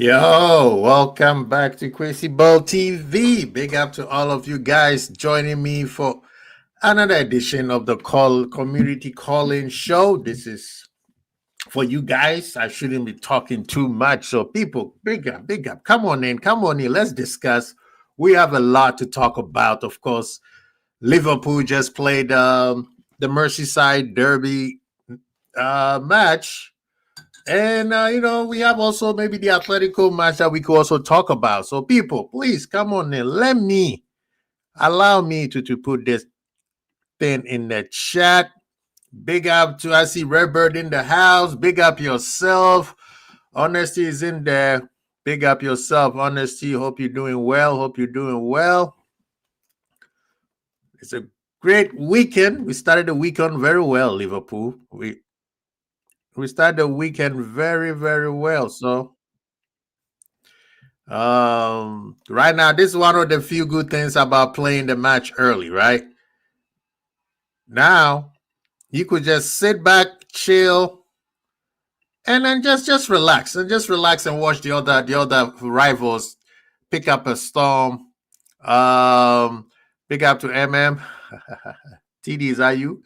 Yo, welcome back to Crazy Ball TV. Big up to all of you guys joining me for another edition of the Call Community Call-In Show. This is for you guys. I shouldn't be talking too much. So, people, big up, big up. Come on in, come on in. Let's discuss. We have a lot to talk about. Of course, Liverpool just played the Merseyside Derby match. And we have also maybe the Atletico match that we could also talk about. So, people, please come on in. Allow me to put this thing in the chat. Big up to I see Redbird in the house. Big up yourself. Honesty is in there. Big up yourself. Honesty. Hope you're doing well. It's a great weekend. We started the weekend very well, Liverpool. We started the weekend very, very well. So right now, this is one of the few good things about playing the match early, right? Now you could just sit back, chill, and then just relax and watch the other rivals pick up a storm. Big up to MM. TD, is that you?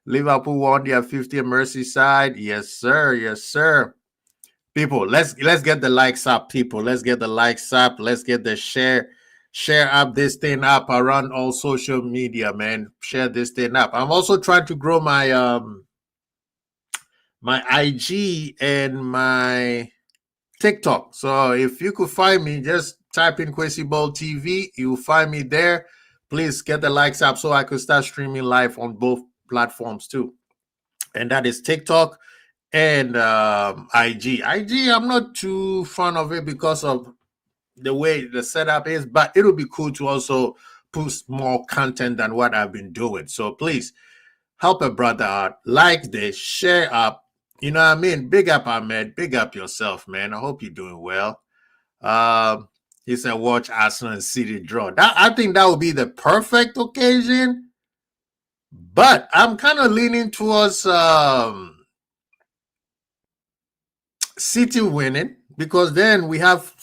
Liverpool won their 50th Merseyside. Yes, sir. Yes, sir. People, let's get the likes up. People, let's get the likes up. Let's get the share up this thing up around all social media, man. Share this thing up. I'm also trying to grow my my IG and my TikTok. So if you could find me, just type in Kwesi Ball TV. You'll find me there. Please get the likes up so I could start streaming live on both platforms too. And that is TikTok and IG. I'm not too fond of it because of the way the setup is, but it'll be cool to also post more content than what I've been doing. So please help a brother out. Like this, share up. You know what I mean? Big up, Ahmed. Big up yourself, man. I hope you're doing well. He said, watch Arsenal and City draw. I think that would be the perfect occasion. But I'm kind of leaning towards City winning because then we have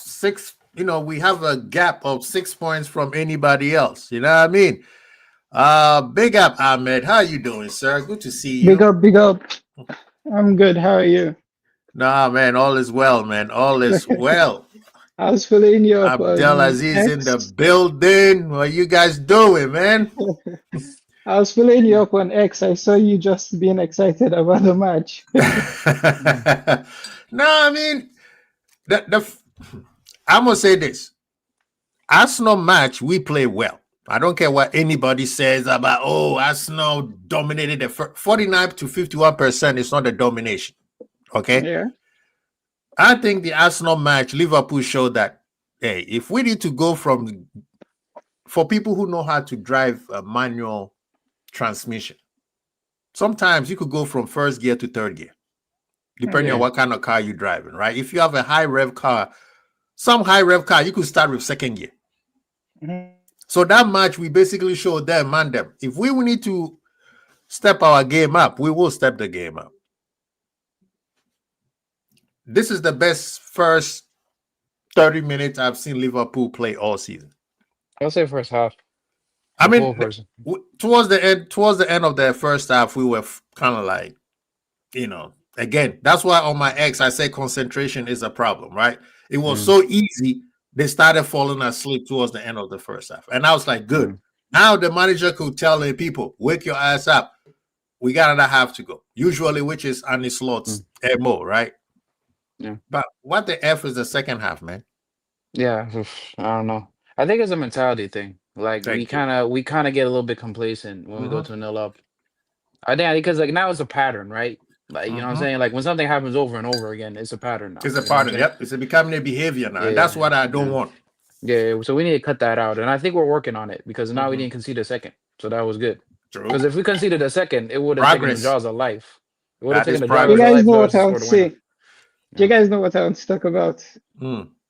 we have a gap of 6 points from anybody else. You know what I mean? Big up, Ahmed. How you doing, sir? Good to see you. Big up, big up. I'm good. How are you? Nah, man, all is well, man. All is well. I was filling you up. Abdelaziz in the building. What you guys doing, man? I was filling you up on X. I saw you just being excited about the match. No, I mean, I'm going to say this. Arsenal match, we play well. I don't care what anybody says about, Arsenal dominated the 49 to 51% is not a domination. Okay? Yeah. I think the Arsenal match, Liverpool showed that, hey, if we need to go for people who know how to drive a manual transmission, sometimes you could go from first gear to third gear, depending on what kind of car you're driving, right? If you have a high rev car, you could start with second gear. Mm-hmm. So that match, we basically showed them, if we will need to step our game up, we will step the game up. This is the best first 30 minutes I've seen Liverpool play all season. I'll say first half. I mean, towards the end of the first half, we were kind of like, again, that's why on my X, I say concentration is a problem, right? It was so easy. They started falling asleep towards the end of the first half. And I was like, good. Now the manager could tell the people, wake your ass up. We got another half to go. Usually, which is Annie Slot's MO, right? Yeah. But what the F is the second half, man? Yeah, I don't know. I think it's a mentality thing. Like we kind of get a little bit complacent when we go to 0 up. I think because like now it's a pattern, right? Like you know what I'm saying? Like when something happens over and over again, it's a pattern now. It's a pattern. Yep, it's becoming a behavior now, and that's what I don't want. Yeah, so we need to cut that out, and I think we're working on it because now we didn't concede a second, so that was good. Because if we conceded a second, it would have taken the jaws of life. It would have taken the jaws of life. You guys know what I want to say. You guys know what I want to talk about.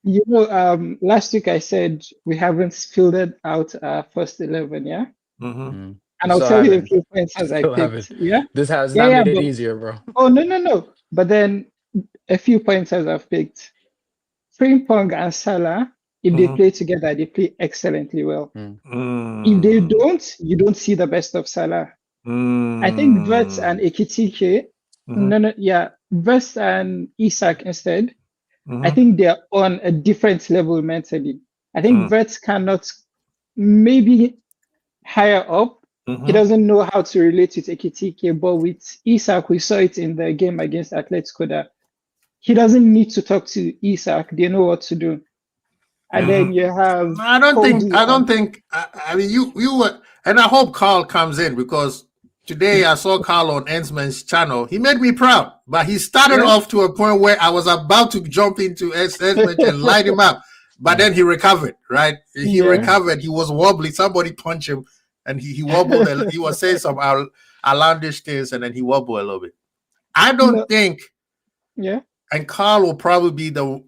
You know, last week I said we haven't fielded out our first 11, yeah? Mm-hmm. And I'll tell you a few points as I picked. Yeah? This has not made it easier, bro. Oh, no. But then a few points as I've picked. Frimpong and Salah, if they play together, they play excellently well. If they don't, you don't see the best of Salah. I think Vets and Ekitike, Vets and Isak instead. I think they're on a different level mentally. I think Vets cannot, maybe higher up. He doesn't know how to relate with Ekitike, but with Isak, we saw it in the game against Atletico that he doesn't need to talk to Isak. They know what to do. And then you have. I don't think. I mean, you were, and I hope Carl comes in because today I saw Carl on Ensman's channel. He made me proud, but he started off to a point where I was about to jump into Ensman and light him up, but then he recovered. Right? He recovered. He was wobbly. Somebody punched him, and he wobbled. He was saying some outlandish things, and then he wobbled a little bit. I don't think. Yeah. And Carl will probably be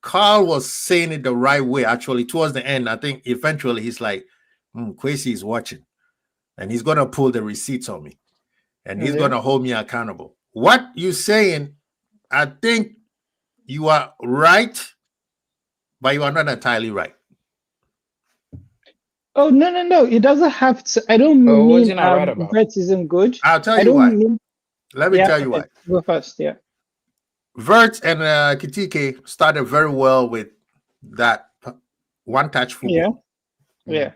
Carl was saying it the right way, actually, towards the end. I think eventually he's like, Kwesi is watching, and he's going to pull the receipts on me, and he's going to hold me accountable. What you're saying, I think you are right, but you are not entirely right. Oh, no. It doesn't have to. I don't mean Vets isn't good. I'll tell you why. Let me tell you why. Go first, yeah. Vert and Kitike started very well with that one-touch football. Yeah.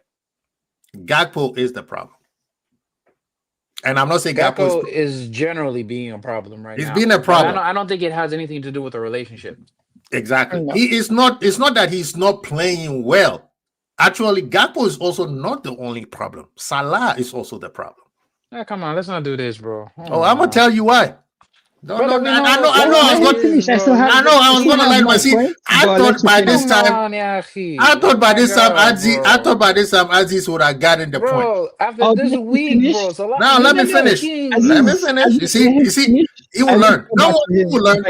Gakpo is the problem. And I'm not saying Gakpo is generally being a problem right now. He's been a problem. I don't think it has anything to do with the relationship. Exactly. No. He is not. It's not that he's not playing well. Actually, Gakpo is also not the only problem. Salah is also the problem. Yeah, come on, let's not do this, bro. I'm gonna tell you why. I know I was going to let my seat. I thought by this time Aziz would have gotten the point. After this week, bro. So now let me finish. You see, he will learn. He will learn.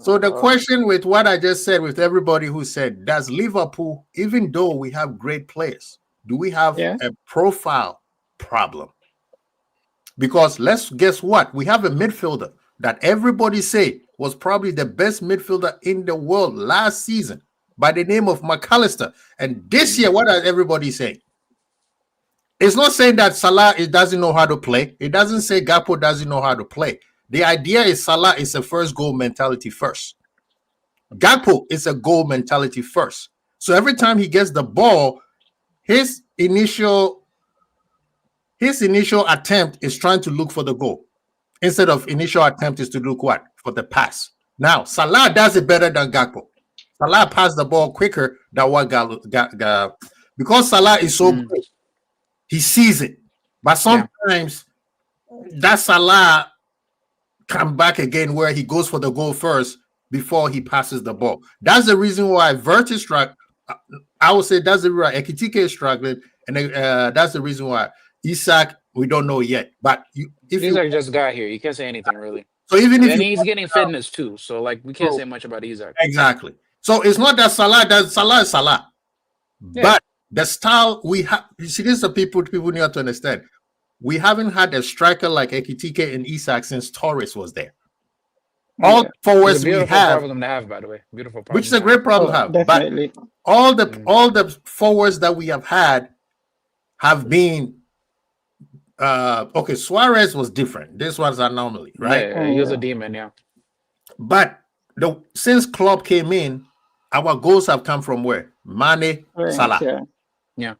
So the question with what I just said with everybody who said, does Liverpool, even though we have great players, do we have a profile problem? Because let's guess what? We have a midfielder that everybody say was probably the best midfielder in the world last season by the name of McAllister. And this year, what are everybody saying? It's not saying that Salah doesn't know how to play. It doesn't say Gakpo doesn't know how to play. The idea is Salah is a first goal mentality first. Gakpo is a goal mentality first. So every time he gets the ball, his initial attempt is trying to look for the goal. Instead of initial attempt is to look what? For the pass. Now, Salah does it better than Gakpo. Salah passed the ball quicker than what because Salah is so good, he sees it. But sometimes that Salah come back again where he goes for the goal first before he passes the ball. That's the reason why Vert is struggling. I would say that's the reason why Ekitike is struggling. And that's the reason why Isak, we don't know yet, but Isak just got here. You can't say anything really. So even if he's getting fitness too, so like we can't say much about Isak. Exactly. So it's not that Salah is Salah, but the style we have. You see, this is the people need to understand. We haven't had a striker like Ekitike and Isak since Torres was there. All forwards we have. Problem to have, by the way. Beautiful problem. Which is a great problem to have. Definitely. But all the forwards that we have had have been. Suarez was different. This was an anomaly, right? Yeah, he was a demon, yeah. But since Klopp came in, our goals have come from where? Mane, Salah. Yeah.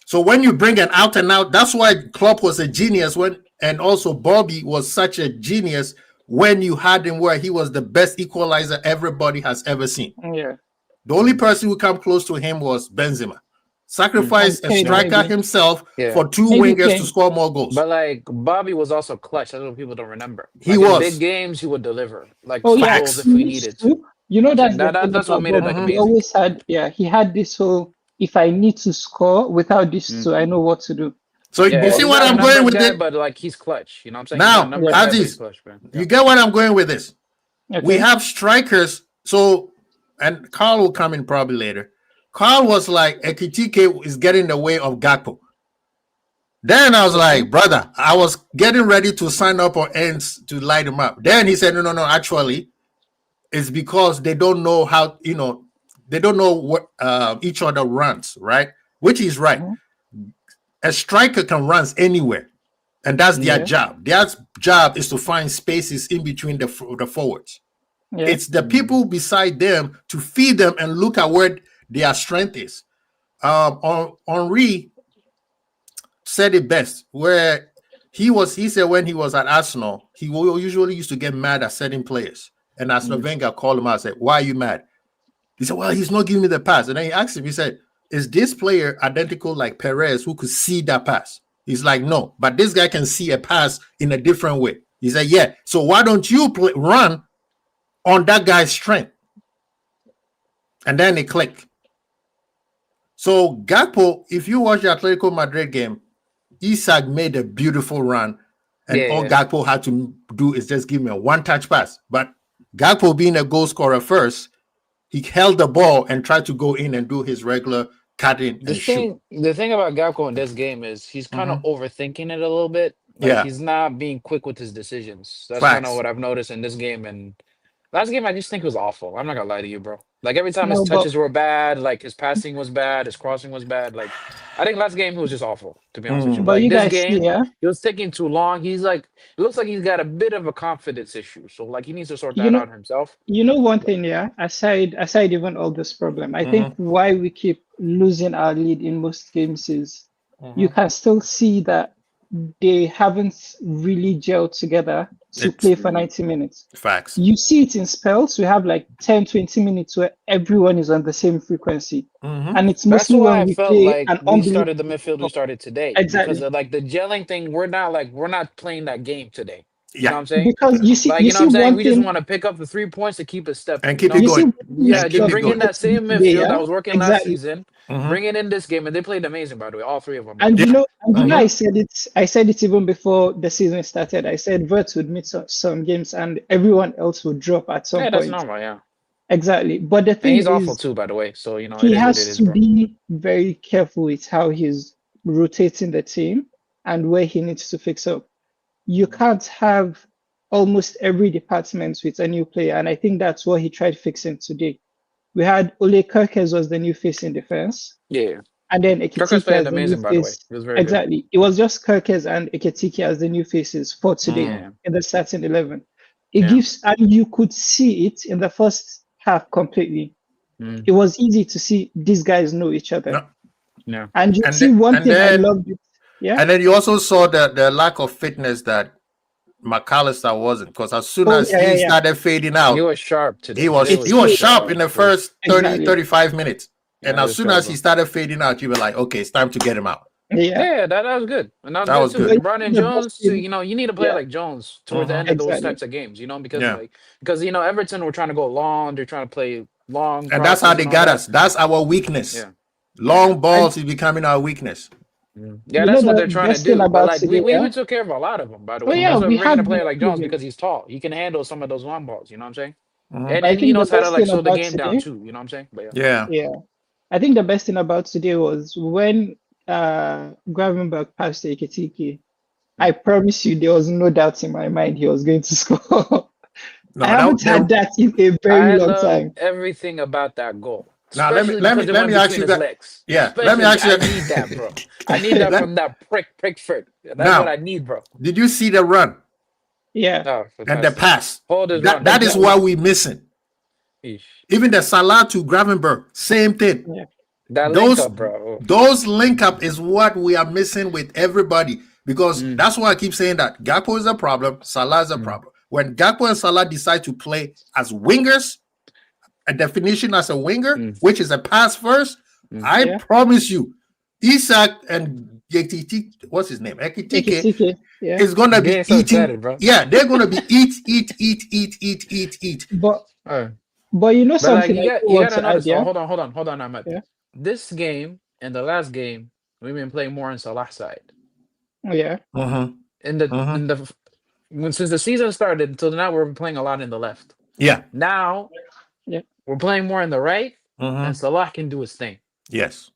So when you bring an out and out, that's why Klopp was a genius and also Bobby was such a genius when you had him where he was the best equalizer everybody has ever seen. Yeah. The only person who came close to him was Benzema. Sacrificed a striker himself for two wingers to score more goals. But like Bobby was also clutch. That's what people don't remember. He was. In big games, he would deliver like goals if we needed to. You know that's what made it like amazing. He always had he had this whole if I need to score without this so I know what to do. So you see what I'm going with it? But like he's clutch, you know what I'm saying? Now, Aziz, you get what I'm going with this. Okay. We have strikers, and Carl will come in probably later. Carl was like, Ekitike is getting in the way of Gakpo. Then I was like, brother, I was getting ready to sign up on ends to light him up. Then he said, no, actually, is because they don't know how, they don't know what each other runs, right? Which is right. Mm-hmm. A striker can run anywhere, and that's their job. Their job is to find spaces in between the forwards. Yeah. It's the people beside them to feed them and look at where their strength is. Henry said it best, where he said when he was at Arsenal, he usually used to get mad at certain players. And Arsene Wenger called him out and said, "Why are you mad?" He said, "Well, he's not giving me the pass." And then he asked him, he said, "Is this player identical like Perez who could see that pass?" He's like, "No, but this guy can see a pass in a different way." He said, "Yeah, so why don't you run on that guy's strength?" And then it clicked. So Gakpo, if you watch the Atletico Madrid game, Isak made a beautiful run, and all Gakpo had to do is just give me a one-touch pass. But Gakpo, being a goal scorer first, he held the ball and tried to go in and do his regular cutting and shoot. The thing about Gakpo in this game is he's kind of overthinking it a little bit. Like, he's not being quick with his decisions. That's kind of what I've noticed in this game. And last game, I just think it was awful. I'm not gonna lie to you, bro. Like, every time his touches were bad, like his passing was bad, his crossing was bad. Like, I think last game he was just awful, to be honest with you. But like, you this guys game, see, he was taking too long. He's like, it looks like he's got a bit of a confidence issue. So like, he needs to sort that out himself. You know one thing, aside even all this problem, I think why we keep losing our lead in most games is you can still see that they haven't really gelled together to play for 90 minutes. Facts. You see it in spells. We have like 10, 20 minings where everyone is on the same frequency. And it's mostly when we play like we started the midfield we started today. Exactly. Because of like the gelling thing, we're not playing that game today. You know what I'm saying? Because you see, like, you know what I'm saying? We just want to pick up the 3 points to keep it stepping. And keep it going. Yeah, just bring in that same midfield that was working last season. Mm-hmm. Bring it in this game, and they played amazing, by the way, all three of them. And you know, I said it even before the season started. I said Vert would miss some games, and everyone else would drop at some point. Yeah, that's normal. Yeah, exactly. But the thing he's is, awful too, by the way. So you know, he has to be very careful with how he's rotating the team and where he needs to fix up. You can't have almost every department with a new player, and I think that's what he tried fixing today. We had Ole Kerkez was the new face in defense. Yeah. And then Kerkez played amazing, by the way. It was very good. It was just Kerkez and Ekitike as the new faces for today in the starting 11. It gives, and you could see it in the first half completely. It was easy to see these guys know each other. Yeah. And you see one thing I loved it. Yeah. And then you also saw the lack of fitness that McAllister wasn't, because as soon as he started fading out, he was sharp today. He was sharp in the first 35 minutes. And as soon as he started fading out, you were like, okay, it's time to get him out. Yeah, that was good. And that was good. LeBron and Jones, you know, you need a player like Jones towards the end of those types of games, you know, because you know, Everton were trying to go long, they're trying to play long. And that's how they got us. That's our weakness. Yeah. Long balls is becoming our weakness. Yeah, that's what they're trying to do. But like we took care of a lot of them, by the way. That's why we're bringing a player like Jones because he's tall. He can handle some of those long balls. You know what I'm saying? And he knows how to like slow the game down too. You know what I'm saying? But yeah. I think the best thing about today was when Gravenberch passed to Ekitike. I promise you, there was no doubt in my mind he was going to score. I haven't had that in a very long time. Everything about that goal. Now let me ask you that. Yeah, let me ask you. I need that, bro. I need that from that Pickford. That's what I need, bro. Did you see the run? Yeah. And the pass. That is what we're missing. Eesh. Even the Salah to Gravenberch, same thing. Yeah. That link up, bro. Those link up is what we are missing with everybody, because that's why I keep saying that Gakpo is a problem, Salah is a problem. When Gakpo and Salah decide to play as wingers, a definition as a winger, which is a pass first, I promise you, Isak and Ekitike, what's his name? Ekitike is gonna be eating. Excited, bro. Yeah, they're gonna be eat. But you know something, like, you gotta notice. Hold on, Ahmed. Yeah. This game and the last game, we've been playing more on Salah's side. Yeah. Since the season started until now, we're playing a lot in the left. Yeah. Now, we're playing more in the right, and Salah can do his thing. Yes.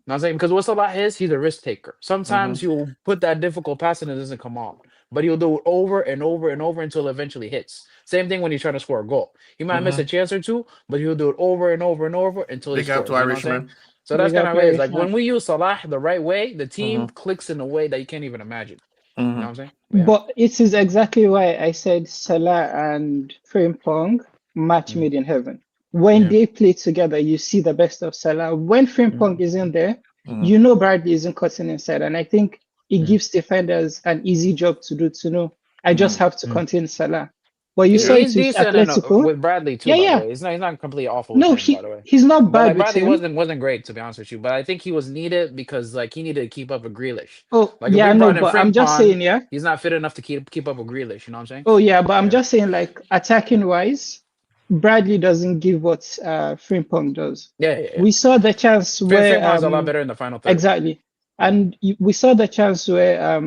know what I'm saying? Because what Salah is, he's a risk taker. Sometimes he'll put that difficult pass and it doesn't come on, but he'll do it over and over and over until it eventually hits. Same thing when he's trying to score a goal. He might miss a chance or two, but he'll do it over and over and over until he Big up scores. to You know what I'm saying? Irishman. So that's Big kind up of how it is. Like Irishman. when we use Salah the right way, the team clicks in a way that you can't even imagine. You know what I'm saying? But it is exactly why I said Salah and Frimpong match made in heaven. When they play together, you see the best of Salah. When Frimpong isn't there, you know Bradley isn't cutting inside. And I think it gives defenders an easy job to do, to know I just have to contain Salah. But you saw it He's with decent Atletico. with Bradley too. Yeah, by yeah. the way. He's not completely awful. No, with him, by the way. he's not But bad like with Bradley him. wasn't great, to be honest with you. But I think he was needed because like he needed to keep up with Grealish. Oh, Like if yeah, we no, brought in but I'm just Frimpong, saying, yeah. he's not fit enough to keep up with Grealish. You know what I'm saying? Oh, yeah, but I'm just saying, like, attacking wise, Bradley doesn't give what Frimpong does. Yeah. We saw the chance where Frimpong's a lot better in the final third. exactly, and we saw the chance where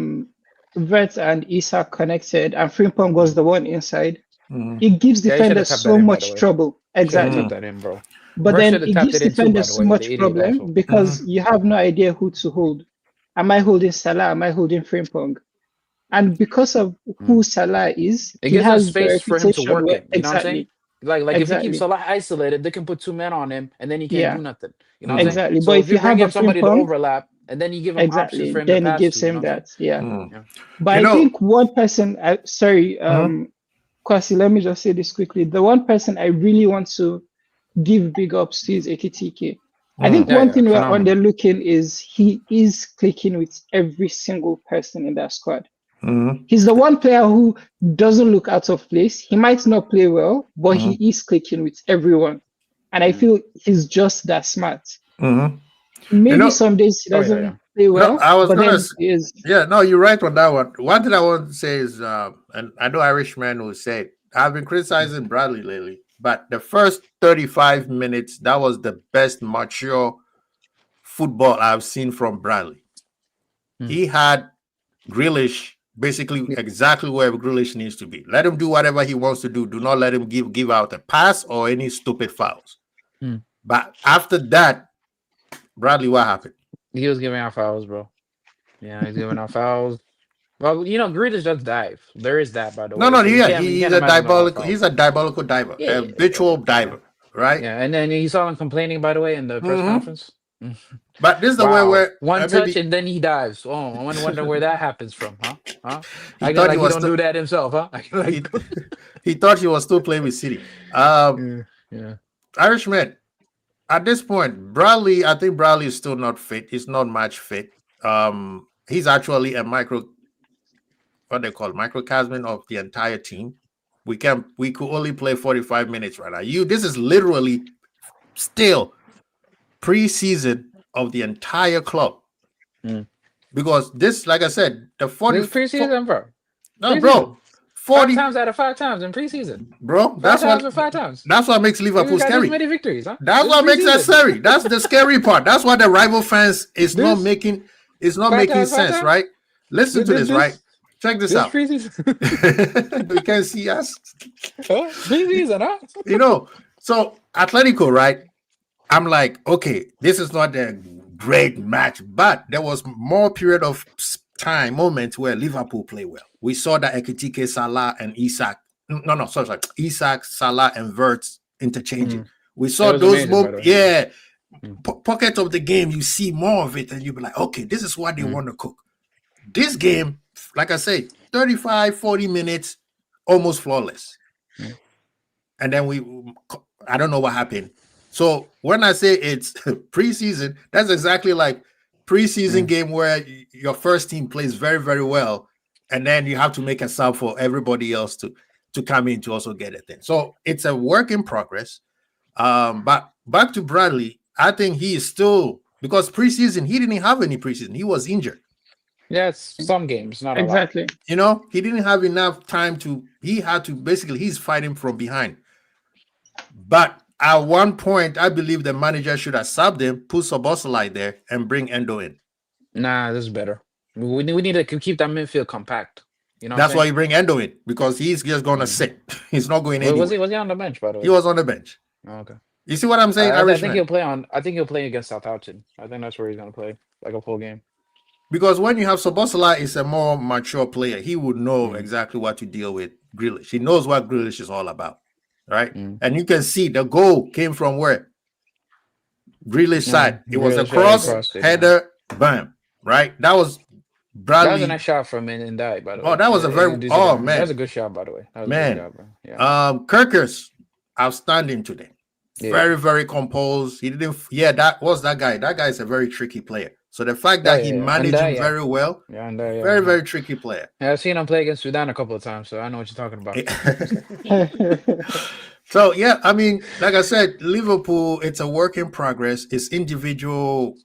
Vert and Isak connected, and Frimpong was the one inside. It gives Yeah, he should've defenders tapped so that in, by much the way. trouble. Exactly. Tapped that in, bro. But Vert then should've it tapped gives it in too, by defenders the so way, much the idiot problem also. because you have no idea who to hold. Am I holding Salah? Am I holding Frimpong? And because of who Salah is, It he gives us has the space for him to reputation work where, in. You know what I'm saying? Like if you exactly. keep Salah isolated, they can put two men on him and then he can't Yeah. do nothing. You know what I'm saying? Exactly. So But if if you bring have a him somebody to Frimpong, overlap and then you give him options exactly, for him to then it pass gives to, you him know what I'm that. Yeah. Yeah. But You I know- think one person, Kwasi, let me just say this quickly. The one person I really want to give big ups to is Ekitike. I think one thing we're phenomenal. underlooking is he is clicking with every single person in that squad. Mhm. He's the one player who doesn't look out of place. He might not play well, but he is clicking with everyone. And I feel he's just that smart. Mhm. Maybe know- some days he doesn't play well, I was but gonna then s- he is. Yeah, no, you're right on that one. One thing I want to say is, and I know Irishman will say it, I've been criticizing Bradley lately, but the first 35 minutes, that was the best mature football I've seen from Bradley. He had Grealish basically exactly where Grealish needs to be. Let him do whatever he wants to do. Do not let him give out a pass or any stupid fouls. But after that, Bradley, what happened? He was giving out fouls, bro. Yeah, he's giving out fouls. Well, you know, Grealish does dive. There is that, by the way. No, So you yeah, can't- you he's can't a imagine no diabolical. fouls. He's a diabolical diver, Yeah, habitual diver, right? Yeah, and then you saw him complaining, by the way, in the press conference. But this is the way Wow. where One touch and then he dives. Oh, I wonder where that happens from, huh? I thought like he he was don't still- do that himself, huh? he thought he was still playing with City. Yeah. Irishman, at this point, Bradley, I think Bradley is still not fit. He's not match fit. He's actually a microcosm of the entire team. We could only play 45 minutes right now. This is literally still preseason of the entire club. Because this, like I said, the 40 This is preseason, bro. No, Preseason. bro. 40 5 times out of 5 times in preseason. Bro, that's Five times what or 5 times. That's what makes We Liverpool got this scary. many victories, huh? That's This what makes that preseason. scary. That's the scary part. That's why the rival fans is not This- making Five times, sense, right? Listen to this, right? Check this This out. preseason. You can see us. Huh? Preseason, huh? You know, so Atletico, right? I'm like, okay, this is not a great match, but there was more period of time, moments where Liverpool play well. We saw that Ekitike, Salah, and Isak. Sorry. Isak, Salah, and Verts interchanging. We saw was those amazing, by the moments. way. Yeah. Pocket of the game, you see more of it, and you'll be like, okay, this is what they want to cook. This game, like I say, 35, 40 minutes, almost flawless. And then I don't know what happened. So when I say it's preseason, that's exactly like preseason game where your first team plays very, very well, and then you have to make a sub for everybody else to come in to also get it in. So it's a work in progress. But back to Bradley, I think he is still, because preseason, he didn't have any preseason. He was injured. Yeah, it's some games, not Exactly. You know, he didn't have enough time he's fighting from behind. But at one point, I believe the manager should have subbed him, put Szoboszlai there, and bring Endo in. a lot. Nah, this is better. We need to keep that midfield compact. You know, That's why you bring Endo in, because he's just going to sit. He's not going anywhere. Was he on the bench, by the way? He was on the bench. Oh, okay. You see what I'm saying, I think Irishman? he'll play on. I think he'll play against Southampton. I think that's where he's gonna play, like a full game. Because when you have Szoboszlai is a more mature player, he would know exactly what to deal with Grealish. He knows what Grealish is all about, right? And you can see the goal came from where? Grealish side. It was a cross, header, bam, right? That was Bradley. That was a nice shot from Ndai, by the way. Oh, that was a very man. That was a good shot, by the way. That was man. A good job, bro. Yeah. Kirkers, outstanding today. Yeah. Very, very composed. He didn't. Yeah, that was that guy. That guy is a very tricky player. So the fact that he managed him very well, very, very tricky player. Yeah, I've seen him play against Sudan a couple of times, so I know what you're talking about. So yeah, I mean, like I said, Liverpool, it's a work in progress. It's individual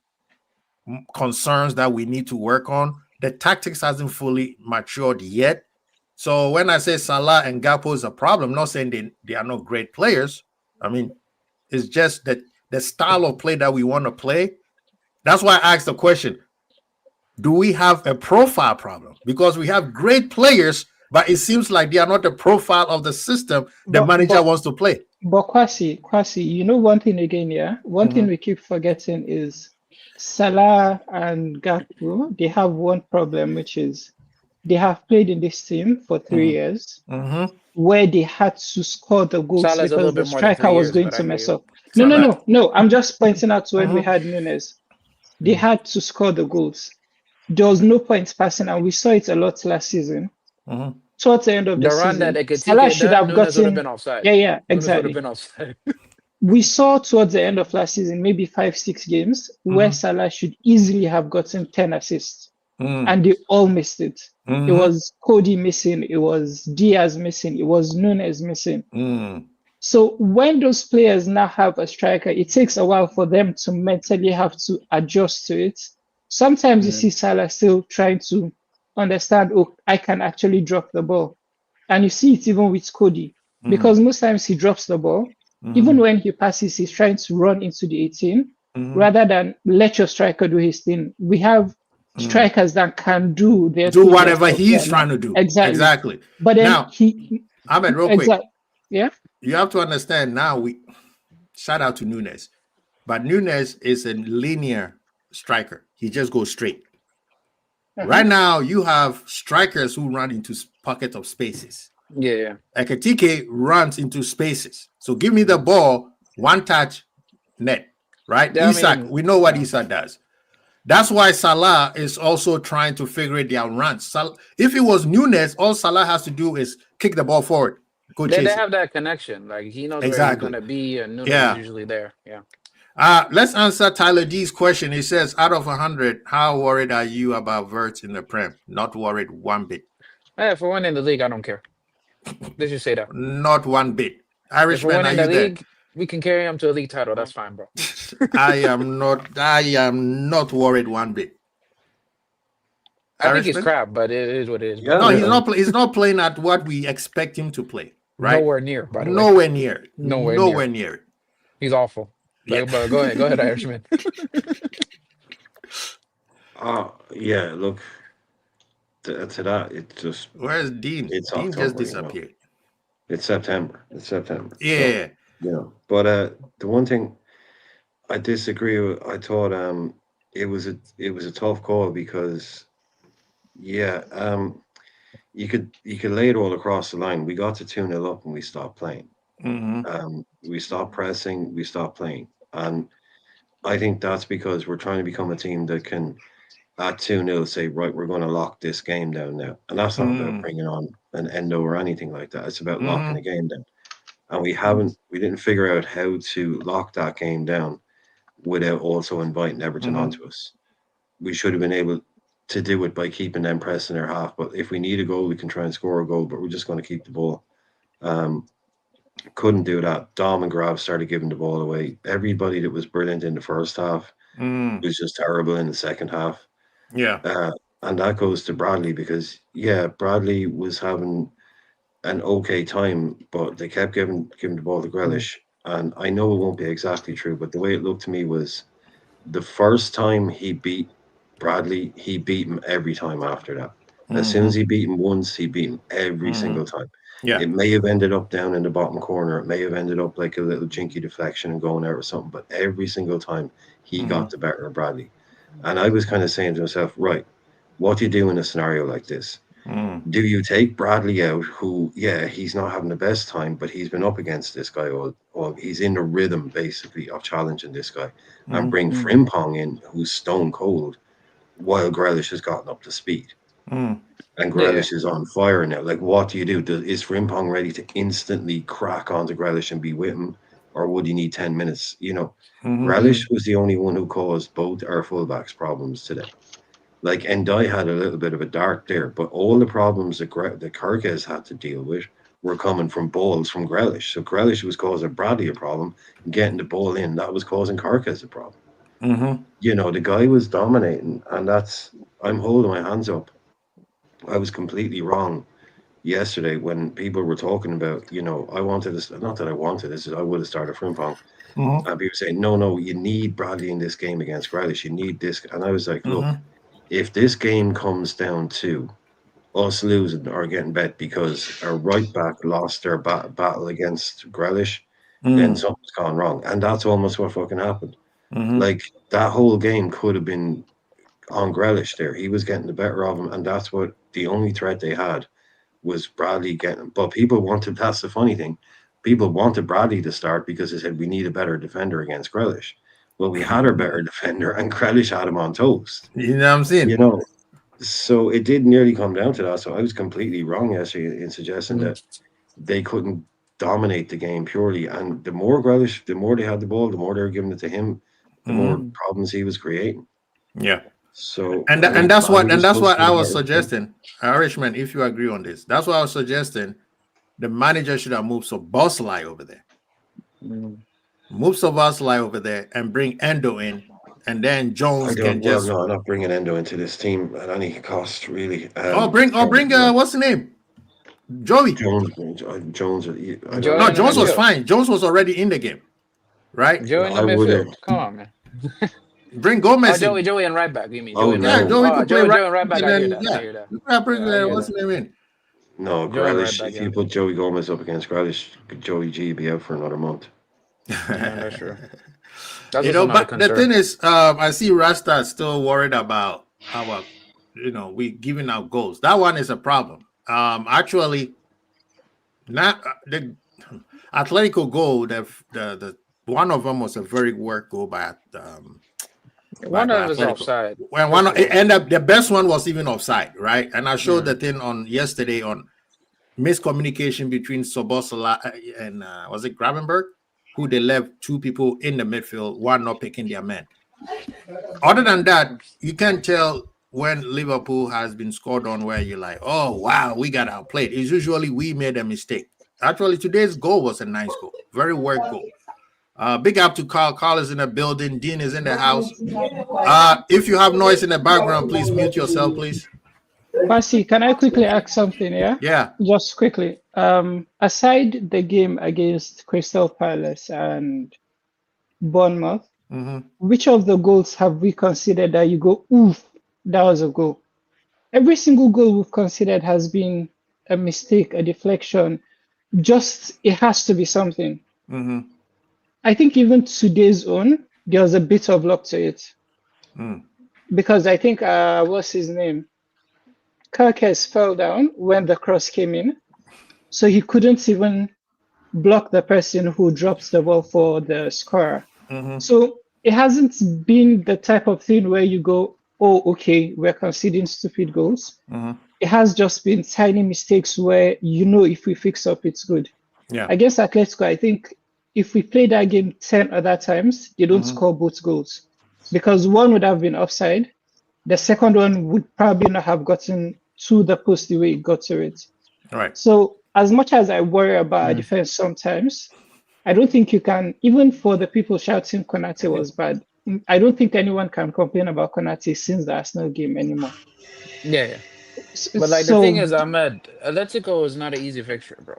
concerns that we need to work on. The tactics hasn't fully matured yet. So when I say Salah and Gakpo is a problem, I'm not saying they are not great players. I mean, it's just that the style of play that we want to play. That's why I asked the question, do we have a profile problem? Because we have great players, but it seems like they are not the profile of the system the manager wants to play. But Kwasi, you know one thing again, yeah? One thing we keep forgetting is Salah and Gakpo, they have one problem, which is they have played in this team for 3 years, where they had to score the goals Salah's because the striker was going to mess up. No. I'm just pointing out when we had Nunes. They had to score the goals. There was no point passing, and we saw it a lot last season. Towards the end of the season, Salah should have gotten. Been offside. Yeah, exactly. Been offside. We saw towards the end of last season, maybe 5-6 games, where Salah should easily have gotten 10 assists, and they all missed it. It was Cody missing, it was Diaz missing, it was Nunes missing. So when those players now have a striker, it takes a while for them to mentally have to adjust to it. Sometimes you see Salah still trying to understand, oh, I can actually drop the ball. And you see it even with Cody, because most times he drops the ball. Even when he passes, he's trying to run into the 18 rather than let your striker do his thing. We have strikers that can do whatever he's trying to do. Exactly. But then now, Ahmed, real quick. Yeah. You have to understand now, shout out to Nunes, but Nunes is a linear striker. He just goes straight. Right now, you have strikers who run into pockets of spaces. Yeah. Ekitike runs into spaces. So give me the ball, one touch, net, right? Yeah, Isak, we know what Isak does. That's why Salah is also trying to figure it out runs. If it was Nunes, all Salah has to do is kick the ball forward. They have that connection. Like he knows where he's going to be, and Nunes is usually there. Yeah. Let's answer Tyler D's question. He says, out of 100, how worried are you about Wirtz in the Prem? Not worried one bit. Yeah, for winning the league, I don't care. Let's just say that. Not one bit. Irishman, are you there? We can carry him to a league title. That's fine, bro. I am not worried one bit. I think he's crap, but it is what it is. Yeah, no, he's not playing at what we expect him to play. Right? Nowhere near, by the way. Nowhere near it. He's awful. Yeah. But go ahead, Irishman. Yeah, look, to that, it just... Where's Dean? Dean October, just disappeared. It's September. Yeah. So, but the one thing I disagree with, I thought it was a tough call because, you could lay it all across the line. We got to 2-0 up and we stopped playing. We stopped pressing, we stopped playing. And I think that's because we're trying to become a team that can, at 2-0, say, right, we're going to lock this game down now. And that's not about bringing on an Endo or anything like that. It's about locking the game down. And we didn't figure out how to lock that game down without also inviting Everton onto us. We should have been able to do it by keeping them pressing their half. But if we need a goal, we can try and score a goal, but we're just going to keep the ball. Couldn't do that. Dom and Grav started giving the ball away. Everybody that was brilliant in the first half was just terrible in the second half. Yeah. And that goes to Bradley because, Bradley was having an okay time, but they kept giving the ball to Grealish. And I know it won't be exactly true, but the way it looked to me was the first time he beat Bradley, he beat him every time after that. As soon as he beat him once, he beat him every single time. Yeah. It may have ended up down in the bottom corner. It may have ended up like a little jinky deflection and going out or something. But every single time, he got the better of Bradley. And I was kind of saying to myself, right, what do you do in a scenario like this? Do you take Bradley out, who, yeah, he's not having the best time, but he's been up against this guy, or he's in the rhythm, basically, of challenging this guy, and bring Frimpong in, who's stone cold, while Grealish has gotten up to speed? And Grealish is on fire now. Like, what do you do? Is Frimpong ready to instantly crack onto Grealish and be with him, or would he need 10 minutes? You know, Grealish was the only one who caused both our fullbacks problems today. Like, Ndai had a little bit of a dart there, but all the problems that Kirkes had to deal with were coming from balls from Grealish. So Grealish was causing Bradley a problem, getting the ball in, that was causing Kirkes a problem. You know, the guy was dominating, and I'm holding my hands up. I was completely wrong yesterday when people were talking about, you know, I wanted this, not that I wanted this, I would have started Frimpong. And people saying, no, you need Bradley in this game against Grealish, you need this. And I was like, look, if this game comes down to us losing or getting bet because our right back lost their battle against Grealish, then something's gone wrong. And that's almost what fucking happened. Like, that whole game could have been on Grealish there. He was getting the better of him, and that's what the only threat they had was Bradley getting. But people wanted, that's the funny thing, people wanted Bradley to start because they said we need a better defender against Grealish. Well, we had our better defender, and Grealish had him on toast. You know what I'm saying? You know, so it did nearly come down to that. So I was completely wrong yesterday in suggesting that they couldn't dominate the game purely. And the more Grealish, the more they had the ball, the more they were giving it to him, the more problems he was creating. Yeah. So and that's what I was suggesting, Irishman. If you agree on this, that's what I was suggesting. The manager should have moved Szoboszlai over there. Move Szoboszlai over there and bring Endo in, and then Jones can just. No, I'm not bringing Endo into this team at any cost, really. Bring what's the name? Joey Jones. Jones was fine. Jones was already in the game, right? Joey in the midfield. Come on, man. Bring Gomez. Joey and right back. You mean? Joey could play right back. I hear that. What's the name in? No, Grealish. If you put Joey Gomez up against Grealish, Joey G be out for another month. Yeah, that's true. But the thing is, I see Rasta still worried about how, we giving out goals. That one is a problem. Actually, not the Atletico goal. The one of them was a very work goal by one of them was offside. When the best one was even offside, right? And I showed the thing on yesterday on miscommunication between Szoboszlai and was it Gravenberch, who they left two people in the midfield, one not picking their men. Other than that, you can't tell when Liverpool has been scored on where you're like, oh wow, we got outplayed. It's usually we made a mistake. Actually, today's goal was a nice goal, very work goal. Big up to Carl. Carl is in the building. Dean is in the house. If you have noise in the background, please mute yourself, please. Pasi, can I quickly ask something? Yeah. Just quickly. Aside the game against Crystal Palace and Bournemouth, which of the goals have we considered that you go, oof, that was a goal? Every single goal we've considered has been a mistake, a deflection. Just, it has to be something. I think even today's own, there was a bit of luck to it. Because I think, what's his name? Kirkes fell down when the cross came in. So he couldn't even block the person who drops the ball for the scorer. So it hasn't been the type of thing where you go, oh, okay, we're conceding stupid goals. It has just been tiny mistakes where, if we fix up, it's good. Yeah. Against Atletico, I think if we play that game 10 other times, they don't score both goals. Because one would have been offside. The second one would probably not have gotten to the post the way it got to it. All right. So as much as I worry about our defense sometimes, I don't think you can, even for the people shouting Konate was bad, I don't think anyone can complain about Konate since the Arsenal game anymore. Yeah. But the thing is, Ahmed, Atletico is not an easy fixture, bro.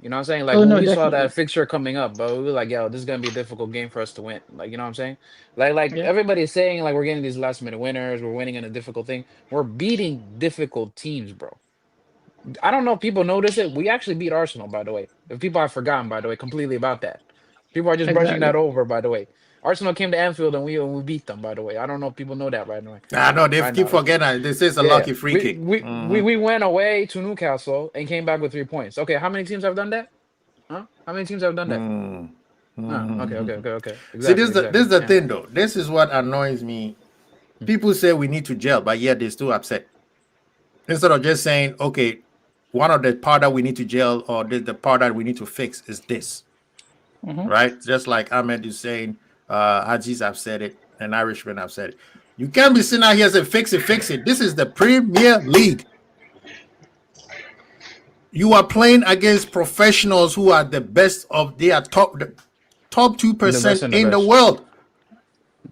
You know what I'm saying? Like Oh when no, we saw definitely. that fixture coming up, but we were like, yo, this is gonna be a difficult game for us to win. Like, you know what I'm saying? Like Yeah. everybody's saying, like, we're getting these last minute winners, we're winning in a difficult thing. We're beating difficult teams, bro. I don't know if people notice it. We actually beat Arsenal, by the way. If people have forgotten, by the way, completely about that. People are just brushing that Exactly. over, by the way. Arsenal came to Anfield and we beat them, by the way. I don't know if people know that right now. I know they Right keep now. forgetting. This is a Yeah, lucky free kick. we went away to Newcastle and came back with 3 points. Okay, how many teams have done that? Huh? How many teams have done that? Okay. See, Exactly. this is the Yeah. thing, though. This is what annoys me. People say we need to gel, but yet they're still upset. Instead of just saying, okay, one of the part that we need to gel or the part that we need to fix is this, right? Just like Ahmed is saying, Aziz have said it, and Irishman have said it. You can't be sitting out here saying, fix it. This is the Premier League. You are playing against professionals who are the best of their top 2% in the world.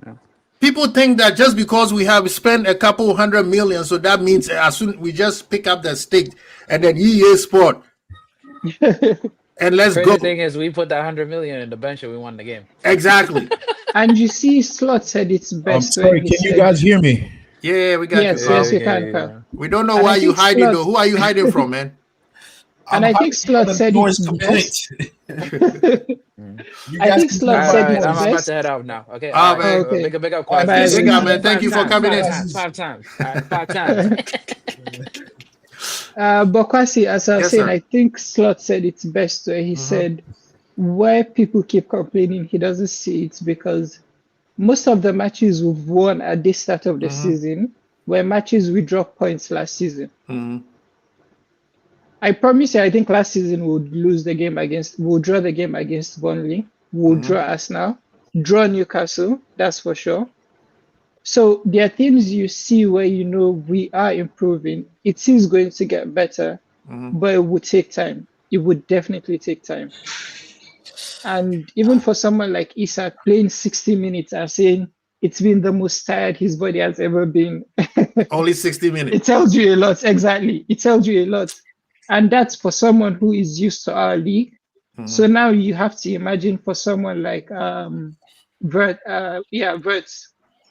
Yeah. People think that just because we have spent a couple 100 million, so that means as soon we just pick up the stake and then EA Sport and let's Crazy go. thing is, we put that 100 million in the bench and we won the game. Exactly. And you see, Slot said it's best. Sorry, can you guys hear me? Yeah, we got Yes, you. yes, we you can, can. yeah. We don't know And why I you think hiding Slot- though. Who are you hiding from, man? And I think Slot said noise it's complaint. You I guys think can Slot hear said my it's I'm voice. about best. to head out now. Okay. Ah, all right, man. Okay. Big up, Bye, Bye, Big up, man. Thank you for coming in. Five times. All right, 5 times. But Kwasi, as I was Yes, saying, sir. I think Slot said it's best where he said where people keep complaining he doesn't see it because most of the matches we've won at the start of the season were matches we dropped points last season. I promise you, I think last season we'll draw the game against Burnley, we'll draw Arsenal, draw Newcastle, that's for sure. So there are teams you see where you know we are improving. It is going to get better, but it would take time. It would definitely take time. And even for someone like Isak playing 60 minutes and saying it's been the most tired his body has ever been, Only 60 minutes. it tells you a lot. Exactly. It tells you a lot. And that's for someone who is used to our league. So now you have to imagine for someone like Verts,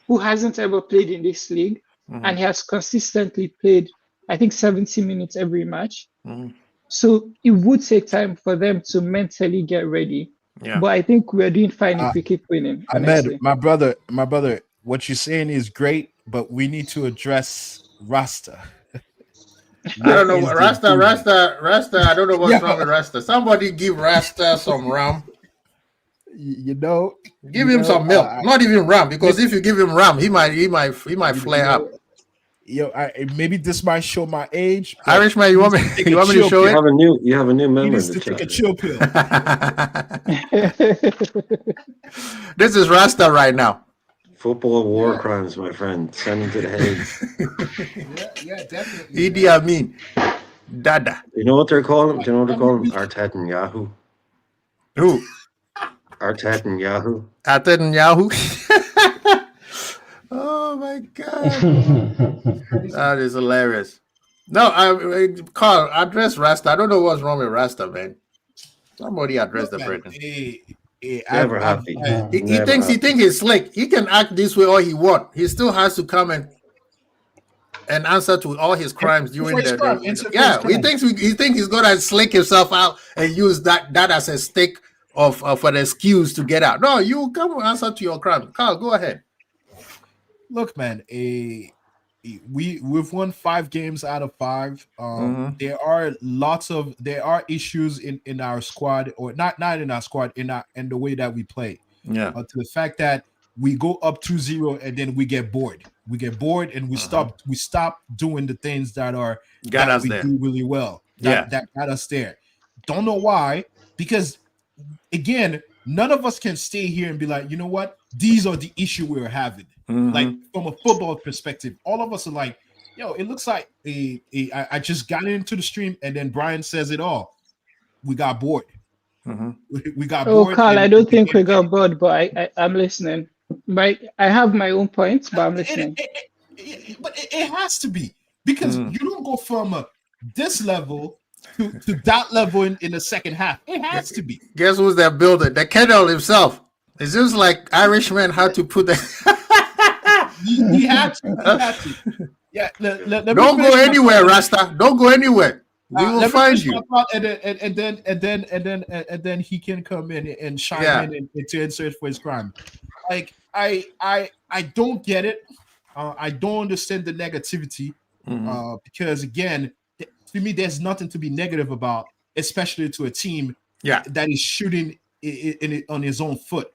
who hasn't ever played in this league and he has consistently played, I think, 70 minutes every match. So it would take time for them to mentally get ready. Yeah. But I think we're doing fine if we keep winning. honestly. Ahmed, my brother, what you're saying is great, but we need to address Rasta. I don't know Is what the improvement. Rasta. I don't know what's Yeah. wrong with Rasta. Somebody give Rasta some ram. You know, Give him some milk. Not even ram, because if you give him ram, he might flare up. Maybe this might show my age. but Irishman, you want me take to a chill show You it? have a new He member in needs the to take a chat. chill pill. This is Rasta right now. Football war crimes, my friend. Send him to the Hague. Yeah, definitely. Idi Amin. Dada. You know what they're calling him? Do you know what they're calling him? Arteta and Yahoo. Who? Arteta and Yahoo. Netanyahu. Oh my God. That is hilarious. No, Carl, address Rasta. I don't know what's wrong with Rasta, man. Somebody address the Britain. Never happy. He Never thinks happy. he's slick. He can act this way all he want. He still has to come and answer to all his crimes during his crime. Answer for his he crime. thinks he's gonna slick himself out and use that as a stick of for the excuse to get out. No, you come and answer to your crime. Carl, go ahead. Look, man, we've won 5 games out of 5. There are issues in our squad, or not in our squad, in the way that we play. Yeah. To the fact that we go up 2-0 and then we get bored. We get bored and we stop doing the things that us we there. do really well. Yeah. That got us there. Don't know why, because again, none of us can stay here and be like, you know what? These are the issue we're having. Like from a football perspective, all of us are like, yo, it looks like I just got into the stream and then Brian says it all. We got bored. We got bored. Carl, I don't think we got bored, but I'm listening. I have my own points, but I'm listening. But it has to be, because you don't go from this level to that level in the second half. It has to be. Guess who's that builder? The Kendall himself. It seems like Irishman had to put that. He had to. He had to. Yeah. Let me Don't go finish my anywhere, thought. Rasta. Don't go anywhere. We will Let me find finish you. my thought, and then he can come in and chime in and to answer it for his crime. Like I don't get it. I don't understand the negativity. Because again, to me, there's nothing to be negative about, especially to a team that is shooting on his own foot.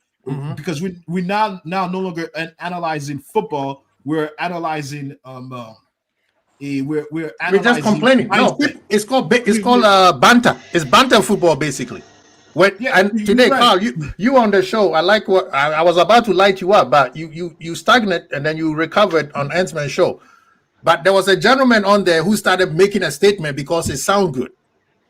Because we're now no longer analyzing football. We're analyzing we're just complaining. No, it's called banter. It's banter football basically. Today, right. Carl, you on the show. I like what I was about to light you up, but you stagnate and then you recovered on Ant-Man's show. But there was a gentleman on there who started making a statement because it sounds good,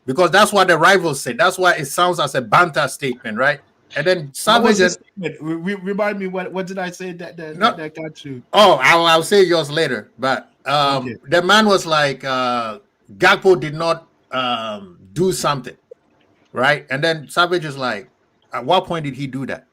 because that's what the rivals say. That's why it sounds as a banter statement, right? And then Savage remind me what did I say that got you? Oh, I'll say yours later. But the man was like, Gakpo did not do something, right? And then Savage is like, at what point did he do that?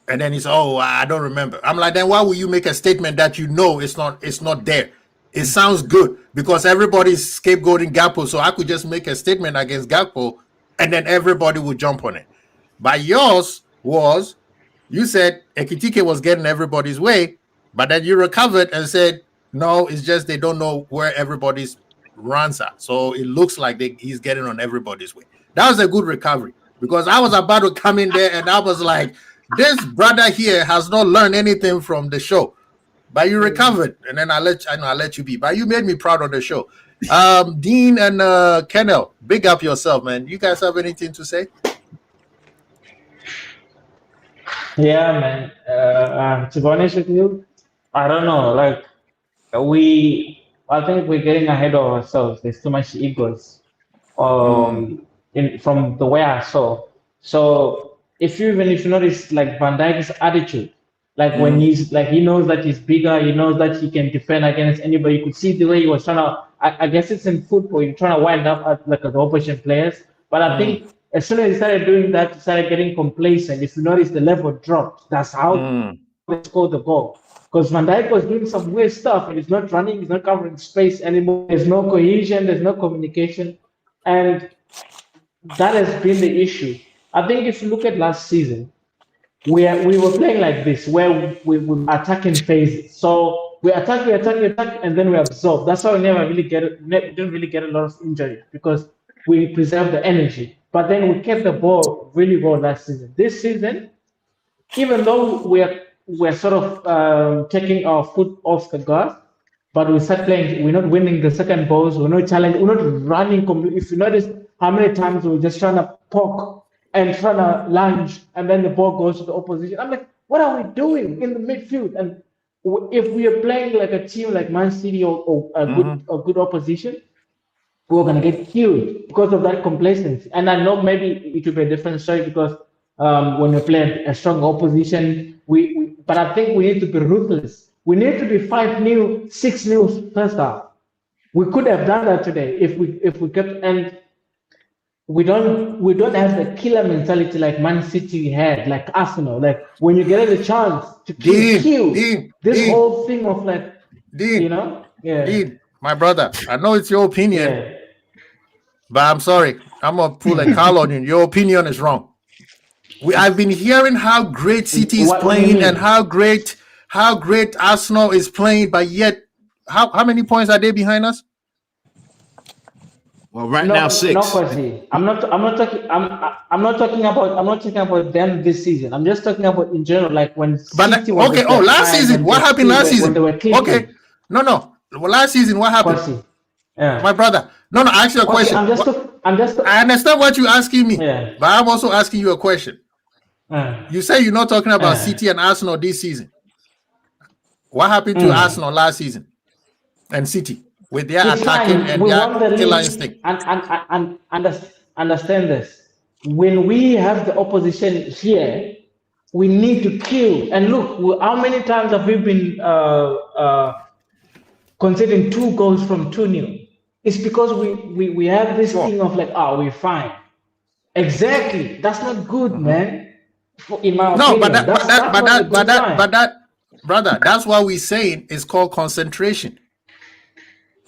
And then he's, I don't remember. I'm like, then why will you make a statement that you know it's not there? It sounds good because everybody's scapegoating Gakpo, so I could just make a statement against Gakpo, and then everybody would jump on it. But yours was, you said Ekitike was getting everybody's way, but then you recovered and said, no, it's just they don't know where everybody's runs are. So it looks like he's getting on everybody's way. That was a good recovery because I was about to come in there and I was like, this brother here has not learned anything from the show. But you recovered, and then I let you be. But you made me proud on the show. Dean and Kennel, big up yourself, man. You guys have anything to say? Yeah, man. To be honest with you, I don't know. Like I think we're getting ahead of ourselves. There's too much egos, from the way I saw. So if you notice, like Van Dijk's attitude, like when he's like he knows that he's bigger, he knows that he can defend against anybody. You could see the way he was trying to. I guess it's in football. You're trying to wind up at the opposition players, but I think. As soon as he started doing that, he started getting complacent. If you notice, the level dropped. That's how they scored the goal. Because Van Dijk was doing some weird stuff, and he's not running, he's not covering space anymore. There's no cohesion, there's no communication, and that has been the issue. I think if you look at last season, we were playing like this, where we were attacking phases. So we attack, and then we absorb. That's why we didn't really get a lot of injury because we preserve the energy. But then we kept the ball really well last season. This season, even though we're sort of taking our foot off the gas, but we start playing, we're not winning the second balls, we're not challenging, we're not running completely. If you notice how many times we're just trying to poke and trying to lunge, and then the ball goes to the opposition. I'm like, what are we doing in the midfield? And if we are playing like a team like Man City or a good opposition, we're going to get killed because of that complacency. And I know maybe it will be a different story because when we play a strong opposition, but I think we need to be ruthless. We need to be 5-0, 6-0 first half. We could have done that today if we kept, and we don't have the killer mentality like Man City had, like Arsenal. Like when you get a chance to kill this whole thing of like, Dean, my brother, I know it's your opinion, but I'm sorry. I'm going to pull a call on you. Your opinion is wrong. I've been hearing how great City is playing and how great Arsenal is playing, but yet, how many points are they behind us? Well, now 6. I'm not talking about them this season. I'm just talking about in general, like when. But last season, what happened last season? Okay, no. Well, last season, what happened? Yeah. My brother. No, I asked you a question. I understand what you're asking me, but I'm also asking you a question. You say you're not talking about City and Arsenal this season. What happened to Arsenal last season and City with their attacking and their killer instinct? And understand this. When we have the opposition here, we need to kill. And look, how many times have we been conceding 2 goals from 2-0? it's because we have this thing of like, oh, we're fine. Exactly. That's not good, man. In my No, opinion, brother, that's what we're saying is called concentration.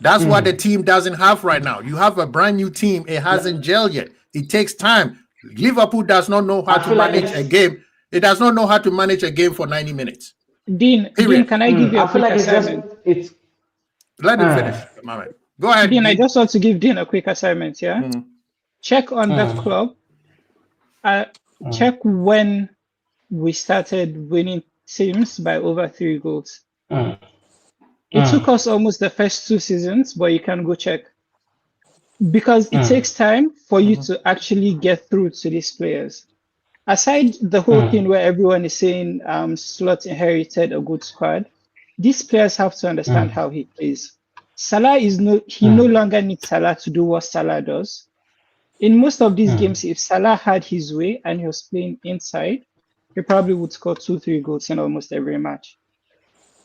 That's what the team doesn't have right now. You have a brand new team. It hasn't gelled yet. It takes time. Liverpool does not know how to manage a game. It does not know how to manage a game for 90 minutes. Dean, can I give you a quick assignment? Let him finish. All right. Go ahead. Dean, I just want to give Dean a quick assignment, yeah? Check on that club. Check when we started winning teams by over 3 goals. It took us almost the first 2 seasons, but you can go check. Because it takes time for you to actually get through to these players. Aside the whole thing where everyone is saying Slot inherited a good squad, these players have to understand how he plays. Salah no longer needs Salah to do what Salah does. In most of these games, if Salah had his way and he was playing inside, he probably would score 2-3 goals in almost every match.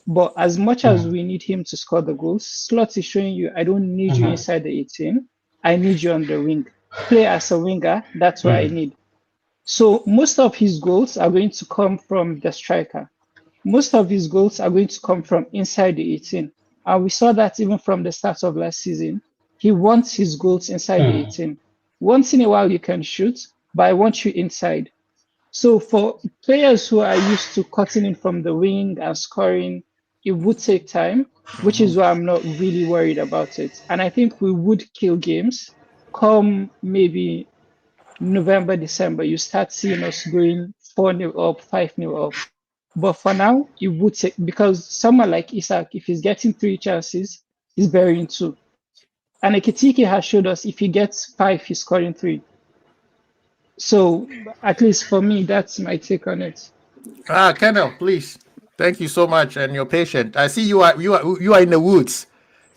But as much as we need him to score the goals, Slot is showing you, I don't need you inside the 18. I need you on the wing. Play as a winger. That's what I need. So most of his goals are going to come from the striker. Most of his goals are going to come from inside the 18. And we saw that even from the start of last season. He wants his goals inside the 18. Once in a while you can shoot, but I want you inside. So for players who are used to cutting in from the wing and scoring, it would take time, which is why I'm not really worried about it. And I think we would kill games come maybe November, December. You start seeing us going 4-0 up, 5-0 up. But for now, it would take, because someone like Isak, if he's getting 3 chances, he's burying 2. And Ekitike has showed us if he gets 5, he's scoring 3. So at least for me, that's my take on it. Kendall, please. Thank you so much, and you're patient. I see you are in the woods.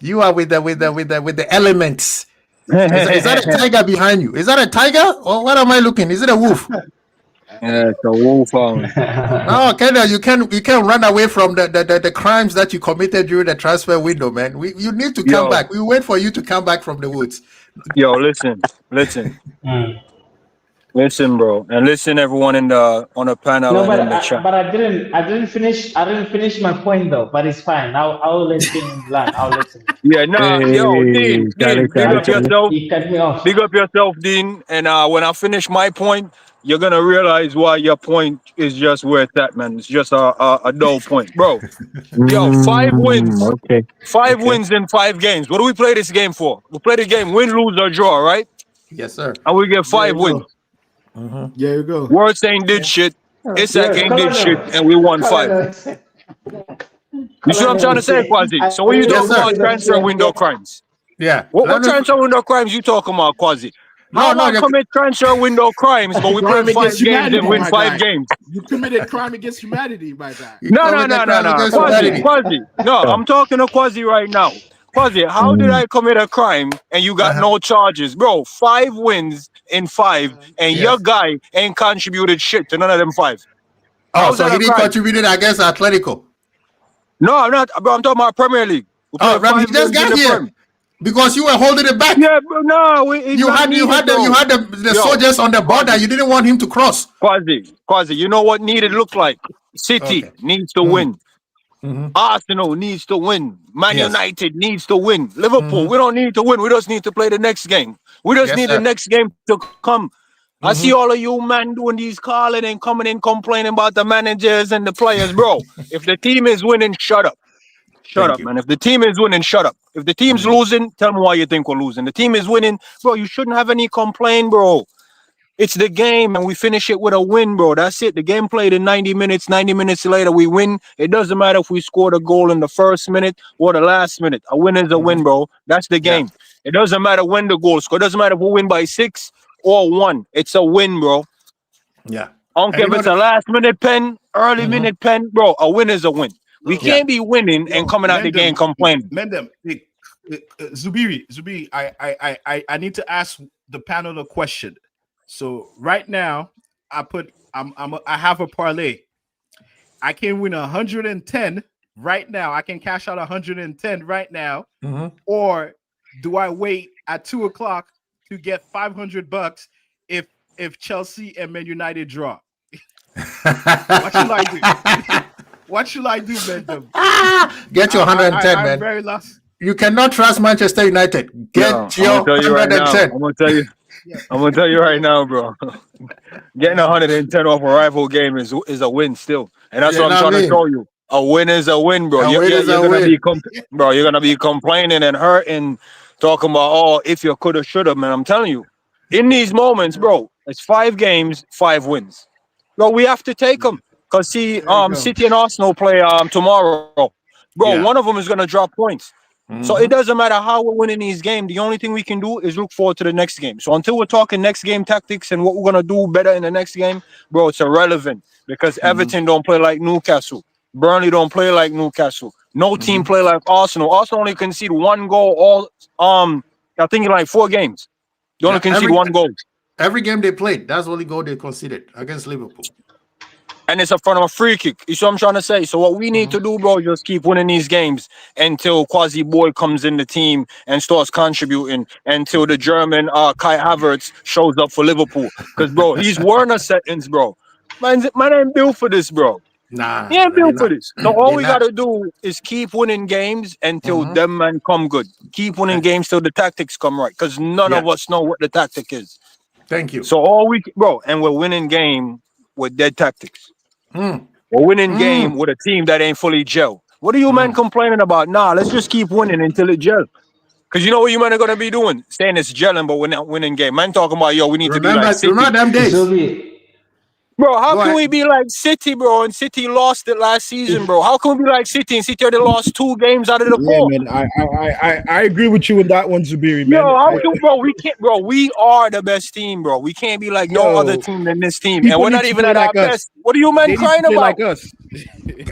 You are with the elements. Is that a tiger behind you? Is that a tiger, or what am I looking? Is it a wolf? Yeah, it's a wolf. No, Kendall, you can run away from the crimes that you committed during the transfer window, man. You need to come back. We wait for you to come back from the woods. Yo, listen. Listen, bro, and listen, everyone on the panel and in the chat. But I didn't finish my point though. But it's fine. I'll let him land. I'll let him. Yeah, Dean, big up yourself. He cut me off. Big up yourself, Dean. And when I finish my point, you're gonna realize why your point is just where it's at, man. It's just a dull point, bro. Yo, 5 wins. Okay. 5 wins in 5 games. What do we play this game for? We play the game win, lose, or draw, right? Yes, sir. And we get 5 wins. There you go. Words ain't did shit. Isak ain't did shit, and we won 5. You see what I'm trying to say, Quasi? So when you talk about transfer window crimes, Yeah. what transfer window crimes you talking about, Quasi? How about commit transfer window crimes, but we play 5 games and win 5 games? You committed crime against humanity by that. No. Quasi. No, I'm talking to Quasi right now. Quasi, how did I commit a crime and you got no charges? Bro, 5 wins in 5, and your guy ain't contributed shit to none of them 5. Oh, so he didn't contribute against Atletico? No, I'm not. Bro, I'm talking about Premier League. Oh, Rami just got here because you were holding it back. Yeah, but no, you had the soldiers on the border. You didn't want him to cross. Quasi, you know what needed look like? City needs to win. Arsenal needs to win. Man United needs to win. Liverpool, we don't need to win. We just need to play the next game. We just need the next game to come. I see all of you, man, doing these calling and coming in complaining about the managers and the players, bro. If the team is winning, shut up. Shut up, man. If the team is winning, shut up. If the team's losing, tell me why you think we're losing. The team is winning, bro. You shouldn't have any complaint, bro. It's the game, and we finish it with a win, bro. That's it. The game played in 90 minutes. 90 minutes later, we win. It doesn't matter if we scored a goal in the first minute or the last minute. A win is a win, bro. That's the game. It doesn't matter when the goal score. It doesn't matter if we win by 6 or 1. It's a win, bro. Yeah. I don't care if it's a last-minute pen, early-minute pen, bro. A win is a win. We can't be winning and coming out the game complaining. Mendem, Zubiri, I need to ask the panel a question. So right now, I have a parlay. I can win 110 right now. I can cash out 110 right now, or do I wait at 2:00 to get $500 if Chelsea and Man United draw? What should I do? What should I do, Bentham? Get your 110, I'm man. very lost. You cannot trust Manchester United. Get your I'm gonna tell you right now. 110. I'm gonna tell you right now, bro. Getting 110 off a rival game is a win still, and that's what I'm trying to show you. A win is a win, bro. You're gonna be complaining and hurting, talking about, oh, if you coulda, shoulda, man. I'm telling you, in these moments, bro, it's 5 games, 5 wins. Bro, we have to take them. Cause see, City and Arsenal play tomorrow, bro. One of them is gonna drop points. So it doesn't matter how we're winning these games. The only thing we can do is look forward to the next game. So until we're talking next game tactics and what we're gonna do better in the next game, bro, it's irrelevant because Everton don't play like Newcastle. Burnley don't play like Newcastle. No team play like Arsenal. Arsenal only concede 1 goal I think in like 4 games. They only concede 1 goal. Every game they played, that's the only goal they conceded against Liverpool. And it's in front of a free kick. You see what I'm trying to say? So what we need to do, bro, just keep winning these games until Quasi Boy comes in the team and starts contributing, until the German Kai Havertz shows up for Liverpool. Because, bro, he's Werner settings, bro. Man ain't built for this, bro. Nah. He ain't built for this. So all we got to do is keep winning games until them men come good. Keep winning games till the tactics come right. Because none of us know what the tactic is. Thank you. So all we, bro, and we're winning game with dead tactics. We're winning game with a team that ain't fully gel. What are you men complaining about? Nah, let's just keep winning until it gel. Because you know what you men are going to be doing? Saying it's gelling, but we're not winning game. Man talking about, yo, we need to be like City. Remember them days. Bro, how can we be like City, bro, and City lost it last season, bro? How can we be like City and City already lost 2 games out of the 4? Yeah, man, I agree with you with that one, Zubiri, man. Yo, how can, bro, we can't, bro, we are the best team, bro. We can't be like no other team than this team. And we're not even at our best. What are you men crying about? Like us.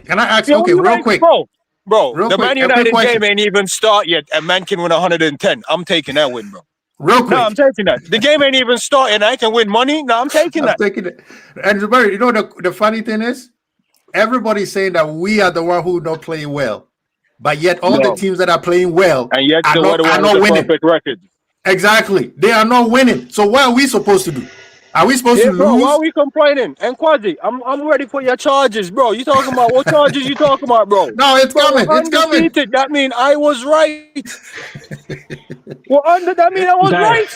Can I ask, okay, real quick. Bro, the Man United game ain't even start yet, and man can win 110. I'm taking that win, bro. Real quick. No, I'm taking that. The game ain't even started, and I can win money. No, I'm taking that. Taking it. And you know the funny thing is, everybody's saying that we are the one who don't play well, but yet all the teams that are playing well and yet are not winning. Perfect record. Exactly, they are not winning. So what are we supposed to do? Are we supposed to lose? Bro, why are we complaining? And Quasi, I'm ready for your charges, bro. You talking about what charges you talking about, bro? No, it's coming. It's coming. That means I was right. That means I was right.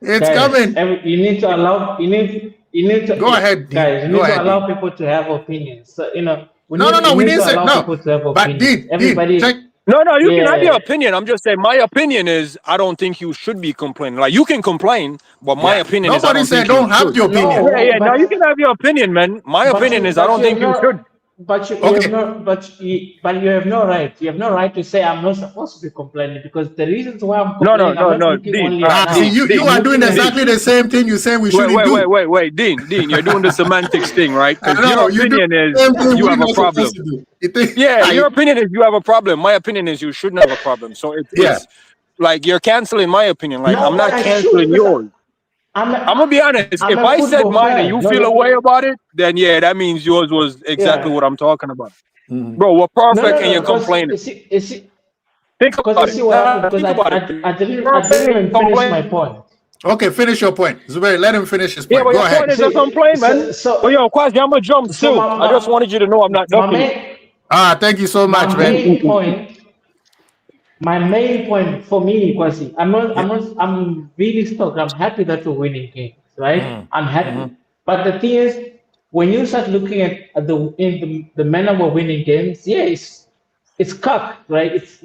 It's coming. You need to allow. You need to go ahead, guys. You need to allow people to have opinions. So we didn't say no. People to have but opinions. Everybody. No, you can have your opinion. I'm just saying my opinion is I don't think you should be complaining. Like you can complain, but my opinion is I don't think don't have your opinion. No, you can have your opinion, man. My opinion is I don't think you should. But you have no right. You have no right to say I'm not supposed to be complaining because the reasons why I'm complaining. No. Dean, you are doing exactly the same thing you say we shouldn't do. Wait, Dean, you're doing the semantics thing, right? Your opinion is you have a problem. Yeah, your opinion is you have a problem. My opinion is you shouldn't have a problem. So it's like you're canceling my opinion. Like I'm not canceling yours. I'm gonna be honest. If I said mine and you feel a way about it, then yeah, that means yours was exactly what I'm talking about. Bro, we're perfect and you're complaining. Think about it. I didn't even finish my point. Okay, finish your point. Zubair, let him finish his point. Yeah, but go your ahead. point is a complaint, man. But yo, Quasi, I'm gonna jump too. I just wanted you to know I'm not jumping. Thank you so much, man. My main point for me, Kwasi, I'm really stoked. I'm happy that we're winning games, right? I'm happy. But the thing is, when you start looking at the manner we're winning games, it's cuck, right? It's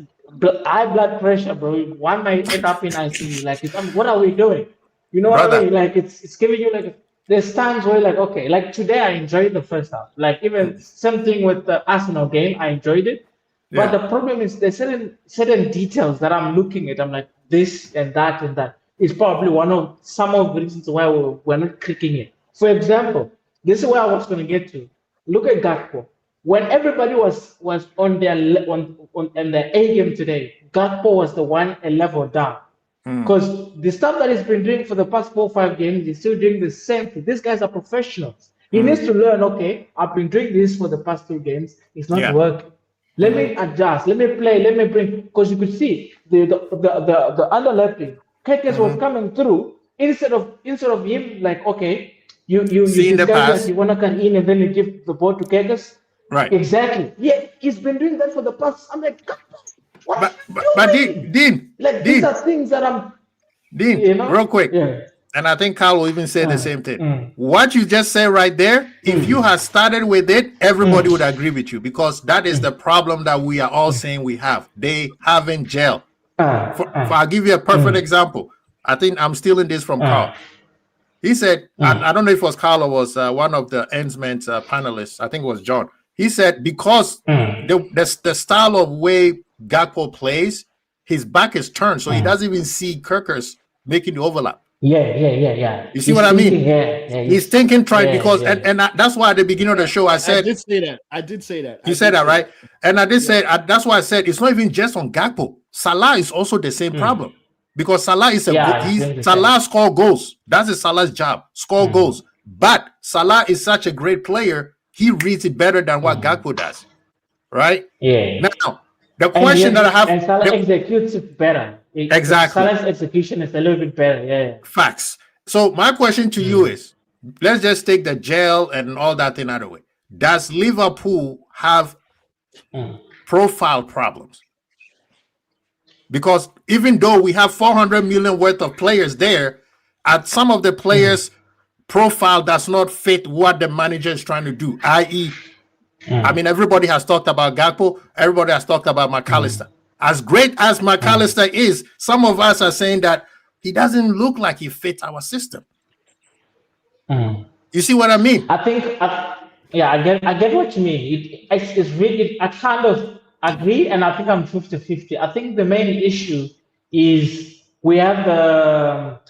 high blood pressure, bro. One might end up in ICU. Like, what are we doing? You know what I mean? Like, it's giving you like. There's times where like, okay, like today I enjoyed the first half. Like even something with the Arsenal game, I enjoyed it. But the problem is there's certain details that I'm looking at. I'm like, this and that and that is probably some of the reasons why we're not clicking it. For example, this is where I was going to get to. Look at Gakpo. When everybody was on their A game today, Gakpo was the one a level down. Because the stuff that he's been doing for the past 4 or 5 games, he's still doing the same thing. These guys are professionals. He needs to learn, okay, I've been doing this for the past 2 games. It's not working. Let me adjust. Let me play. Let me bring. Because you could see the underlapping. Kekes was coming through instead of him like, okay, you Seeing the disguise pass. that you wanna come in and then you give the ball to Kekes. Right. Exactly. Yeah, he's been doing that for the past. I'm like, what? But Dean, Like these are things that I'm. Dean, You know? real quick. Yeah. And I think Carl will even say the same thing. What you just said right there, if you had started with it, everybody would agree with you, because that is the problem that we are all saying we have. They haven't gel. I'll give you a perfect example. I think I'm stealing this from Carl. He said, I don't know if it was Carl or was one of the Ensman's panelists. I think it was John. He said, because the style of way Gakpo plays, his back is turned, so he doesn't even see Kirkers making the overlap. Yeah. You see what I mean? Yeah. He's thinking, because that's why at the beginning of the show I said, I did say that. You said that, right? And I did say, that's why I said it's not even just on Gakpo. Salah is also the same problem, because Salah is Salah score goals. That is Salah's job, score goals. But Salah is such a great player; he reads it better than what Gakpo does, right? Yeah. Now, the question that I have, and Salah executes it better. Exactly. Salah's execution is a little bit better. Yeah. Facts. So my question to you is, let's just take the jail and all that thing out of the way. Does Liverpool have profile problems? Because even though we have 400 million worth of players there, at some of the players' profile does not fit what the manager is trying to do, i.e., I mean, everybody has talked about Gakpo, everybody has talked about McAllister. As great as McAllister is, some of us are saying that he doesn't look like he fits our system. You see what I mean? I think, I get what you mean. It's really, I kind of agree, and I think I'm 50-50. I think the main issue is we have the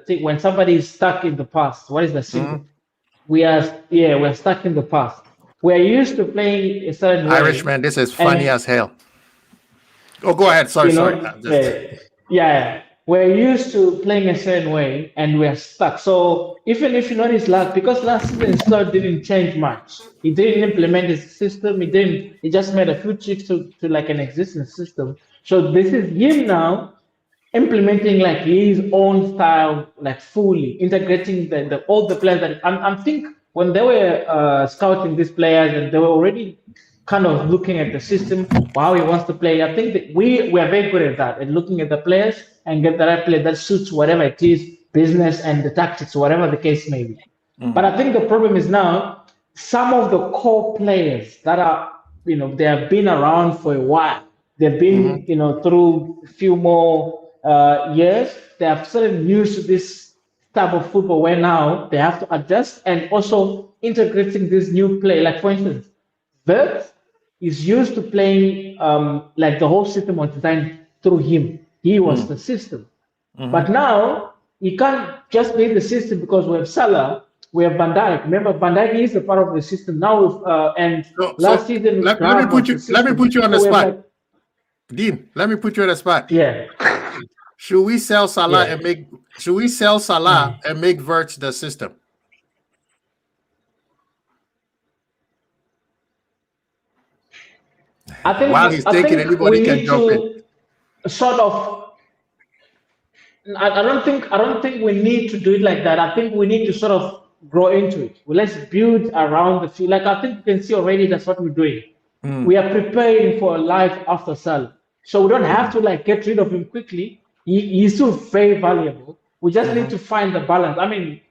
thing when somebody is stuck in the past. What is the syndrome? We're stuck in the past. We're used to playing a certain way. Irishman, this is funny as hell. Oh, go ahead. Sorry. We're used to playing a certain way, and we're stuck. So even if you notice because last season Slot didn't change much. He didn't implement his system. He just made a few tweaks to like an existing system. So this is him now implementing like his own style, like fully integrating all the players that I think when they were scouting these players, and they were already kind of looking at the system, how he wants to play. I think that we are very good at that, at looking at the players and get the right player that suits whatever it is, business and the tactics, whatever the case may be. But I think the problem is now some of the core players that are, they have been around for a while. They've been, through a few more years. They have sort of used to this type of football where now they have to adjust, and also integrating this new play. Like for instance, Vert is used to playing like the whole system was designed through him. He was the system. But now he can't just be the system, because we have Salah, we have Van Dijk. Remember, Van Dijk is a part of the system now. Last season, let me put you on the spot. Dean, let me put you on the spot. Yeah. Should we sell Salah and make? Should we sell Salah and make Vert the system? I think while he's thinking, anybody can jump in. Sort of. I don't think we need to do it like that. I think we need to sort of grow into it. Well, let's build around the field. Like I think you can see already that's what we're doing. We are preparing for a life after Salah. So we don't have to like get rid of him quickly. He's still very valuable. We just need to find the balance. I mean,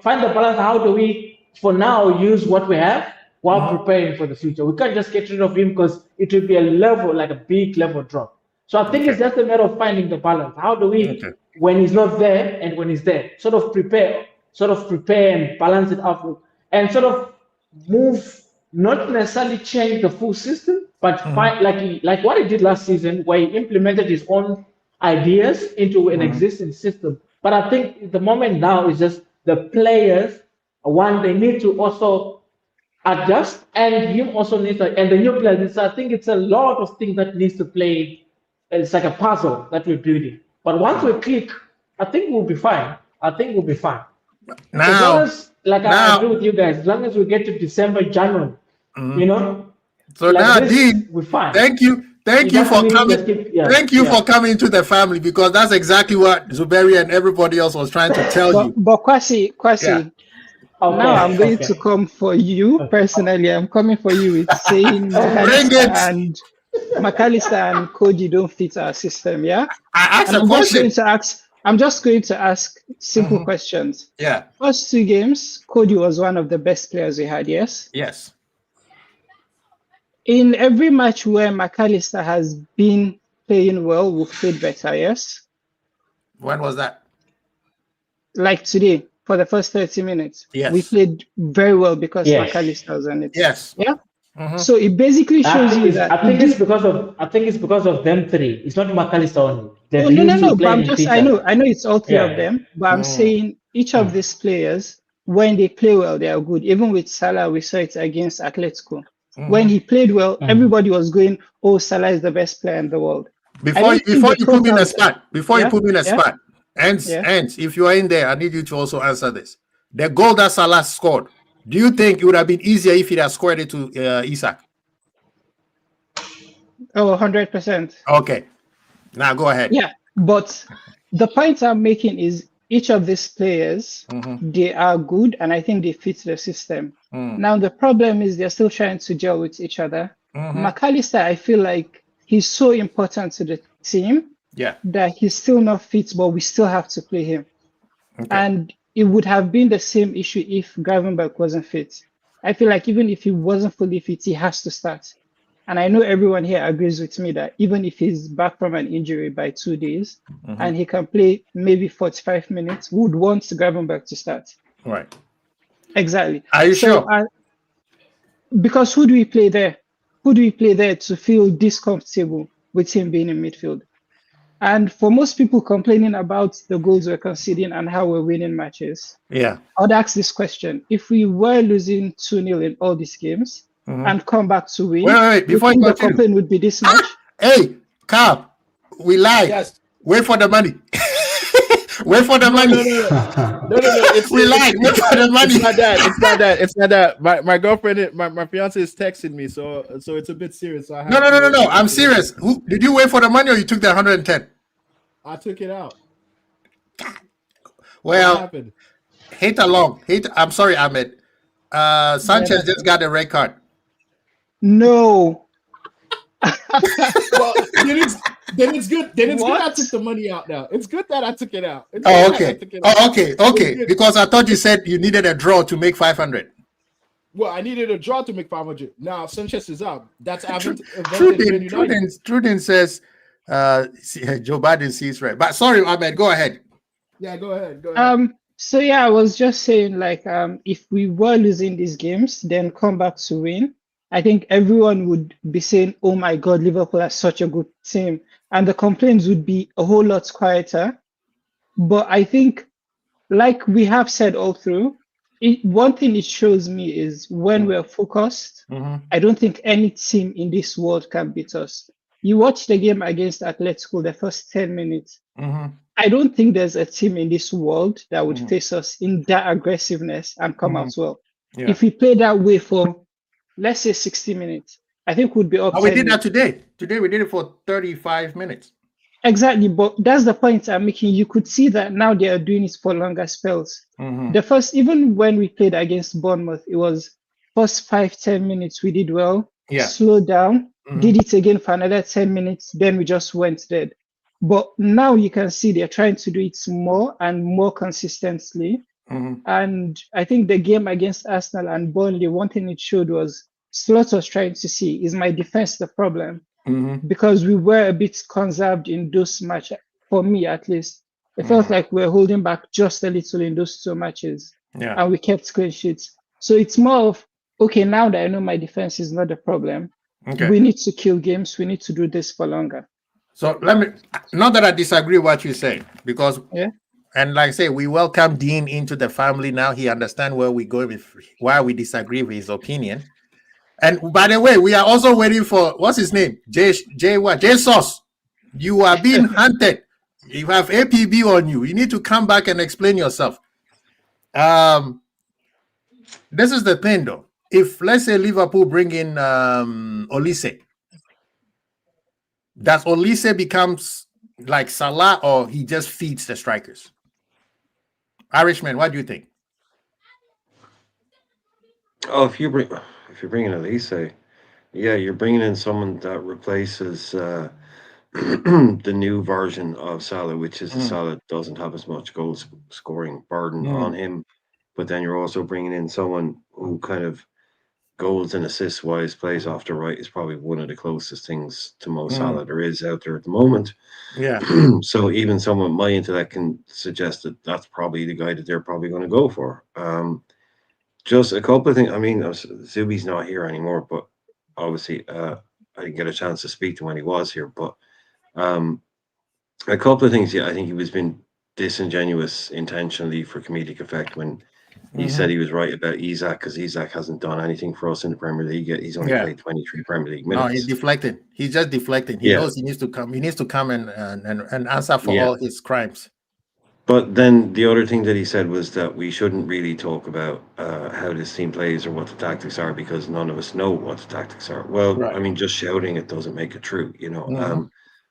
find the balance. How do we, for now, use what we have while preparing for the future? We can't just get rid of him, because it will be a level, like a big level drop. So I think it's just a matter of finding the balance. How do we, when he's not there and when he's there, sort of prepare and balance it out, and sort of move, not necessarily change the full system, but find like what he did last season, where he implemented his own ideas into an existing system. But I think the moment now is just the players, they need to also adjust, and him also needs to, and the new players. So I think it's a lot of things that needs to play. It's like a puzzle that we're building. But once we click, I think we'll be fine. Now, I agree with you guys. As long as we get to December, January, You know. So Like now, this, Dean, we're fine. thank you It for doesn't mean coming. just keep- yeah, Thank you yeah. for coming to the family, because that's exactly what Zuberi and everybody else was trying to tell you. But Kwasi, Yeah. Okay, now I'm going okay. to come for you personally. I'm coming for you with saying Bring it. McAllister and Cody don't fit our system. Yeah. I asked And a I'm just question. going to ask. I'm just going to ask simple questions. Yeah. First 2 games, Cody was one of the best players we had. Yes. Yes. In every match where McAllister has been playing well, we've played better. Yes. When was that? Like today, for the first 30 minutes, Yes. we played very well because Yes. McAllister was on it. Yes. Yeah. Mhm. So it basically shows you that. I think it's because of them three. It's not McAllister only. Oh, no. But I'm just, I know it's all 3 of them. But I'm Mm. saying each of these players, when they play well, they are good. Even with Salah, we saw it against Atletico. When he played well, everybody was going, "Oh, Salah is the best player in the world." Before you put me in a spot, you put me in a Yeah. spot, and if you are in there, I need you to also answer this. The goal that Salah scored, do you think it would have been easier if he had scored it to Isak? Oh, 100%. Okay. Now go ahead. Yeah, but the point I'm making is each of these players, they are good, and I think they fit the system. Now, the problem is they're still trying to gel with each other. McAllister, I feel like he's so important to the team that he's still not fit, but we still have to play him. Okay. And it would have been the same issue if Gravenberch wasn't fit. I feel like even if he wasn't fully fit, he has to start. And I know everyone here agrees with me that even if he's back from an injury by 2 days and he can play maybe 45 minutes, we would want Gravenberch to start. Right. Exactly. Are you sure? Because who do we play there? Who do we play there to feel discomfortable with him being in midfield? And for most people complaining about the goals we're conceding and how we're winning matches, Yeah. I'd ask this question. If we were losing 2-0 in all these games and come back to win, Wait. Before you the continue. complaint would be this much? Hey, Carl, we lied. Yes. Wait for the money. Wait for the money. No. We lied. Wait for the money. It's not that. My girlfriend, my fiance is texting me, so it's a bit serious. So I have No. I'm serious. Did you wait for the money or you took the 110? I took it out. What Well, happened? I'm sorry, Ahmed. Sanchez just got a red card. No. Well, then it's good. Then it's good I What? took the money out now. It's good that I took it out. It's Oh, good that I okay. took it out. Oh, okay. Because I thought you said you needed a draw to make 500. Well, I needed a draw to make 500. Now Sanchez is out. That's advantage Man United. Trudin says Joe Biden sees red. But sorry, Ahmed, go ahead. Yeah, go ahead. So yeah, I was just saying, like, if we were losing these games, then come back to win, I think everyone would be saying, "Oh my God, Liverpool are such a good team," and the complaints would be a whole lot quieter. But I think, like we have said all through, one thing it shows me is when we're focused, I don't think any team in this world can beat us. You watch the game against Atletico, the first 10 minutes. I don't think there's a team in this world that would face us in that aggressiveness and come out well. Yeah. If we play that way for, let's say, 60 minutes, I think we'd be up. Oh, we 10 did that minutes. today. Today we did it for 35 minutes. Exactly, but that's the point I'm making. You could see that now they are doing it for longer spells. The first, even when we played against Bournemouth, it was first 5-10 minutes we did well, slow down, did it again for another 10 minutes, then we just went dead. But now you can see they're trying to do it more and more consistently. And I think the game against Arsenal and Burnley, one thing it showed was Slot was trying to see, is my defense the problem? Because we were a bit conserved in those matches, for me at least. It felt like we were holding back just a little in those 2 matches. And we kept clean sheets. So it's more of, okay, now that I know my defense is not the problem, we need to kill games. We need to do this for longer. So let me, not that I disagree with what you say, because and like I say, we welcome Dean into the family now. He understands where we go with why we disagree with his opinion. And by the way, we are also waiting for what's his name? J Sauce. You are being hunted. You have APB on you. You need to come back and explain yourself. This is the thing though. if let's say Liverpool bring in Olise, does Olise becomes like Salah, or he just feeds the strikers? Irishman, what do you think? Oh, if you bring in Olise, yeah, you're bringing in someone that replaces the new version of Salah, which is Salah doesn't have as much goal scoring burden on him, but then you're also bringing in someone who kind of goals and assists wise plays off the right is probably one of the closest things to Mo Salah there is out there at the moment. Yeah. So even someone my intellect can suggest that that's probably the guy that they're probably going to go for. Just a couple of things. I mean, Zubi's not here anymore, but obviously I didn't get a chance to speak to when he was here. But a couple of things. Yeah, I think he was being disingenuous intentionally for comedic effect when he said he was right about Isak, because Isak hasn't done anything for us in the Premier League yet. He's only played 23 Premier League minutes. No, he's deflecting. He's just deflecting. He knows he needs to come. He needs to come and answer for all his crimes. But then the other thing that he said was that we shouldn't really talk about how this team plays or what the tactics are, because none of us know what the tactics are. Well, I mean, just shouting it doesn't make it true, you know.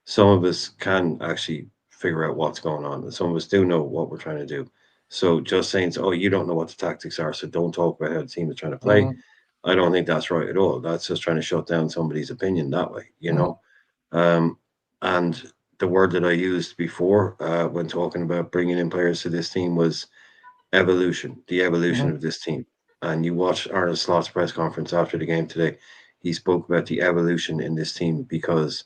Some of us can actually figure out what's going on, and some of us do know what we're trying to do. So just saying, oh, you don't know what the tactics are, so don't talk about how the team is trying to play. I don't think that's right at all. That's just trying to shut down somebody's opinion that way, you know. And the word that I used before when talking about bringing in players to this team was evolution, the evolution of this team. And you watch Arne Slot's press conference after the game today. He spoke about the evolution in this team because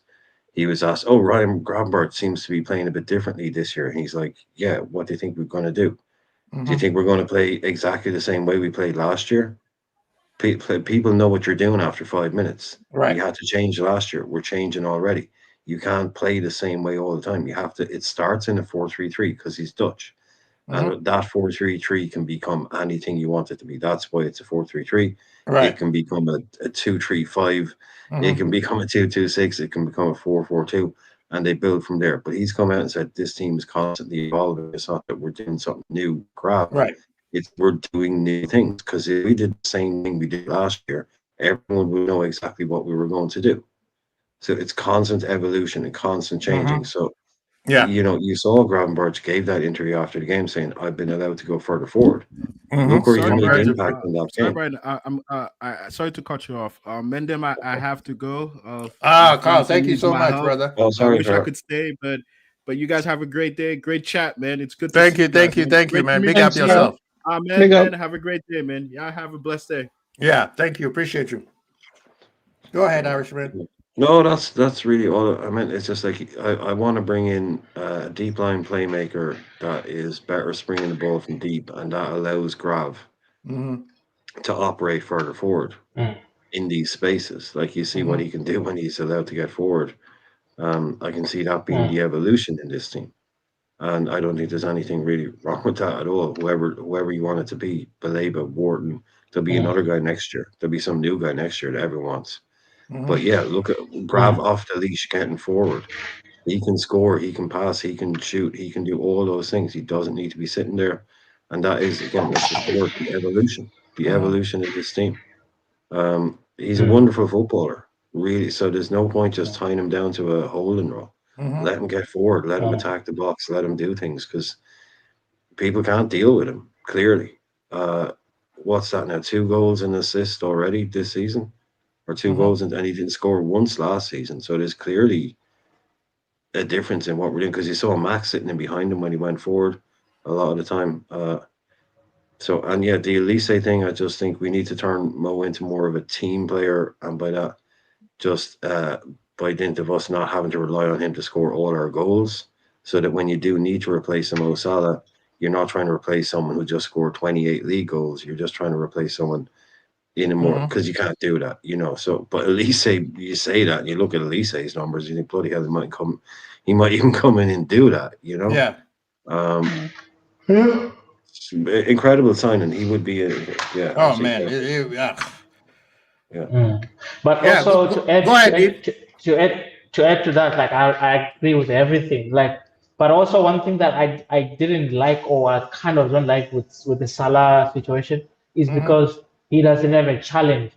he was asked, oh, Ryan Gravenberch seems to be playing a bit differently this year. And he's like, yeah, what do you think we're going to do? Do you think we're going to play exactly the same way we played last year? People know what you're doing after 5 minutes. Right. You had to change last year. We're changing already. You can't play the same way all the time. You have to. It starts in a 4-3-3 because he's Dutch, and that 4-3-3 can become anything you want it to be. That's why it's a 4-3-3. Right. It can become a 2-3-5. It can become a 2-2-6. It can become a 4-4-2, and they build from there. But he's come out and said this team is constantly evolving. It's not that we're doing something new, crap. Right. It's we're doing new things, because if we did the same thing we did last year, everyone would know exactly what we were going to do. So it's constant evolution and constant changing. So, you know, you saw Gravenberch gave that interview after the game saying, I've been allowed to go further forward. Look where he made impact in that game. Brian, I'm sorry to cut you off. Mendem, I have to go. Carl, thank you so much, brother. Oh, sorry, I wish I could stay, but you guys have a great day. Great chat, man. It's good. Thank you, man. Big up yourself. Man, have a great day, man. Yeah, have a blessed day. Yeah, thank you. Appreciate you. Go ahead, Irishman. No, that's really all. I mean, it's just like I want to bring in a deep line playmaker that is better springing the ball from deep, and that allows Grav to operate further forward in these spaces. Like you see what he can do when he's allowed to get forward. I can see that being the evolution in this team, and I don't think there's anything really wrong with that at all. Whoever you want it to be, Baleba, Wharton, there'll be another guy next year. There'll be some new guy next year that everyone wants. But yeah, look at Grav off the leash, getting forward. He can score, he can pass, he can shoot, he can do all those things. He doesn't need to be sitting there. And that is, again, that's the evolution. The evolution of this team. He's a wonderful footballer, really. So there's no point just tying him down to a holding role. Let him get forward, let him attack the box, let him do things, because people can't deal with him, clearly. What's that now? 2 goals and assist already this season? Or 2 goals, and he didn't score once last season. So there's clearly a difference in what we're doing, because you saw Max sitting in behind him when he went forward a lot of the time. And yeah, the Olise thing, I just think we need to turn Mo into more of a team player, and by that, just by dint of us not having to rely on him to score all our goals, so that when you do need to replace a Mo Salah, you're not trying to replace someone who just scored 28 league goals. You're just trying to replace someone in a more, because you can't do that, you know. So, but Olise, you say that, and you look at Elise's numbers, you think, bloody hell, he might even come in and do that, you know. Incredible signing. He would be Oh man, But also to add to that, like I agree with everything. Like, but also one thing that I didn't like, or I kind of don't like with the Salah situation is because he doesn't have a challenge.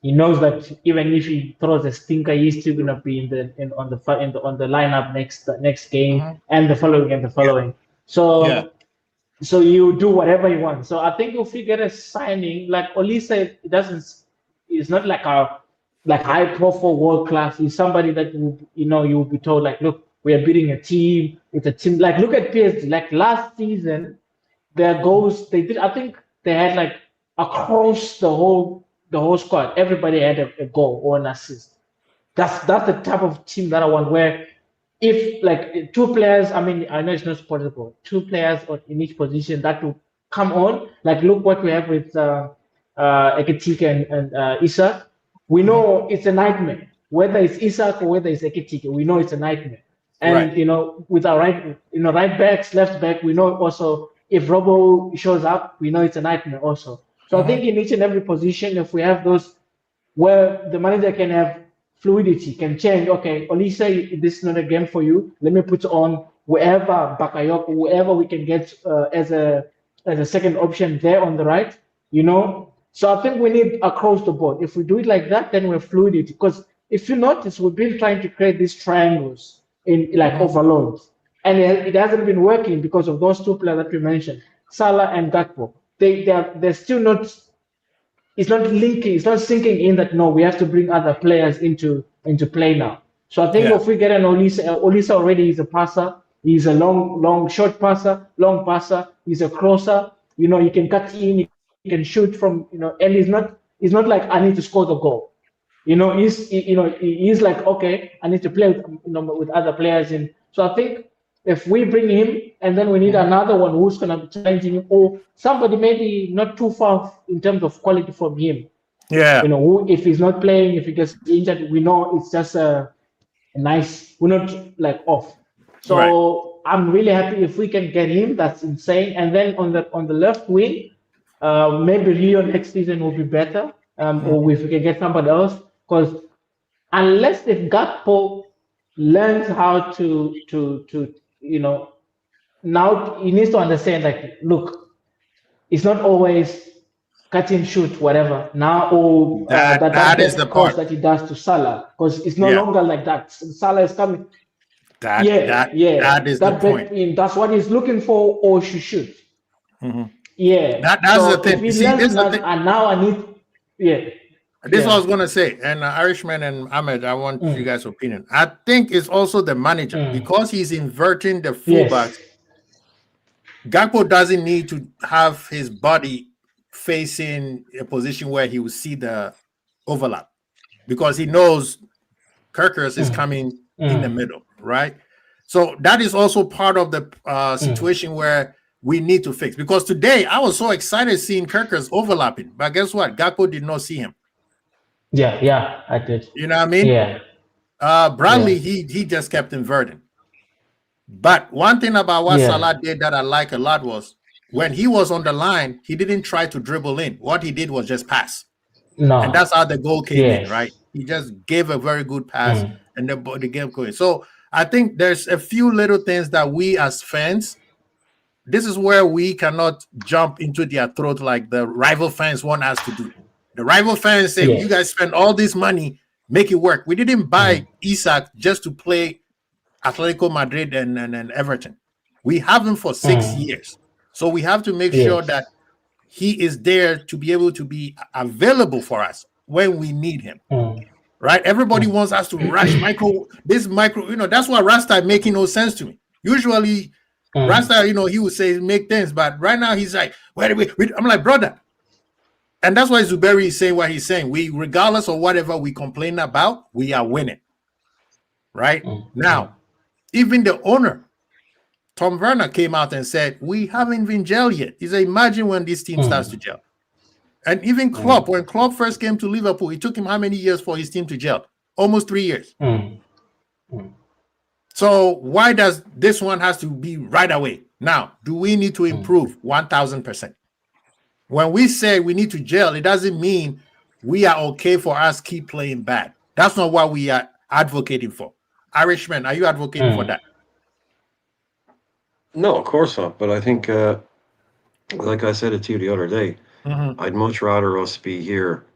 He knows that even if he throws a stinker, he's still gonna be on the lineup next game and the following. So so you do whatever you want. So I think if we get a signing like Olise, it's not like a high profile world class. He's somebody that you'll be told like, look, we are beating a team. It's a team. Like look at PSG. Like last season, their goals they did. I think they had like across the whole squad, everybody had a goal or an assist. That's the type of team that I want. Where if like two players, I mean, I know it's not possible. Two players in each position that will come on. Like look what we have with Ekitike and Isak. We know it's a nightmare. Whether it's Isak or whether it's Ekitike, we know it's a nightmare. And with our right backs, left back, we know also if Robo shows up, we know it's a nightmare also. So I think in each and every position, if we have those where the manager can have fluidity, can change. Okay, Olise, this is not a game for you. Let me put on wherever Bakayoko, whoever we can get as a second option there on the right. So I think we need across the board. If we do it like that, then we're fluidity. Because if you notice, we've been trying to create these triangles in like overloads, and it hasn't been working because of those two players that we mentioned, Salah and Gakpo. They're still not. It's not linking. It's not sinking in that no, we have to bring other players into play now. So I think if we get an Olise already is a passer. He's a short passer, long passer. He's a crosser. You can cut in. He can shoot from. And he's not like I need to score the goal. He's like okay, I need to play with other players in. So I think if we bring him and then we need another one who's going to be challenging him or somebody maybe not too far in terms of quality from him. Yeah. Who, if he's not playing, if he gets injured, we know it's just a nice, we're not like off. So I'm really happy if we can get him. That's insane. And then on the left wing, maybe Rio next season will be better. Or if we can get somebody else. Because unless if Gakpo learns how to now he needs to understand like, look, it's not always cut and shoot, whatever. Now, or that is the part that he does to Salah, because it's no longer like that. Salah is coming. That is the point. That's what he's looking for, or she should. Yeah, that's the thing. See, and now I need. This is what I was going to say. And Irishman and Ahmed, I want you guys' opinion. I think it's also the manager because he's inverting the fullbacks. Gakpo doesn't need to have his body facing a position where he will see the overlap because he knows Kirkers is coming in the middle, right? So that is also part of the situation where we need to fix. Because today I was so excited seeing Kirkers overlapping, but guess what? Gakpo did not see him. Yeah, I did. You know what I mean? Yeah. Bradley, he just kept inverting. But one thing about what Salah did that I like a lot was when he was on the line, he didn't try to dribble in. What he did was just pass. No. And that's how the goal came in, right? He just gave a very good pass and the game going. So I think there's a few little things that we as fans, this is where we cannot jump into their throat like the rival fans want us to do. The rival fans say, you guys spend all this money, make it work. We didn't buy Isak just to play Atletico Madrid and Everton. We have him for 6 years. So we have to make sure that he is there to be able to be available for us when we need him. Right? Everybody wants us to rush that's why Rasta making no sense to me. Usually Rasta, he would say make things, but right now he's like, I'm like, brother. And that's why Zuberi is saying what he's saying. We, regardless of whatever we complain about, we are winning. Right? Now, even the owner, Tom Werner, came out and said, we haven't been gel yet. He said, imagine when this team starts to gel. And even Klopp, when Klopp first came to Liverpool, it took him how many years for his team to gel? Almost 3 years. So why does this one has to be right away? Now, do we need to improve 1,000%? When we say we need to gel, it doesn't mean we are okay for us keep playing bad. That's not what we are advocating for. Irishman, are you advocating for that? No, of course not. But I think, like I said it to you the other day, I'd much rather us be here,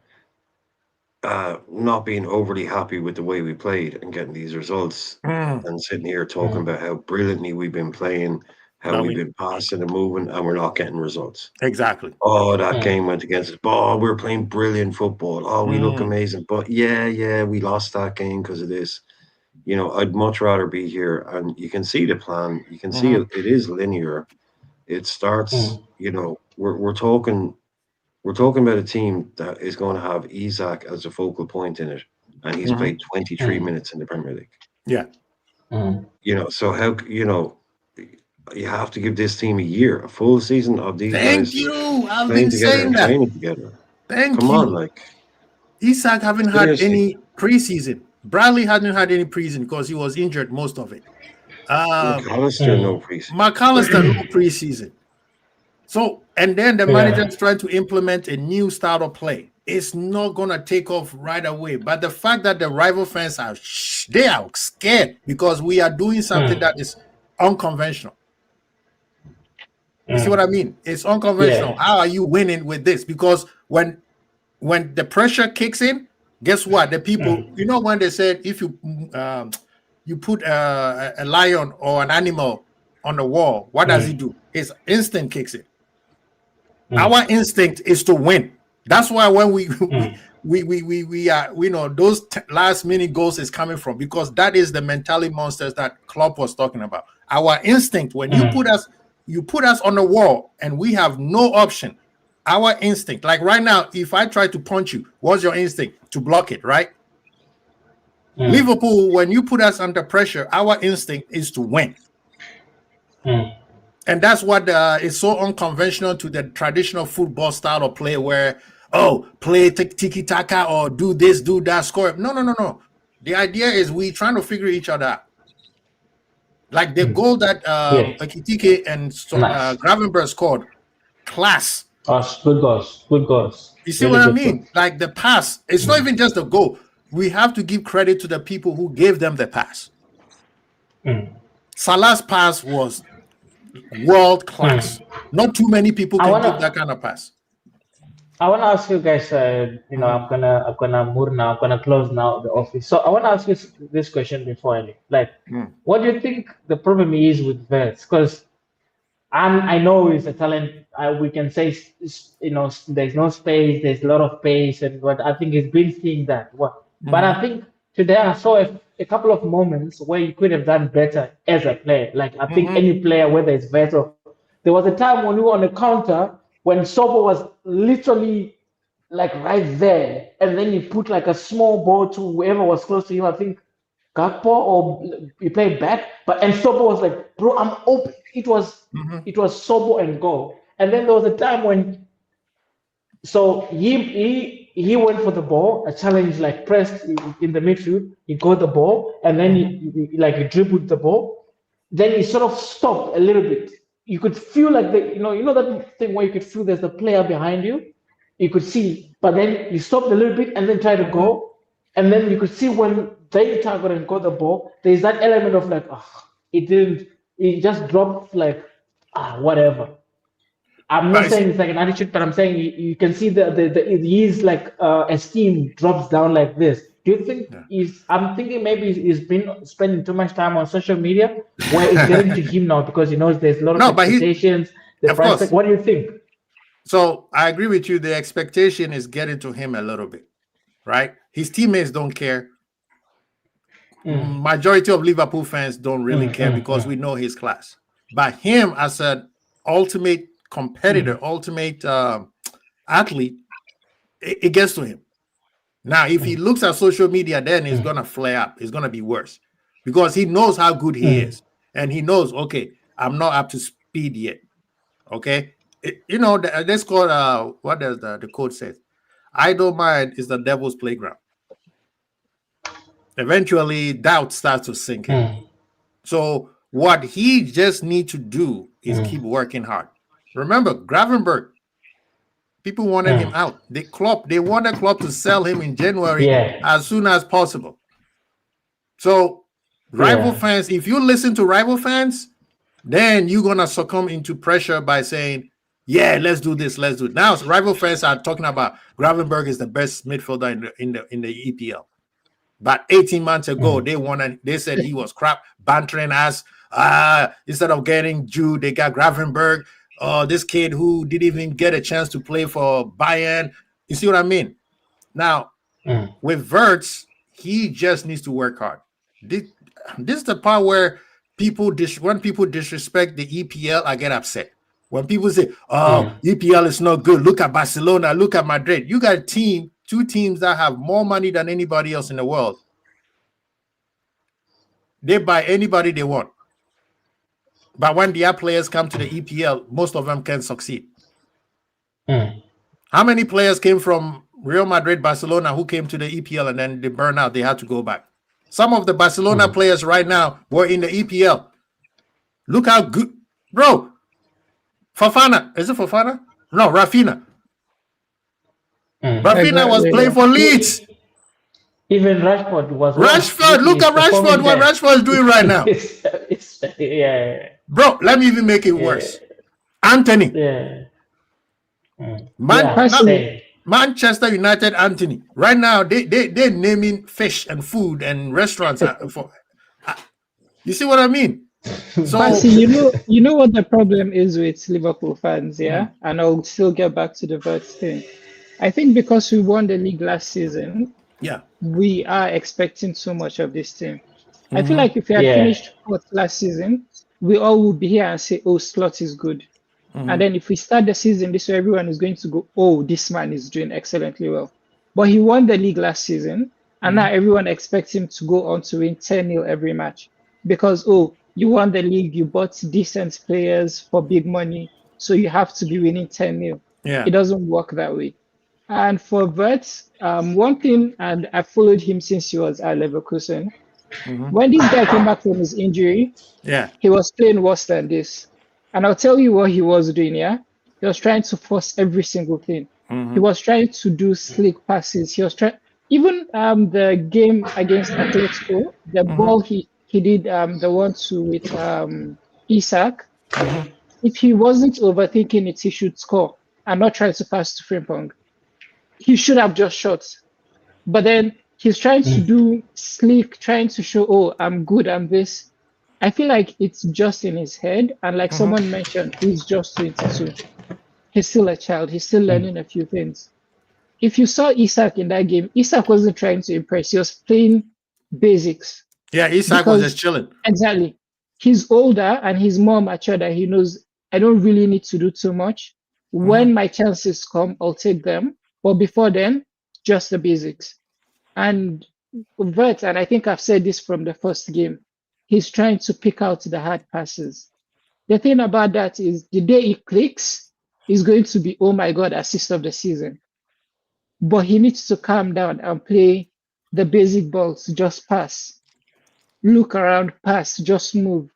not being overly happy with the way we played and getting these results, and sitting here talking about how brilliantly we've been playing, how we've been passing and moving, and we're not getting results. Exactly. Oh, that game went against us. Oh, we're playing brilliant football. Oh, we look amazing. But yeah, we lost that game because of this. You know, I'd much rather be here, and you can see the plan. You can see it is linear. It starts, you know, we're talking about a team that is going to have Isak as a focal point in it, and he's played 23 minutes in the Premier League. Yeah. You know, so how, you know, you have to give this team a full season of these guys I've playing been together saying and that. training together. Come on, like Isak haven't had seriously. any preseason. Bradley hadn't had any preseason because he was injured most of it. McAllister no preseason. McAllister no preseason. So, and then the manager's trying to implement a new style of play. It's not gonna take off right away. But the fact that the rival fans are they are scared because we are doing something that is unconventional. You see what I mean? It's unconventional. Yeah. How are you winning with this? Because when the pressure kicks in, guess what? The people, you know, when they said if you you put a lion or an animal on the wall, what does he do? His instinct kicks in. Our instinct is to win. That's why when we are, you know, those last minute goals is coming from, because that is the mentality monsters that Klopp was talking about. Our instinct, when you put us on the wall and we have no option. Our instinct, like right now, if I try to punch you, what's your instinct? To block it, right? Liverpool, when you put us under pressure, our instinct is to win. And that's what is so unconventional to the traditional football style of play where, play tiki-taka or do this, do that, score. No. The idea is we trying to figure each other out. Like the goal that Ekitike and Gravenberch scored, class. Good goals. You see what I mean? Like the pass, it's not even just a goal. We have to give credit to the people who gave them the pass. Salah's pass was world class. Not too many people can give that kind of pass. I want to ask you guys. You know, I'm gonna move now. I'm gonna close now the office. So I want to ask you this question before I leave. Like, what do you think the problem is with Wirtz? Because I know he's a talent. We can say, you know, there's no space. There's a lot of pace, and what I think he's been seeing that. But I think today I saw a couple of moments where he could have done better as a player. Like I think any player, whether it's Wirtz or there was a time when we were on the counter when Sobo was literally like right there, and then he put like a small ball to whoever was close to him. I think Gakpo or he played back, and Sobo was like, "Bro, I'm open." It was Sobo and go. And then there was a time when, so he went for the ball, a challenge like pressed in the midfield. He got the ball, and then he dribbled the ball. Then he sort of stopped a little bit. You could feel like you know that thing where you could feel there's a player behind you. You could see, but then he stopped a little bit and then tried to go. And then you could see when they target and got the ball, there's that element of like, it just dropped like, whatever. I'm not saying it's like an attitude, but I'm saying you can see his like esteem drops down like this. Do you think I'm thinking maybe he's been spending too much time on social media where it's getting to him now because he knows there's a lot of expectations. What do you think? So I agree with you. The expectation is getting to him a little bit, right? His teammates don't care. Majority of Liverpool fans don't really care because we know his class. But him as an ultimate competitor, ultimate athlete, it gets to him. Now, if he looks at social media, then he's going to flare up. It's going to be worse because he knows how good he is. And he knows, okay, I'm not up to speed yet. Okay? You know, that's called, what does the code say? Idle mind is the devil's playground. Eventually, doubt starts to sink in. So what he just needs to do is keep working hard. Remember, Gravenberch, people wanted him out. They wanted Klopp to sell him in January as soon as possible. So rival fans, if you listen to rival fans, then you're going to succumb into pressure by saying, Yeah, let's do this. Let's do it. Now, rival fans are talking about Gravenberg is the best midfielder in the EPL. But 18 months ago, they won and they said he was crap, bantering us. Instead of getting Jude, they got Gravenberg. This kid who didn't even get a chance to play for Bayern. You see what I mean? Now, with Wirtz, he just needs to work hard. This is the part where when people disrespect the EPL, I get upset. When people say, EPL is not good, look at Barcelona, look at Madrid. You got two teams that have more money than anybody else in the world. They buy anybody they want. But when their players come to the EPL, most of them can succeed. How many players came from Real Madrid, Barcelona, who came to the EPL and then they burn out? They had to go back. Some of the Barcelona players right now were in the EPL. Look how good. Bro, Fofana. Is it Fofana? No, Rafinha. Rafinha was playing for Leeds. Even Rashford was. Rashford, look at Rashford, what Rashford is doing right now. Yeah. Bro, let me even make it worse. Anthony. Yeah. Manchester United Anthony. Right now, they're naming fish and food and restaurants. You see what I mean? So you know what the problem is with Liverpool fans, yeah? And I'll still get back to the Wirtz thing. I think because we won the league last season, we are expecting so much of this team. I feel like if we had finished fourth last season, we all would be here and say, oh, Slot is good. And then if we start the season this way, everyone is going to go, oh, this man is doing excellently well. But he won the league last season, and now everyone expects him to go on to win 10-0 every match. Because, oh, you won the league, you bought decent players for big money, so you have to be winning 10-0. It doesn't work that way. And for Wirtz, one thing, and I followed him since he was at Leverkusen, when this guy came back from his injury, he was playing worse than this. And I'll tell you what he was doing, He was trying to force every single thing. He was trying to do slick passes. He was trying, even the game against Atletico, the ball he did the 1-2 with Isak. If he wasn't overthinking it, he should score and not try to pass to Frimpong. He should have just shot. But then he's trying to do slick, trying to show, oh, I'm good, I'm this. I feel like it's just in his head. And like someone mentioned, he's just 22. He's still a child. He's still learning a few things. If you saw Isak in that game, Isak wasn't trying to impress. He was playing basics. Yeah, Isak was just chilling. Exactly. He's older and he's more mature that he knows I don't really need to do too much. When my chances come, I'll take them. But before then, just the basics. And Wirtz, and I think I've said this from the first game, he's trying to pick out the hard passes. The thing about that is the day it clicks, is going to be, oh my God, assist of the season. But he needs to calm down and play the basic balls, just pass. Look around, pass, just move.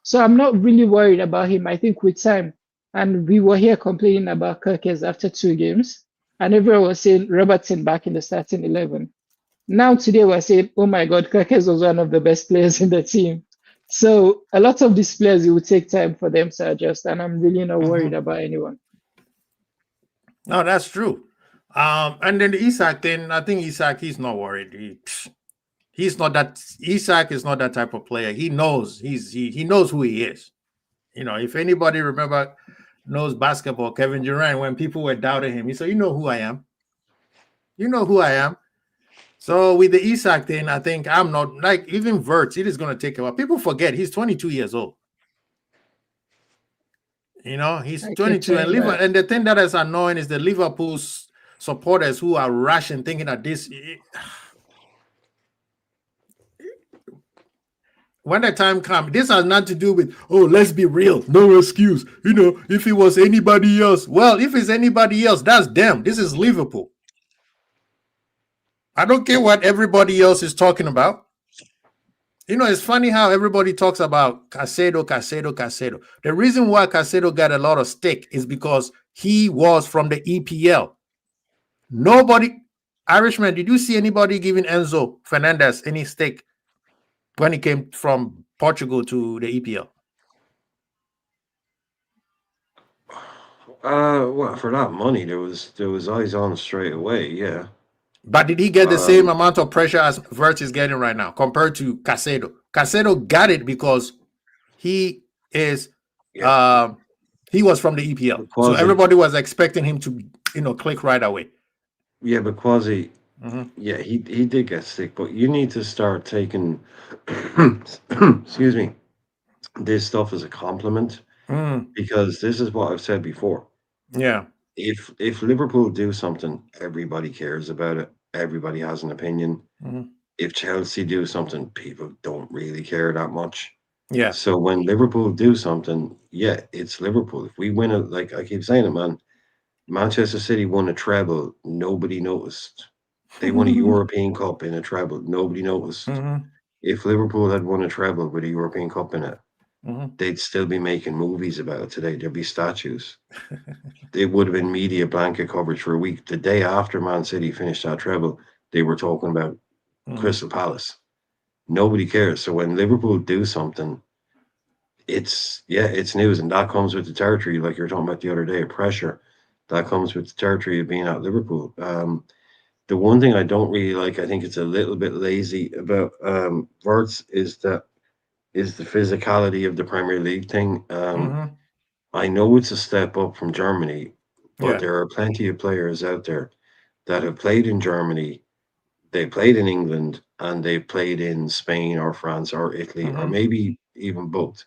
So I'm not really worried about him. I think with time, and we were here complaining about Kerkez after 2 games, and everyone was saying Robertson back in the starting 11. Now today we're saying, oh my God, Kerkez was one of the best players in the team. So a lot of these players, it will take time for them to adjust, and I'm really not worried about anyone. No, that's true. And then the Isak thing, I think Isak, he's not worried. He's not that. Isak is not that type of player. He knows he knows who he is. You know, if anybody knows basketball, Kevin Durant, when people were doubting him, he said, "You know who I am. You know who I am." So with the Isak thing, I think I'm not like even Wirtz. It is going to take a while. People forget he's 22 years old. You know, he's 22 and the thing that is annoying is the Liverpool's supporters who are rash and thinking that this. When the time comes, this has nothing to do with, oh, let's be real, no excuse. You know, if it was anybody else, well, if it's anybody else, that's them. This is Liverpool. I don't care what everybody else is talking about. You know, it's funny how everybody talks about Caicedo. The reason why Caicedo got a lot of stick is because he was from the EPL. Nobody, Irishman, did you see anybody giving Enzo Fernandez any stick when he came from Portugal to the EPL? Well, for that money, there was eyes on straight away. Yeah. But did he get the same amount of pressure as Wirtz is getting right now compared to Caicedo? Caicedo got it because he is he was from the EPL, so everybody was expecting him to click right away. Yeah, but Quasi, yeah, he did get sick, but you need to start taking excuse me, this stuff as a compliment, because this is what I've said before. Yeah. If Liverpool do something, everybody cares about it. Everybody has an opinion. If Chelsea do something, people don't really care that much. Yeah. So when Liverpool do something, yeah, it's Liverpool. If we win it, like I keep saying it, man, Manchester City won a treble. Nobody noticed. They won a European Cup in a treble. Nobody noticed. If Liverpool had won a treble with a European Cup in it, they'd still be making movies about it today. There'd be statues. It would have been media blanket coverage for a week. The day after Man City finished that treble, they were talking about Crystal Palace. Nobody cares. So when Liverpool do something, it's news, and that comes with the territory, like you were talking about the other day, pressure. That comes with the territory of being at Liverpool. The one thing I don't really like, I think it's a little bit lazy about Wirtz, is the physicality of the Premier League thing. I know it's a step up from Germany, but there are plenty of players out there that have played in Germany, they played in England, and they played in Spain or France or Italy, or maybe even both.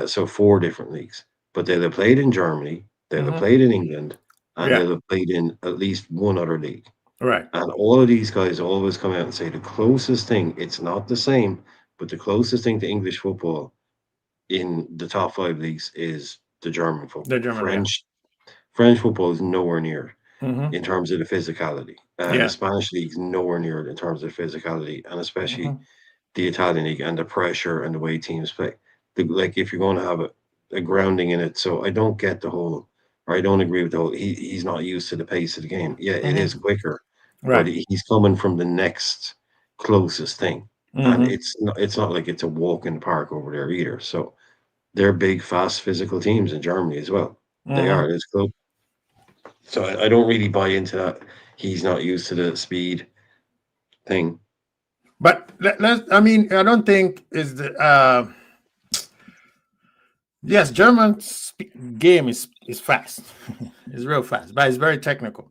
So 4 different leagues. But they'll have played in Germany, they'll have played in England, and they'll have played in at least one other league. Right. And all of these guys always come out and say the closest thing, it's not the same, but the closest thing to English football in the top 5 leagues is the German football. The German, French football is nowhere near in terms of the physicality. The Spanish league is nowhere near it in terms of physicality, and especially the Italian league and the pressure and the way teams play. Like if you're going to have a grounding in it. So I don't get the whole, or I don't agree with the whole, he's not used to the pace of the game. Yeah, it is quicker, but he's coming from the next closest thing. And it's not like it's a walk in the park over there either. So they're big, fast, physical teams in Germany as well. They are. It's cool. So I don't really buy into that. He's not used to the speed thing. But I mean, I don't think is the yes, German game is fast. It's real fast, but it's very technical.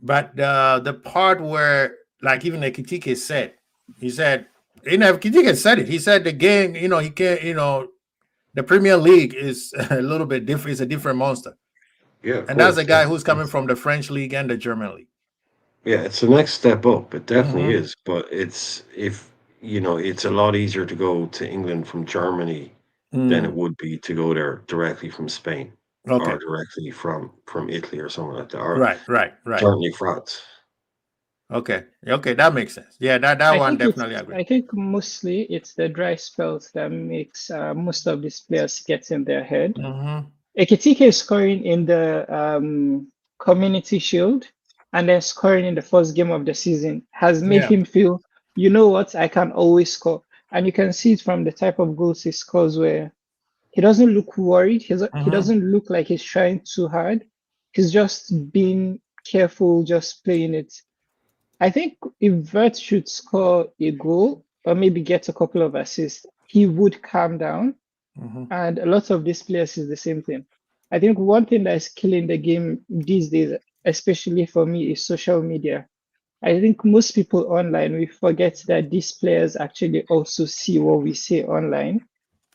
But the part where, like even Ekitike said, Ekitike said it. He said the game, he can't, the Premier League is a little bit different. It's a different monster. Yeah, and that's a guy who's coming from the French league and the German league. Yeah, it's the next step up. It definitely is. But it's a lot easier to go to England from Germany than it would be to go there directly from Spain or directly from Italy or something like that. Or right. Certainly France. Okay, that makes sense. Yeah, that one definitely agree. I think mostly it's the dry spells that makes most of these players get in their head. Ekitike scoring in the Community Shield and then scoring in the first game of the season has made him feel, you know what, I can always score. And you can see it from the type of goals he scores where he doesn't look worried. He doesn't look like he's trying too hard. He's just being careful, just playing it. I think if Wirtz should score a goal or maybe get a couple of assists, he would calm down. And a lot of these players is the same thing. I think one thing that is killing the game these days, especially for me, is social media. I think most people online, we forget that these players actually also see what we say online,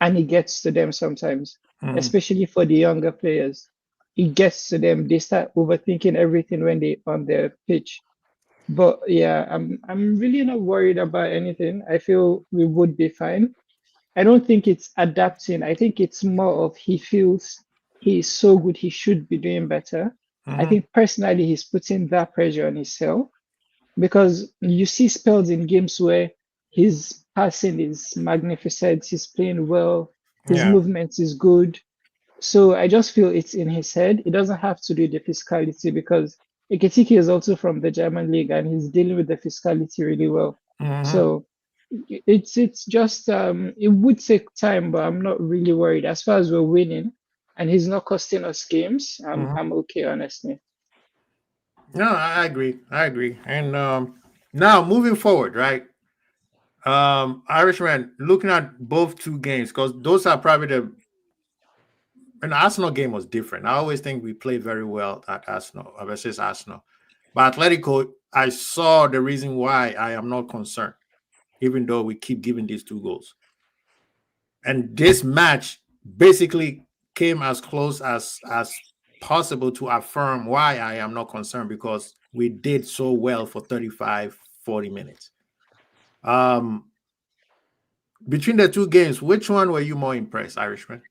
and it gets to them sometimes, especially for the younger players. It gets to them. They start overthinking everything when they're on the pitch. But yeah, I'm really not worried about anything. I feel we would be fine. I don't think it's adapting. I think it's more of he feels he's so good, he should be doing better. I think personally he's putting that pressure on himself because you see spells in games where his passing is magnificent, he's playing well, his movement is good. So I just feel it's in his head. It doesn't have to do with the physicality because Ekitike is also from the German league and he's dealing with the physicality really well. So it's just it would take time, but I'm not really worried. As far as we're winning, and he's not costing us games, I'm okay, honestly. No, I agree. And now moving forward, right? Irishman, looking at both two games, because those are probably an Arsenal game was different. I always think we played very well at Arsenal versus Arsenal. But Atletico, I saw the reason why I am not concerned, even though we keep giving these 2 goals. And this match basically came as close as possible to affirm why I am not concerned, because we did so well for 35, 40 minutes. Between the 2 games, which one were you more impressed, Irishman?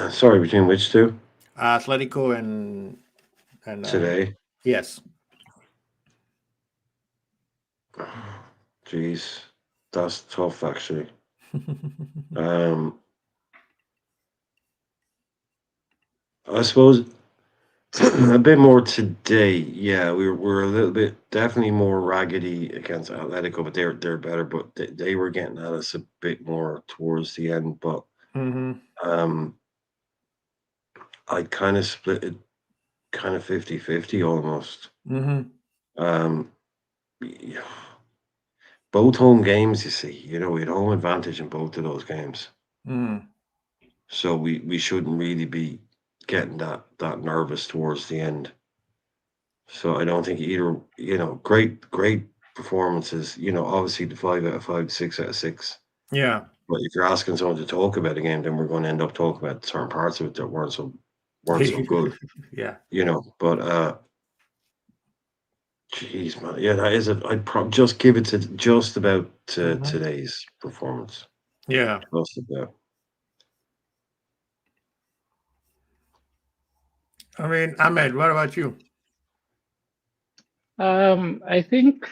Sorry, between which 2? Atletico and today. Yes. Jeez, that's tough actually. I suppose a bit more today. Yeah, we're a little bit definitely more raggedy against Atletico, but they're better. But they were getting at us a bit more towards the end. But I kind of split it, kind of 50-50 almost. Yeah. Both home games, you see, we had home advantage in both of those games. So we shouldn't really be getting that nervous towards the end. So I don't think either, great performances, obviously the 5 out of 5, 6 out of 6. Yeah. But if you're asking someone to talk about a game, then we're going to end up talking about certain parts of it that weren't so good. Yeah. But jeez, man. Yeah, that is it. I'd just give it to just about today's performance. Yeah. Just about. I mean, Ahmed, what about you? I think,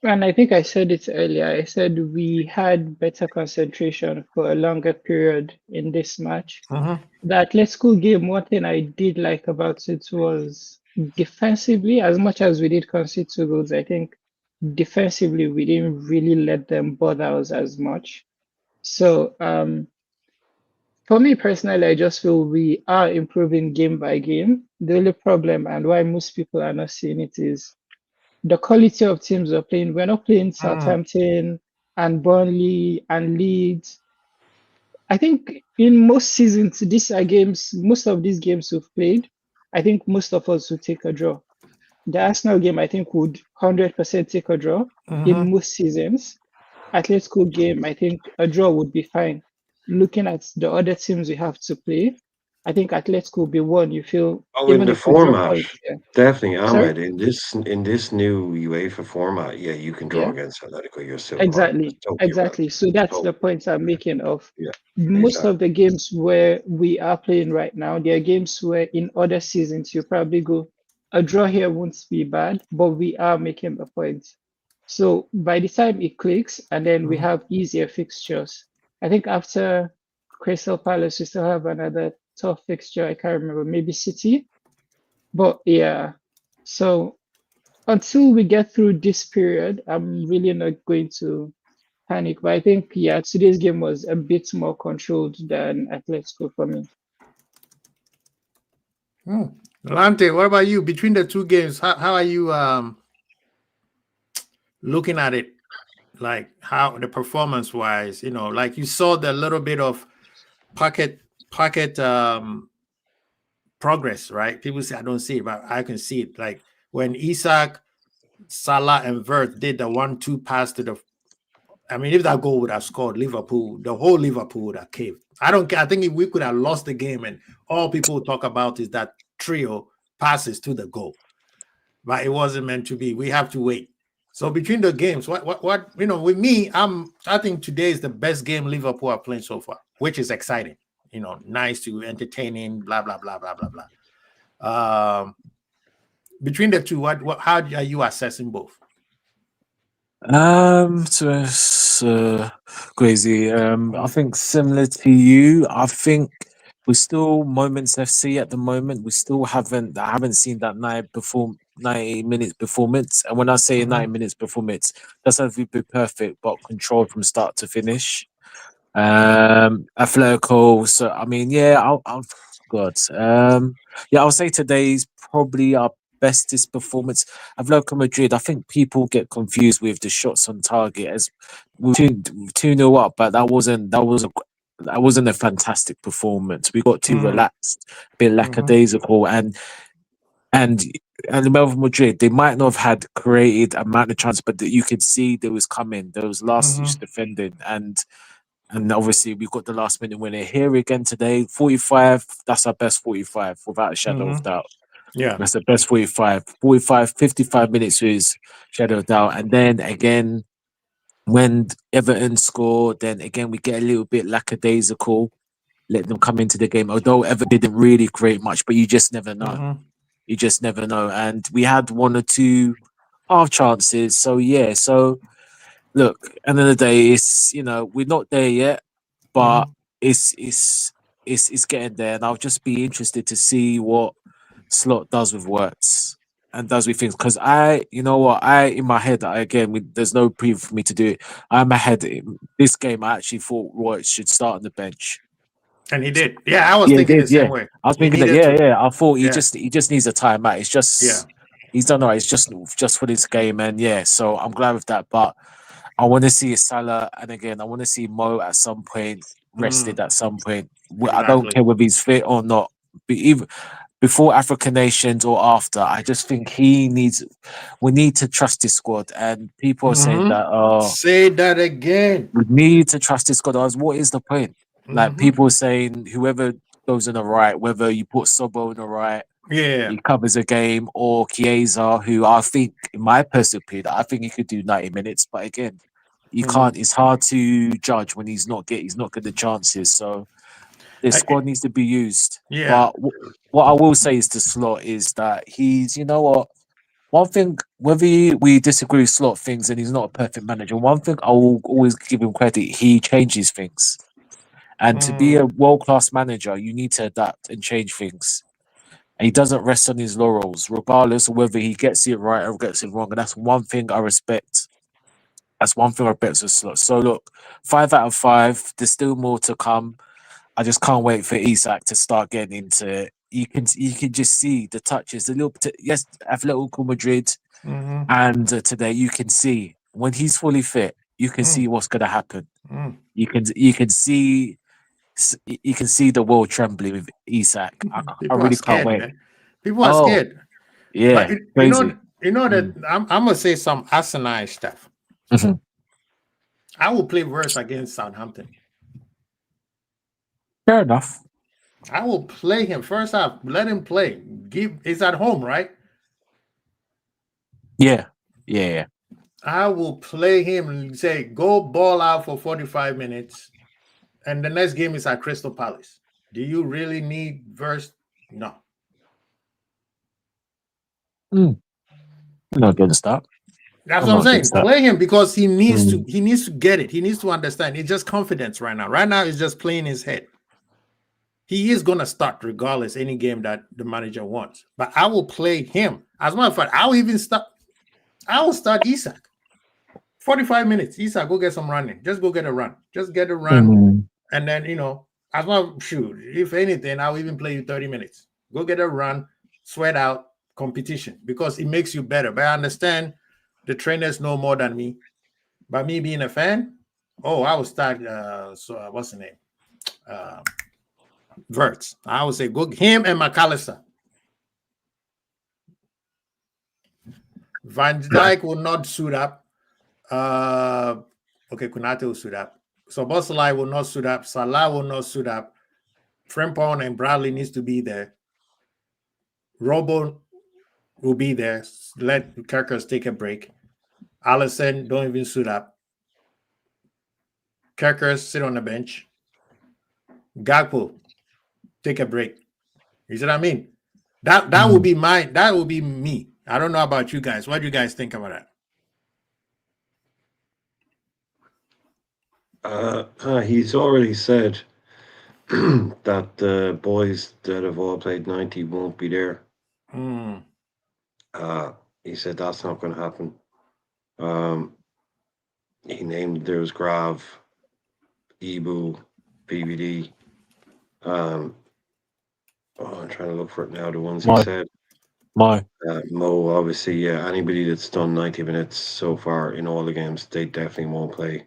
and I think I said it earlier, I said we had better concentration for a longer period in this match. The Atletico game, one thing I did like about it was defensively, as much as we did concede 2 goals, I think defensively we didn't really let them bother us as much. So for me personally, I just feel we are improving game by game. The only problem, and why most people are not seeing it, is the quality of teams we're playing. We're not playing Southampton and Burnley and Leeds. I think in most seasons, these are games, most of these games we've played, I think most of us would take a draw. The Arsenal game, I think, would 100% take a draw in most seasons. Atletico game, I think a draw would be fine. Looking at the other teams we have to play, I think Atletico will be one you feel. In the format, definitely, Ahmed. Sorry? In this new UEFA format, yeah, you can draw against Atletico. You're still exactly. So that's the point I'm making. Of most of the games where we are playing right now, there are games where in other seasons you probably go, a draw here won't be bad, but we are making the point. So by the time it clicks, and then we have easier fixtures. I think after Crystal Palace, we still have another tough fixture. I can't remember, maybe City. But yeah, so until we get through this period, I'm really not going to panic. But I think, today's game was a bit more controlled than Atletico for me. Lante, what about you? Between the 2 games, how are you looking at it? Like how the performance wise, like you saw the little bit of pocket progress, right? People say I don't see it, but I can see it. Like when Isak, Salah, and Vert did the 1-2 pass to the, I mean, if that goal would have scored, Liverpool, the whole Liverpool would have caved. I don't care. I think if we could have lost the game, and all people talk about is that trio passes to the goal, but it wasn't meant to be. We have to wait. So between the games, what with me, I think today is the best game Liverpool are playing so far, which is exciting. Nice to entertaining, blah blah blah blah blah blah. Between the 2, how are you assessing both? Crazy. I think similar to you. I think we're still Moments FC at the moment. We still haven't seen that 90 minutes performance. And when I say 90 minutes performance, doesn't have to be perfect, but controlled from start to finish. Atletico. So I mean, yeah, I'll God. Yeah, I'll say today's probably our bestest performance. Atletico Madrid. I think people get confused with the shots on target as we 2-0 up, but that wasn't a fantastic performance. We got too relaxed, a bit lackadaisical, and Real Madrid, they might not have had created amount of chances, but you could see there was coming. There was last ditch defending, and obviously we got the last minute winner here again today. 45. That's our best 45, without a shadow of doubt. Yeah. That's the best 45. 45, 55 minutes is shadow of doubt, and then again when Everton score, then again we get a little bit lackadaisical. Let them come into the game, although Everton didn't really create much, but you just never know. You just never know. And we had one or two half chances. So yeah. So look, end of the day, it's we're not there yet, but it's getting there. And I'll just be interested to see what Slot does with words and does with things. Because in my head, there's no proof for me to do it. I'm ahead. This game, I actually thought Roy should start on the bench. And he did. Yeah, I was thinking the same way. I was thinking that. Yeah. I thought he just needs a timeout. It's just he's done all right. It's just for this game, and so I'm glad with that. But I want to see Salah, and again, I want to see Mo at some point rested at some point. Exactly. I don't care whether he's fit or not. But even before African nations or after, I just think we need to trust this squad. And people are saying that. Say that again. We need to trust this squad. What is the point? Like people saying, whoever goes in the right, whether you put Sobo in the right, he covers a game, or Chiesa, who I think, in my personal opinion, I think he could do 90 minutes. But again, you can't. It's hard to judge when he's not getting the chances. So the squad needs to be used. Yeah. But what I will say is to Slot is that he's, one thing, whether we disagree with Slot things and he's not a perfect manager, one thing I will always give him credit, he changes things. And to be a world-class manager, you need to adapt and change things. And he doesn't rest on his laurels, regardless of whether he gets it right or gets it wrong. And that's one thing I respect. That's one thing I respect with Slot. So look, 5 out of 5. There's still more to come. I just can't wait for Isak to start getting into it. You can just see the touches, Atletico Madrid, and today you can see when he's fully fit. You can see what's going to happen. You can see the world trembling with Isak. I really can't wait. Man. People are scared. Yeah, but you know that I'm gonna say some asinine stuff. I will play Verse against Southampton. Fair enough. I will play him first half. Let him play. He's at home, right? Yeah. I will play him and say, go ball out for 45 minutes. And the next game is at Crystal Palace. Do you really need Verse? No. Not going to stop. That's what I'm saying. Play him because he needs to get it. He needs to understand. It's just confidence right now. Right now, it's just playing his head. He is going to start regardless any game that the manager wants. But I will play him. As a matter of fact, I will start Isak. 45 minutes. Isak, go get some running. Just go get a run. Just get a run. And then, as well, shoot, if anything, I'll even play you 30 minutes. Go get a run, sweat out competition because it makes you better. But I understand the trainers know more than me. By me being a fan, I will start, what's the name? Verts. I would say go him and McAllister. Van Dijk will not suit up. Konate will suit up. Szoboszlai will not suit up. Salah will not suit up. Frimpong and Bradley needs to be there. Robo will be there. Let Kerkers take a break. Alisson don't even suit up. Kerkers sit on the bench. Gakpo take a break. You see what I mean? That would be me. I don't know about you guys. What do you guys think about that? He's already said that the boys that have all played 90 won't be there. He said that's not going to happen. He named there was Grav, Ibu, PVD. I'm trying to look for it now. The ones he Mo. said. Mo. Mo, obviously, yeah. Anybody that's done 90 minutes so far in all the games, they definitely won't play.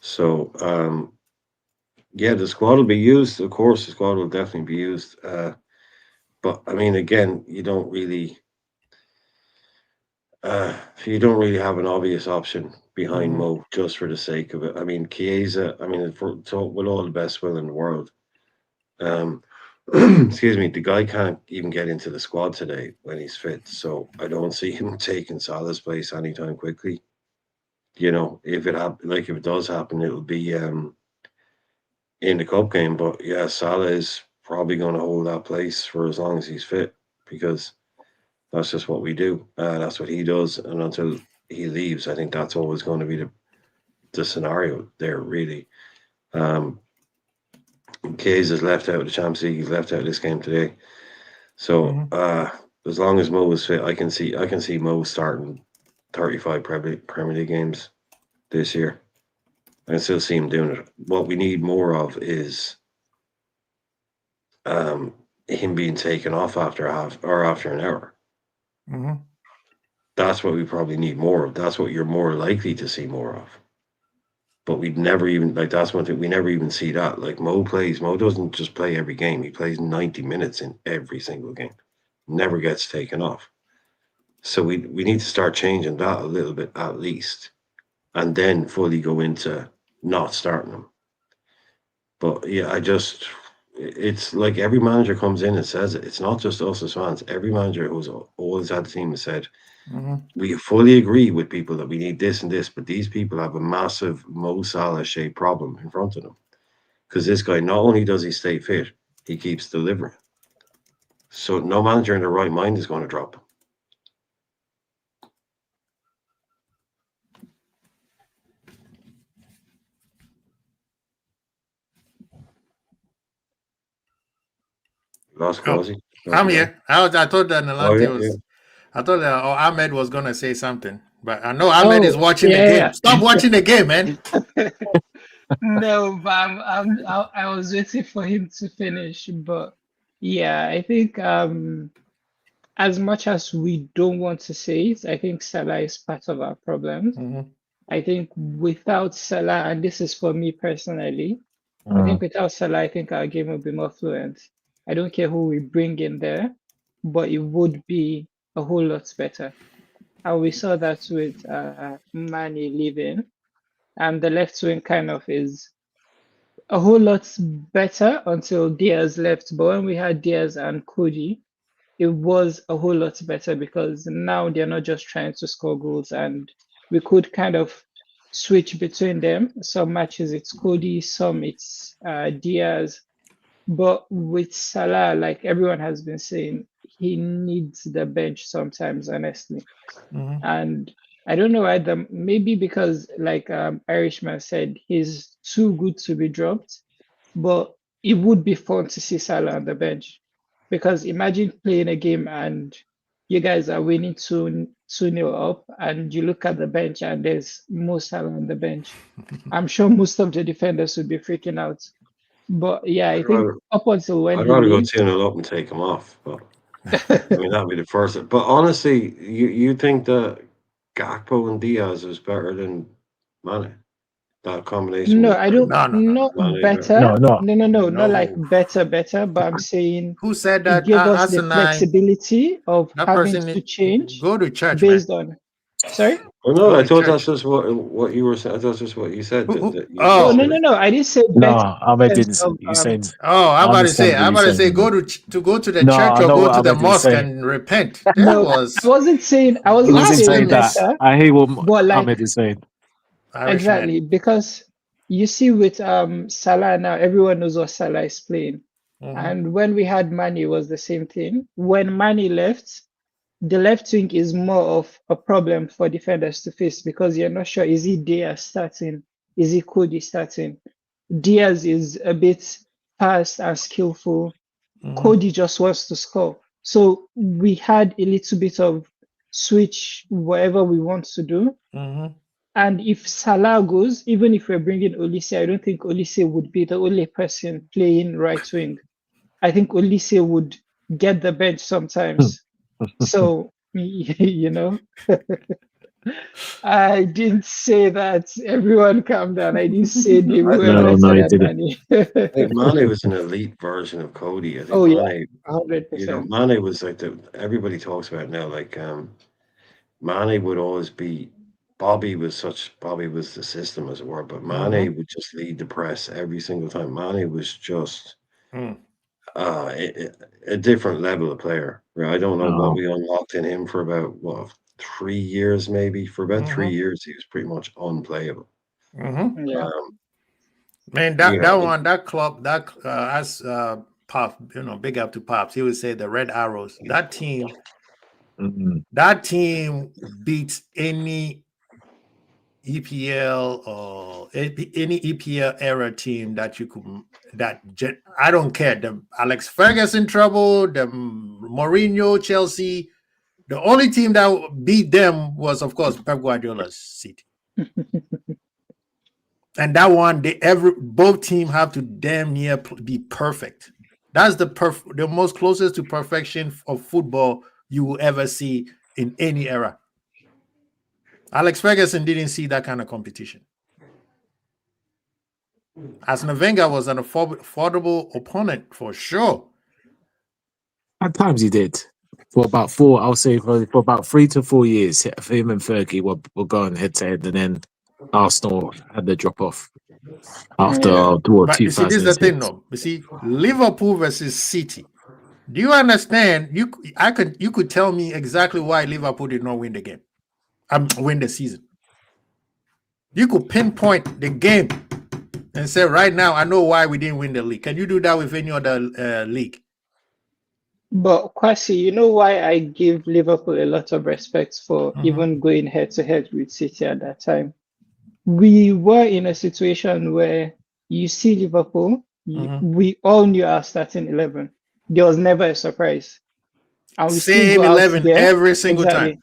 So, yeah, the squad will be used. Of course, the squad will definitely be used. But I mean, again, you don't really have an obvious option behind Mo just for the sake of it. I mean, Chiesa. I mean, with all the best will in the world, excuse me, the guy can't even get into the squad today when he's fit. So I don't see him taking Salah's place anytime quickly. You know, if it does happen, it'll be in the cup game. But yeah, Salah is probably going to hold that place for as long as he's fit, because that's just what we do. That's what he does, and until he leaves, I think that's always going to be the scenario there, really. Kays is left out of the Champions League. He's left out of this game today. So as long as Mo is fit, I can see Mo starting 35 Premier League games this year. I can still see him doing it. What we need more of is him being taken off after an hour. That's what we probably need more of. That's what you're more likely to see more of. But we'd never even, that's one thing, we never even see that. Like, Mo doesn't just play every game. He plays 90 minutes in every single game. Never gets taken off. So we need to start changing that a little bit at least, and then fully go into not starting him. But yeah, it's like every manager comes in and says it. It's not just us as fans. Every manager who's always had the team has said, we fully agree with people that we need this and this, but these people have a massive Mo Salah-shaped problem in front of them. Because this guy, not only does he stay fit, he keeps delivering. So no manager in their right mind is going to drop him. Lost Quasi. I'm here. I thought that Nalante I thought that Ahmed was gonna say something, but I know Ahmed is watching the game. Stop watching the game, man. No, but I was waiting for him to finish. But yeah, I think as much as we don't want to say it, I think Salah is part of our problem. I think without Salah, and this is for me personally, I think without Salah, I think our game would be more fluent. I don't care who we bring in there, but it would be a whole lot better. And we saw that with Mane leaving, and the left wing kind of is a whole lot better until Diaz left. But when we had Diaz and Cody, it was a whole lot better, because now they're not just trying to score goals, and we could kind of switch between them. Some matches it's Cody, some it's Diaz. But with Salah, like everyone has been saying, he needs the bench sometimes, honestly. And I don't know why maybe because, like Irishman said, he's too good to be dropped. But it would be fun to see Salah on the bench, because imagine playing a game and you guys are winning 2-0 up, and you look at the bench and there's Mo Salah on the bench. I'm sure most of the defenders would be freaking out. But yeah, I think up until when I'd rather go 2-0 up and take him off. But I mean, that'd be the first. But honestly, you think that Gakpo and Diaz is better than Mane? That combination? No, I don't. No. Not better. No, not like better. But I'm saying, who said that? It gave us the flexibility of having to change. Go to church based on. Sorry. Well, no, I thought that's just what you were saying. I thought that's just what you said. No, I didn't say better. No, Ahmed didn't. You said. I'm about to say, go to the church or go to the mosque and repent. I wasn't saying that. I hear what Ahmed is saying. Exactly, because you see with Salah now, everyone knows what Salah is playing. And when we had Mane, it was the same thing. When Mane left, the left wing is more of a problem for defenders to face, because you're not sure, is he Diaz starting? Is he Cody starting? Diaz is a bit fast and skillful. Cody just wants to score. So we had a little bit of switch whatever we want to do. And if Salah goes, even if we're bringing Olise, I don't think Olise would be the only person playing right wing. I think Olise would get the bench sometimes. So, you know, I didn't say that. Everyone calm down. I didn't say they were better than Mane. I think Mane was an elite version of Cody. I think Mane, 100%. you know, Mane was like everybody talks about it now. Like Mane would always be. Bobby was the system, as it were, but Mane would just lead the press every single time. Mane was just a different level of player. Right? I don't know what we unlocked in him for about 3 years, maybe. For about 3 years, he was pretty much unplayable. Yeah. Man, that club, as Pop, you know, big up to Pops. He would say the Red Arrows. That team, that team beats any EPL or any EPL era team that you could. I don't care. The Alex Ferguson trouble, the Mourinho, Chelsea. The only team that beat them was, of course, Pep Guardiola's City. And that one, both teams have to damn near be perfect. That's the most closest to perfection of football you will ever see in any era. Alex Ferguson didn't see that kind of competition. Arsene Wenger was an affordable opponent for sure. At times he did. For about for about 3 to 4 years, him and Fergie were going head to head, and then Arsenal had the drop off after But you see, this is the thing, though. You see, Liverpool versus City. Do you understand? You could tell me exactly why Liverpool did not win the game. Win the season. You could pinpoint the game and say, right now, I know why we didn't win the league. Can you do that with any other league? But Kwasi, you know why I give Liverpool a lot of respect for even going head to head with City at that time? We were in a situation where you see Liverpool, we all knew our starting 11. There was never a surprise. And we Same 11 every single time.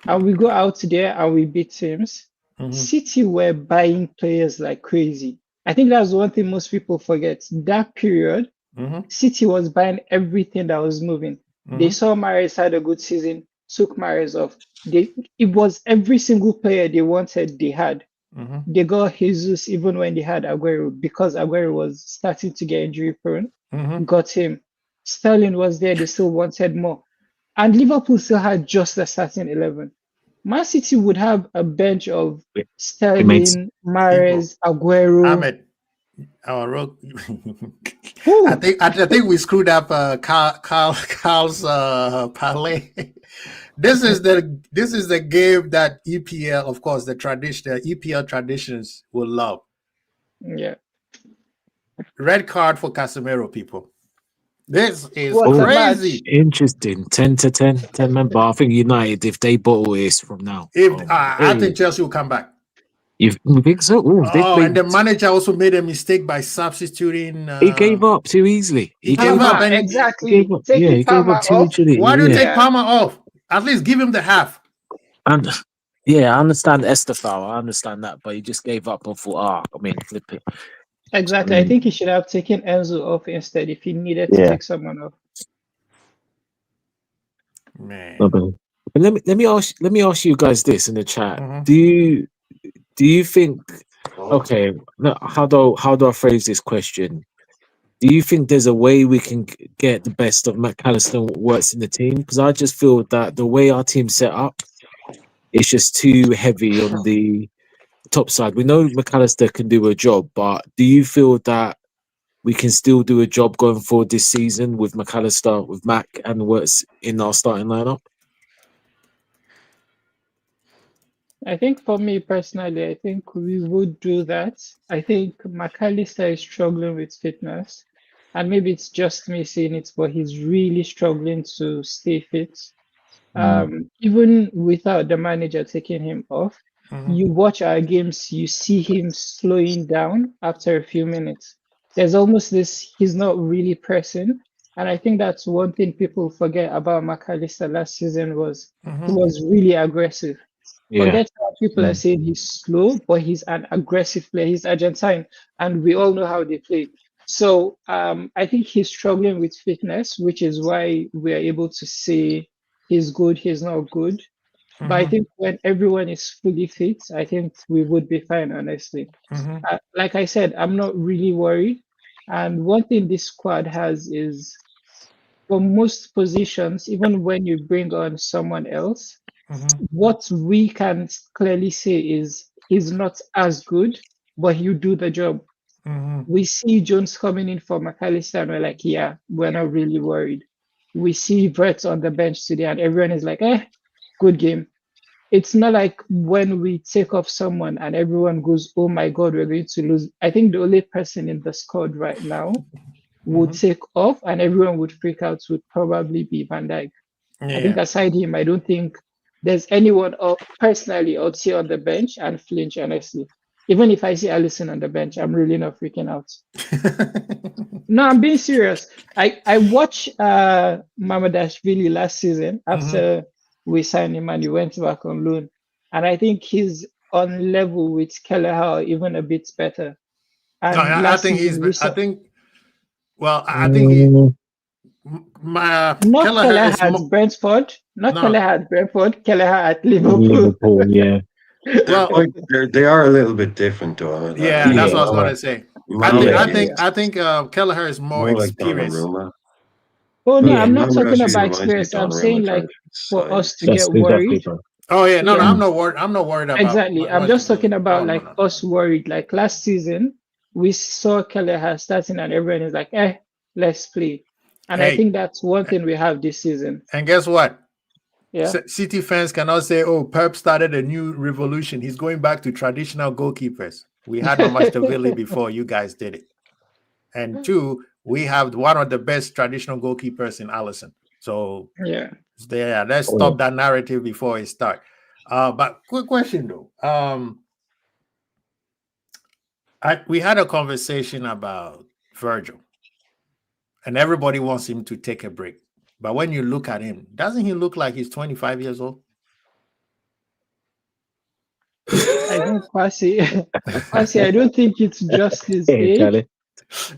And we go out there and we beat teams. City were buying players like crazy. I think that's one thing most people forget. That period, City was buying everything that was moving. They saw Mahrez had a good season, took Mahrez off. It was every single player they wanted, they had. They got Jesus even when they had Aguero, because Aguero was starting to get injury prone. Got him. Sterling was there, they still wanted more. And Liverpool still had just the starting 11. Man City would have a bench of Sterling, Mahrez, Aguero. Ahmed, I think we screwed up Carl's parlay. This is the game that EPL, of course, the EPL traditions will love. Yeah. Red card for Casemiro, people. This is crazy. Interesting. 10 to 10 men. But I think United, if they bottle this from now. I think Chelsea will come back. You think so? And the manager also made a mistake by substituting. He gave up too easily. He gave up. Exactly. He gave up too easily. Why do you take Palmer off? At least give him the half. And I understand Estefao. I understand that, but he just gave up and thought, flip it. Exactly. I think he should have taken Enzo off instead if he needed to take someone off. Man. Let me ask you guys this in the chat. Do you think? Okay, how do I phrase this question? Do you think there's a way we can get the best of McAllister works in the team? Because I just feel that the way our team's set up, it's just too heavy on the top side. We know McAllister can do a job, but do you feel that we can still do a job going forward this season with McAllister, with Mac and Wirtz in our starting lineup? I think for me personally, I think we would do that. I think McAllister is struggling with fitness, and maybe it's just me seeing it, but he's really struggling to stay fit. Even without the manager taking him off, you watch our games, you see him slowing down after a few minutes. There's almost this, he's not really pressing. And I think that's one thing people forget about McAllister last season was he was really aggressive. Forget how people are saying he's slow, but he's an aggressive player. He's Argentine, and we all know how they play. So I think he's struggling with fitness, which is why we are able to say he's good, he's not good. But I think when everyone is fully fit, I think we would be fine, honestly. Like I said, I'm not really worried. And one thing this squad has is, for most positions, even when you bring on someone else, what we can clearly say is he's not as good, but he'll do the job. We see Jones coming in for McAllister, and we're like, yeah, we're not really worried. We see Vert on the bench today, and everyone is like, good game. It's not like when we take off someone and everyone goes, oh my God, we're going to lose. I think the only person in the squad right now would take off and everyone would freak out would probably be Van Dijk. I think aside him, I don't think there's anyone personally out here on the bench and flinch, honestly. Even if I see Alisson on the bench, I'm really not freaking out. No, I'm being serious. I watched Mamadashvili last season after we signed him and he went back on loan. And I think he's on level with Kelleher, even a bit better. And I think he. not Kelleher Kelleher at Brentford, Kelleher at Brentford, Kelleher at Liverpool. Well, they are a little bit different, though. Yeah, that's what I was going to say. I think Kelleher is more experienced. Oh no, I'm not talking about experience. I'm saying like for us to get worried. Oh yeah, no, I'm not worried. I'm not worried about. Exactly, I'm just talking about like us worried. Like last season, we saw Kelleher starting, and everyone is like, let's play. And I think that's one thing we have this season. And guess what? Yeah. City fans cannot say, "Oh, Pep started a new revolution. He's going back to traditional goalkeepers." We had Mamadashvili before you guys did it, and two, we have one of the best traditional goalkeepers in Alisson. So let's stop that narrative before it starts. But quick question though. We had a conversation about Virgil, and everybody wants him to take a break. But when you look at him, doesn't he look like he's 25 years old? I think Kwasi, I don't think it's just his age.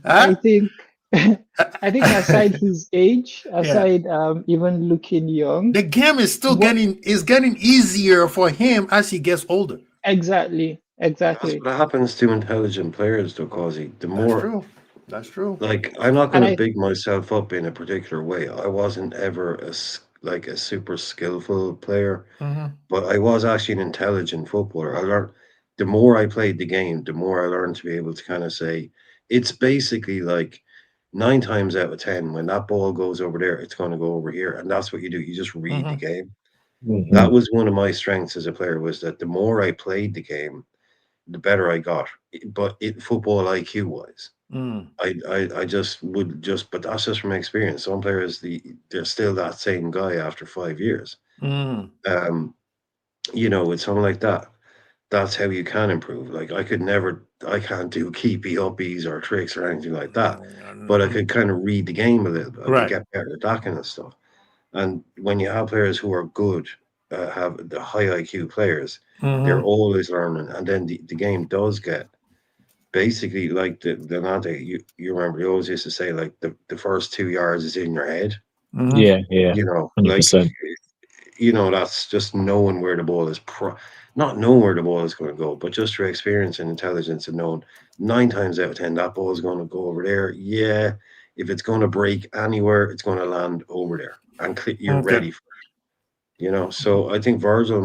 I think aside his age, even looking young, the game is still getting easier for him as he gets older. Exactly. That's what happens to intelligent players, though, Causey. The more that's true. Like, I'm not going to big myself up in a particular way. I wasn't ever a super skillful player, but I was actually an intelligent footballer. I learned, the more I played the game, the more I learned to be able to kind of say, it's basically like 9 times out of 10, when that ball goes over there, it's going to go over here. And that's what you do. You just read the game. That was one of my strengths as a player, was that the more I played the game, the better I got. But football IQ wise. I just would but that's just from experience. Some players, they're still that same guy after 5 years. With something like that, that's how you can improve. Like, I can't do keepy uppies or tricks or anything like that, but I could kind of read the game a little bit. I could get better at that kind of stuff. And when you have players who are good, have the high IQ players, they're always learning, and then the game does get basically like the Nante. You remember, you always used to say, like, the first 2 yards is in your head. Yeah. 100%. That's just knowing where the ball is. Not knowing where the ball is going to go, but just your experience and intelligence and knowing 9 times out of 10 that ball is going to go over there. Yeah, if it's going to break anywhere, it's going to land over there, and you're ready for it. So I think Virgil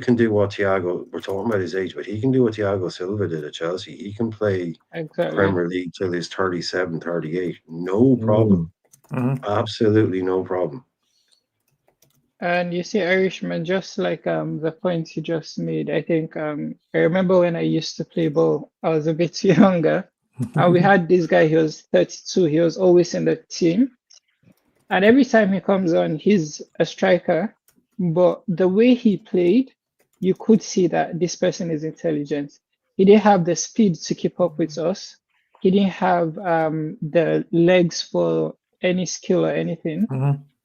can do what Thiago, we're talking about his age, but he can do what Thiago Silva did at Chelsea. He can play Premier League till he's 37, 38. No problem. Absolutely no problem. And you see, Irishman, just like the points you just made, I think I remember when I used to play ball, I was a bit younger, and we had this guy, he was 32, he was always in the team. And every time he comes on, he's a striker. But the way he played, you could see that this person is intelligent. He didn't have the speed to keep up with us. He didn't have the legs for any skill or anything.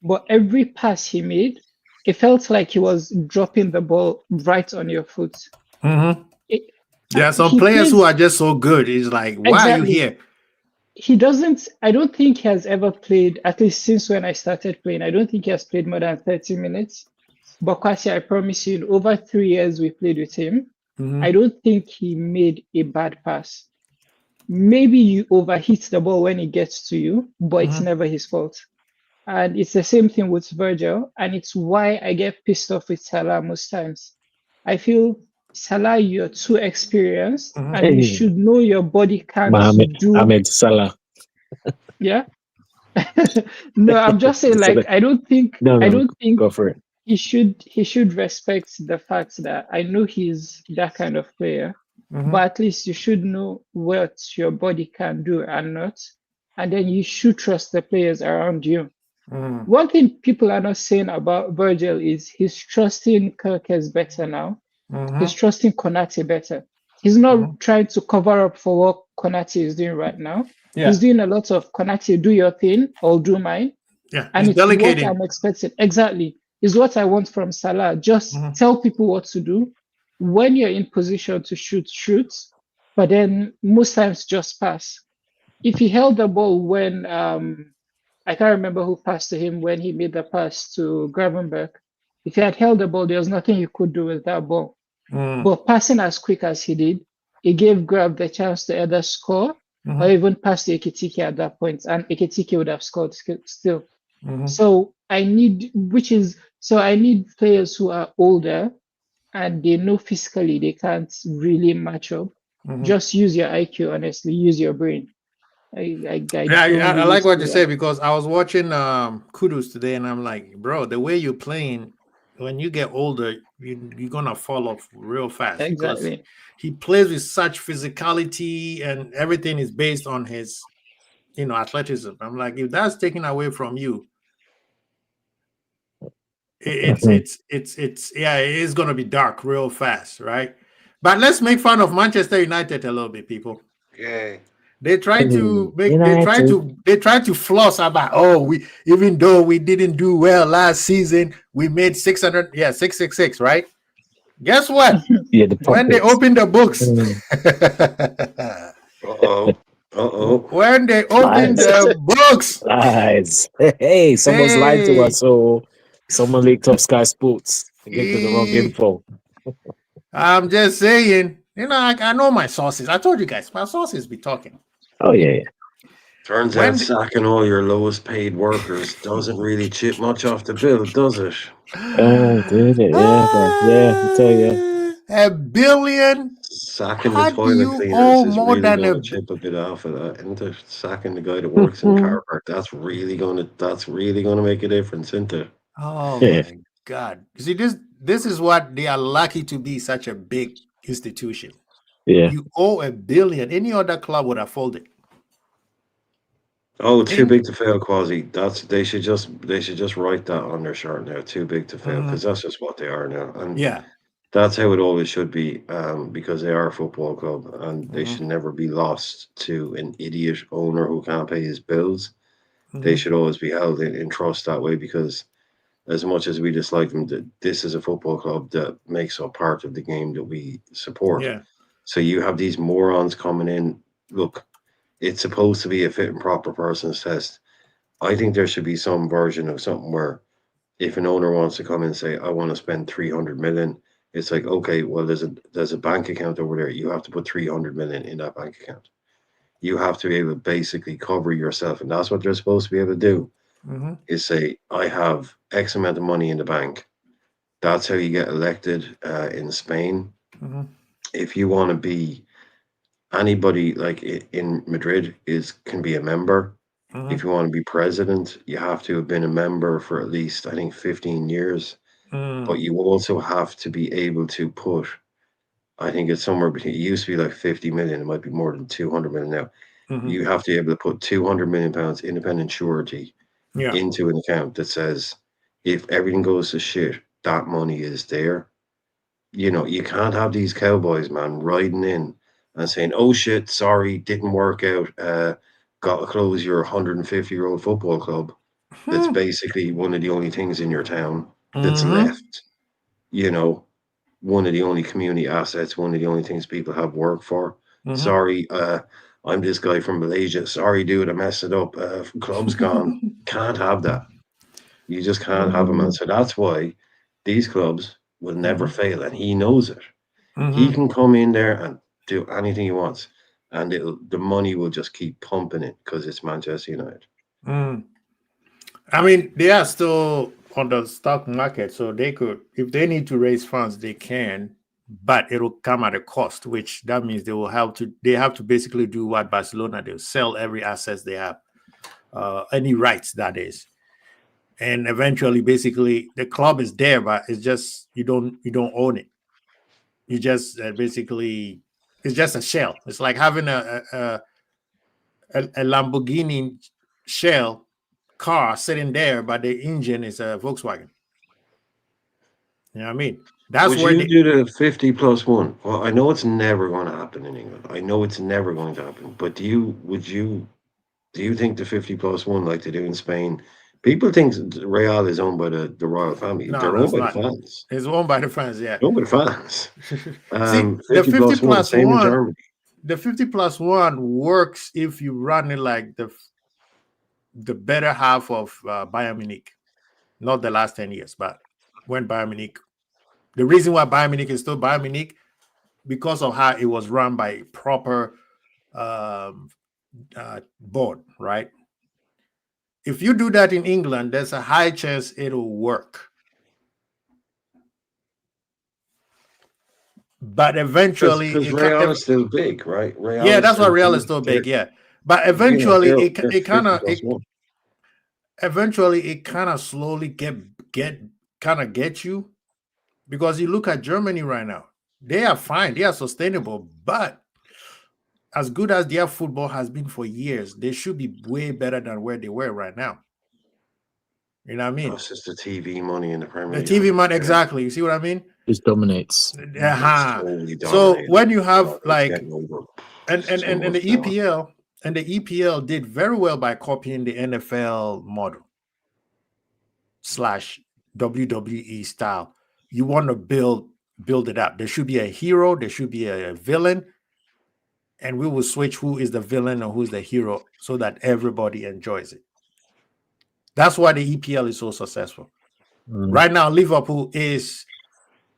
But every pass he made, it felt like he was dropping the ball right on your foot. There are some players who are just so good. It's like, why are you here? I don't think he has ever played, at least since when I started playing, I don't think he has played more than 30 minutes. But Kwasi, I promise you, in over 3 years we played with him, I don't think he made a bad pass. Maybe you overhit the ball when it gets to you, but it's never his fault. And it's the same thing with Virgil, and it's why I get pissed off with Salah most times. I feel, Salah, you're too experienced, and you should know your body can't do. Ahmed Salah. Yeah. No, I'm just saying, like, I don't think go for it. he should respect the fact that I know he's that kind of player, but at least you should know what your body can do and not, and then you should trust the players around you. One thing people are not saying about Virgil is he's trusting Kirkes better now. He's trusting Konate better. He's not trying to cover up for what Konate is doing right now. Yeah. He's doing a lot of Konate, do your thing, I'll do mine. Yeah, And he's it's delegating. what I'm expecting. Exactly. Is what I want from Salah. Just tell people what to do. When you're in position to shoot, but then most times just pass. If he held the ball when I can't remember who passed to him when he made the pass to Gravenberch. If he had held the ball, there was nothing he could do with that ball. But passing as quick as he did, it gave Grav the chance to either score or even pass to Ekitike at that point, and Ekitike would have scored still. So I need players who are older and they know physically they can't really match up. Just use your IQ, honestly, use your brain. I like what you say, because I was watching Kudus today and I'm like, bro, the way you're playing, when you get older, you're gonna fall off real fast. Exactly. Because he plays with such physicality and everything is based on his, athleticism. I'm like, if that's taken away from you, it's gonna be dark real fast, right? But let's make fun of Manchester United a little bit, people. Yeah. They try to floss about, even though we didn't do well last season, we made 666, right? Guess what? When they open the books, when they open the books, lies. Hey, someone's lied to us, so someone leaked up Sky Sports and gave them the wrong info. I'm just saying, I know my sources. I told you guys, my sources be talking. Oh yeah. Turns out sacking all your lowest paid workers doesn't really chip much off the bill, does it? Did it? Yeah, I tell you. $1 billion. Sacking the toilet cleaners is really going to chip a bit off of that, isn't it? Sacking the guy that works in car park, that's really going to make a difference, isn't it? Oh my God! You see, this is what they are lucky to be such a big institution. Yeah. You owe $1 billion. Any other club would have folded. Oh, too big to fail, Quasi. They should just write that on their shirt now. Too big to fail, because that's just what they are now. And that's how it always should be, because they are a football club and they should never be lost to an idiot owner who can't pay his bills. They should always be held in trust that way, because as much as we dislike them, this is a football club that makes up part of the game that we support. Yeah. So you have these morons coming in. Look, it's supposed to be a fit and proper person's test. I think there should be some version of something where if an owner wants to come and say, I want to spend 300 million, it's like, okay, well, there's a bank account over there. You have to put 300 million in that bank account. You have to be able to basically cover yourself. And that's what they're supposed to be able to do, is say, I have X amount of money in the bank. That's how you get elected in Spain. If you want to be anybody, like in Madrid, can be a member. If you want to be president, you have to have been a member for at least, I think, 15 years. But you also have to be able to put, I think it's somewhere between, it used to be like 50 million, it might be more than 200 million now. You have to be able to put 200 million pounds independent surety into an account that says, if everything goes to shit, that money is there. You can't have these cowboys, man, riding in and saying, oh shit, sorry, didn't work out, got to close your 150-year-old football club. That's basically one of the only things in your town. that's left, you know, one of the only community assets, one of the only things people have work for. Sorry, I'm this guy from Malaysia. Sorry, dude, I messed it up. Club's gone. Can't have that. You just can't have them. And so that's why these clubs will never fail. And he knows it. He can come in there and do anything he wants. And the money will just keep pumping it because it's Manchester United. I mean, they are still on the stock market, so they could, if they need to raise funds, they can, but it'll come at a cost, which that means they have to basically do what Barcelona, they'll sell every asset they have, any rights, that is. And eventually, basically, the club is there, but it's just you don't own it. You just basically, it's just a shell. It's like having a Lamborghini shell car sitting there, but the engine is a Volkswagen. You know what I mean? That's Would where you do the 50+1? Well, I know it's never going to happen in England. I know it's never going to happen. But do you think the 50+1 like they do in Spain? People think Real is owned by the royal family. No, they're owned by the fans. It's owned by the fans, yeah. Owned by the fans. See, the 50+1, same in Germany. The 50+1 works if you run it like the better half of Bayern Munich, not the last 10 years, but when Bayern Munich, the reason why Bayern Munich is still Bayern Munich, because of how it was run by a proper board, right? If you do that in England, there's a high chance it'll work. But eventually, because Real is still big, right? Yeah, that's why Real is still big, yeah. But eventually, it kind of slowly get you, because you look at Germany right now. They are fine, they are sustainable, but as good as their football has been for years, they should be way better than where they were right now. You know what I mean? It's just the TV money in the Premier League. The TV money, exactly. You see what I mean? It dominates. Totally So when you have like, getting over and so the much EPL, and the EPL did very well by copying the NFL model / WWE style. You want to build it up. There should be a hero, there should be a villain, and we will switch who is the villain or who's the hero so that everybody enjoys it. That's why the EPL is so successful. Right now, Liverpool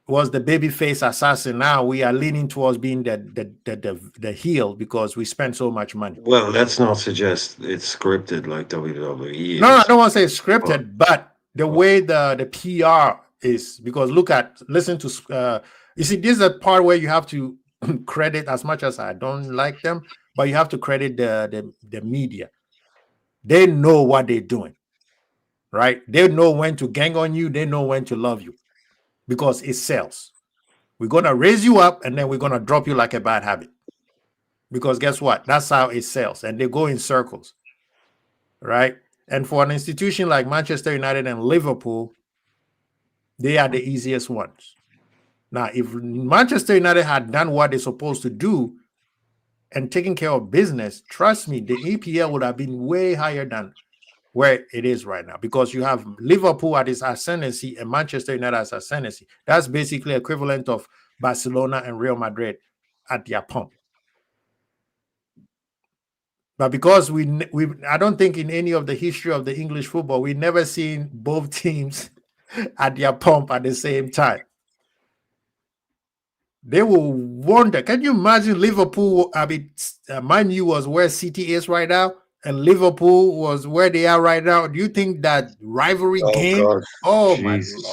was the babyface assassin. Now we are leaning towards being the heel because we spend so much money. Well, let's not suggest it's scripted like WWE is. No, I don't want to say it's scripted, but the way the PR is, because listen to you see, this is the part where you have to credit, as much as I don't like them, but you have to credit the media. They know what they're doing, right? They know when to gang on you, they know when to love you, because it sells. We're gonna raise you up and then we're gonna drop you like a bad habit, because guess what? That's how it sells, and they go in circles, right? And for an institution like Manchester United and Liverpool, they are the easiest ones. Now, if Manchester United had done what they're supposed to do and taken care of business, trust me, the EPL would have been way higher than where it is right now, because you have Liverpool at its ascendancy and Manchester United as ascendancy. That's basically equivalent of Barcelona and Real Madrid at their pump. But because I don't think in any of the history of the English football, we've never seen both teams at their pump at the same time. They will wonder. Can you imagine Liverpool? I mean, Man U was where City is right now, and Liverpool was where they are right now. Do you think that rivalry game? God. Oh Jesus.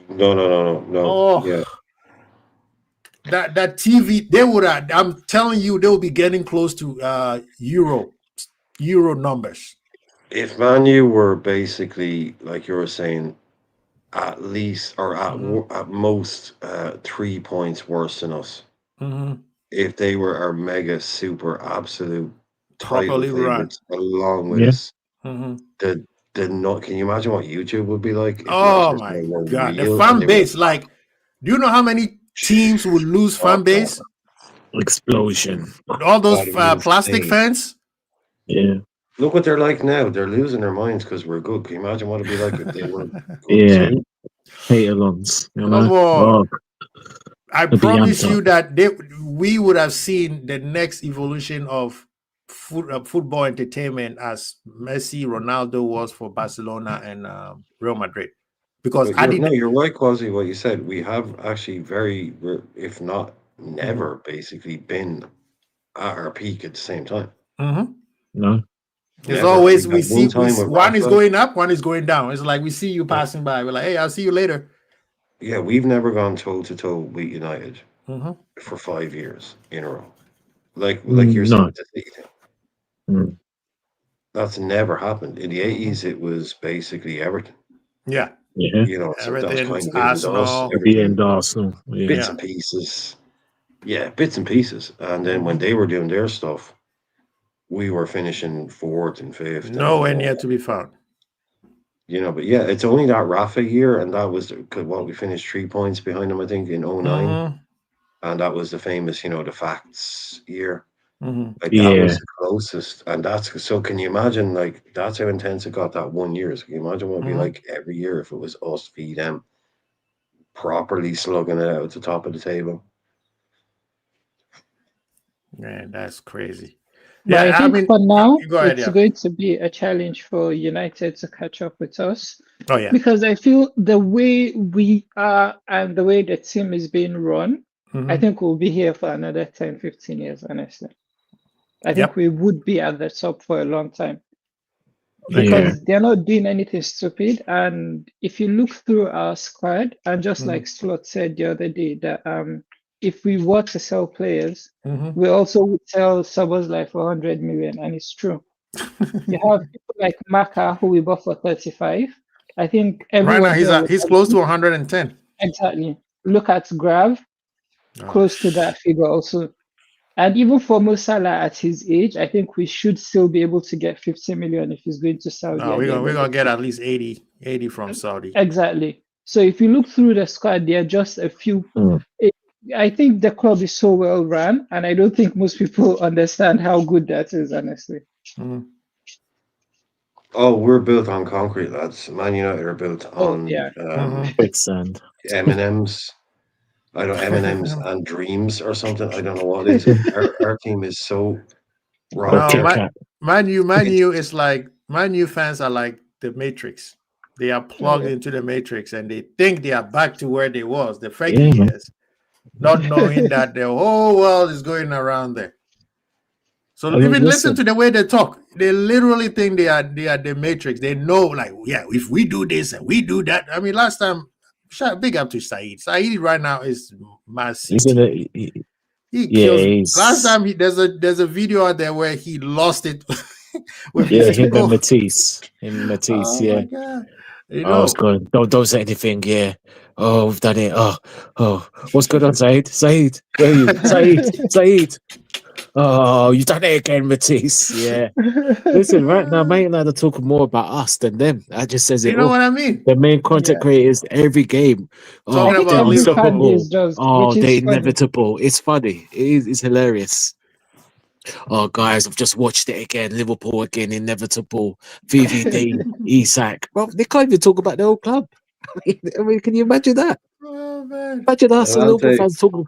my Lord! No. Oh, Yeah. That TV, they would have. I'm telling you, they will be getting close to Euro numbers. If Man U were basically, like you were saying, at least or at most 3 points worse than us, if they were our mega super absolute title favorites along with us, can you imagine what YouTube would be like? Oh my God, the fan base! Like, do you know how many teams would lose fan base? Explosion. All those plastic fans. Yeah. Look what they're like now. They're losing their minds because we're good. Can you imagine what it'd be like if they were good? Yeah. Hater-ons, you know. Come on. I It'll be promise amped you up. that we would have seen the next evolution of football entertainment as Messi, Ronaldo was for Barcelona and Real Madrid. Because But you're right, Quasi, what you said. We have actually if not never, basically been at our peak at the same time. No. There's Never. always We had one time with one is Rafa. going up, one is going down. It's like we see you passing by. We're like, hey, I'll see you later. Yeah, we've never gone toe to toe with United for 5 years in a row. Like you're saying, No. with the City thing. That's never happened. In the 80s, it was basically Everton. Yeah. Yeah. You know, so that was Everything, kind of Arsenal. At the end, Arsenal. Yeah. bits and pieces. Yeah, bits and pieces. And then when they were doing their stuff, we were finishing fourth and fifth. Nowhere near to be found. You know, but yeah, it's only that Rafa year, and that was we finished 3 points behind them, I think, in 09. And that was the famous, the facts year. Like that was the closest. And can you imagine, like, that's how intense it got that 1 year. So can you imagine what it'd be like every year if it was us v them properly slugging it out at the top of the table? Man, that's crazy. But Yeah, I think for now, ahead, it's going to be a challenge for United to catch up with us. Oh, yeah. Because I feel the way we are and the way the team is being run, I think we'll be here for another 10, 15 years, honestly. I think we would be at the top for a long time. Because they're not doing anything stupid. And if you look through our squad, and just like Slot said the other day, that if we were to sell players, we also would sell Szoboszlai for 100 million, and it's true. You have people like Maka, who we bought for 35. I think right now he's close to 110. Exactly. Look at Grav, close to that figure also. And even for Mo Salah at his age, I think we should still be able to get 50 million if he's going to Saudi. No, we're gonna get at least 80 from Saudi. Exactly. So if you look through the squad, there are just a few. I think the club is so well run, and I don't think most people understand how good that is, honestly. Oh, we're built on concrete, lads. Man United are built on quicksand. M&M's. I don't M&M's and dreams or something. I don't know what it is. Our team is so wrong. No, Man U is like Man U fans are like the Matrix. They are plugged into the Matrix and they think they are back to where they was the Frankie years, not knowing that the whole world is going around there. So even listen to the way they talk. They literally think they are the Matrix. They know, like, yeah, if we do this and we do that. I mean, last time, big up to Saeed. Saeed right now is Man City. He kills. Last time there's a video out there where he lost it. With him and Matisse. My God. You know, it's good. Don't say anything. Yeah. Oh, we've done it. Oh. What's going on, Saeed? Saeed, where are you? Saeed. Oh, you done it again, Matisse. Yeah. Listen, right now, Man United are talking more about us than them. That just says it. You know what I mean? The main content creators every game. Talking about unstoppable. They're inevitable. It's funny. It's hilarious. Oh, guys, I've just watched it again. Liverpool again, inevitable. VVD, Isak. Bro, they can't even talk about the whole club. I mean, can you imagine that? Oh, man. Imagine us and Liverpool fans talking.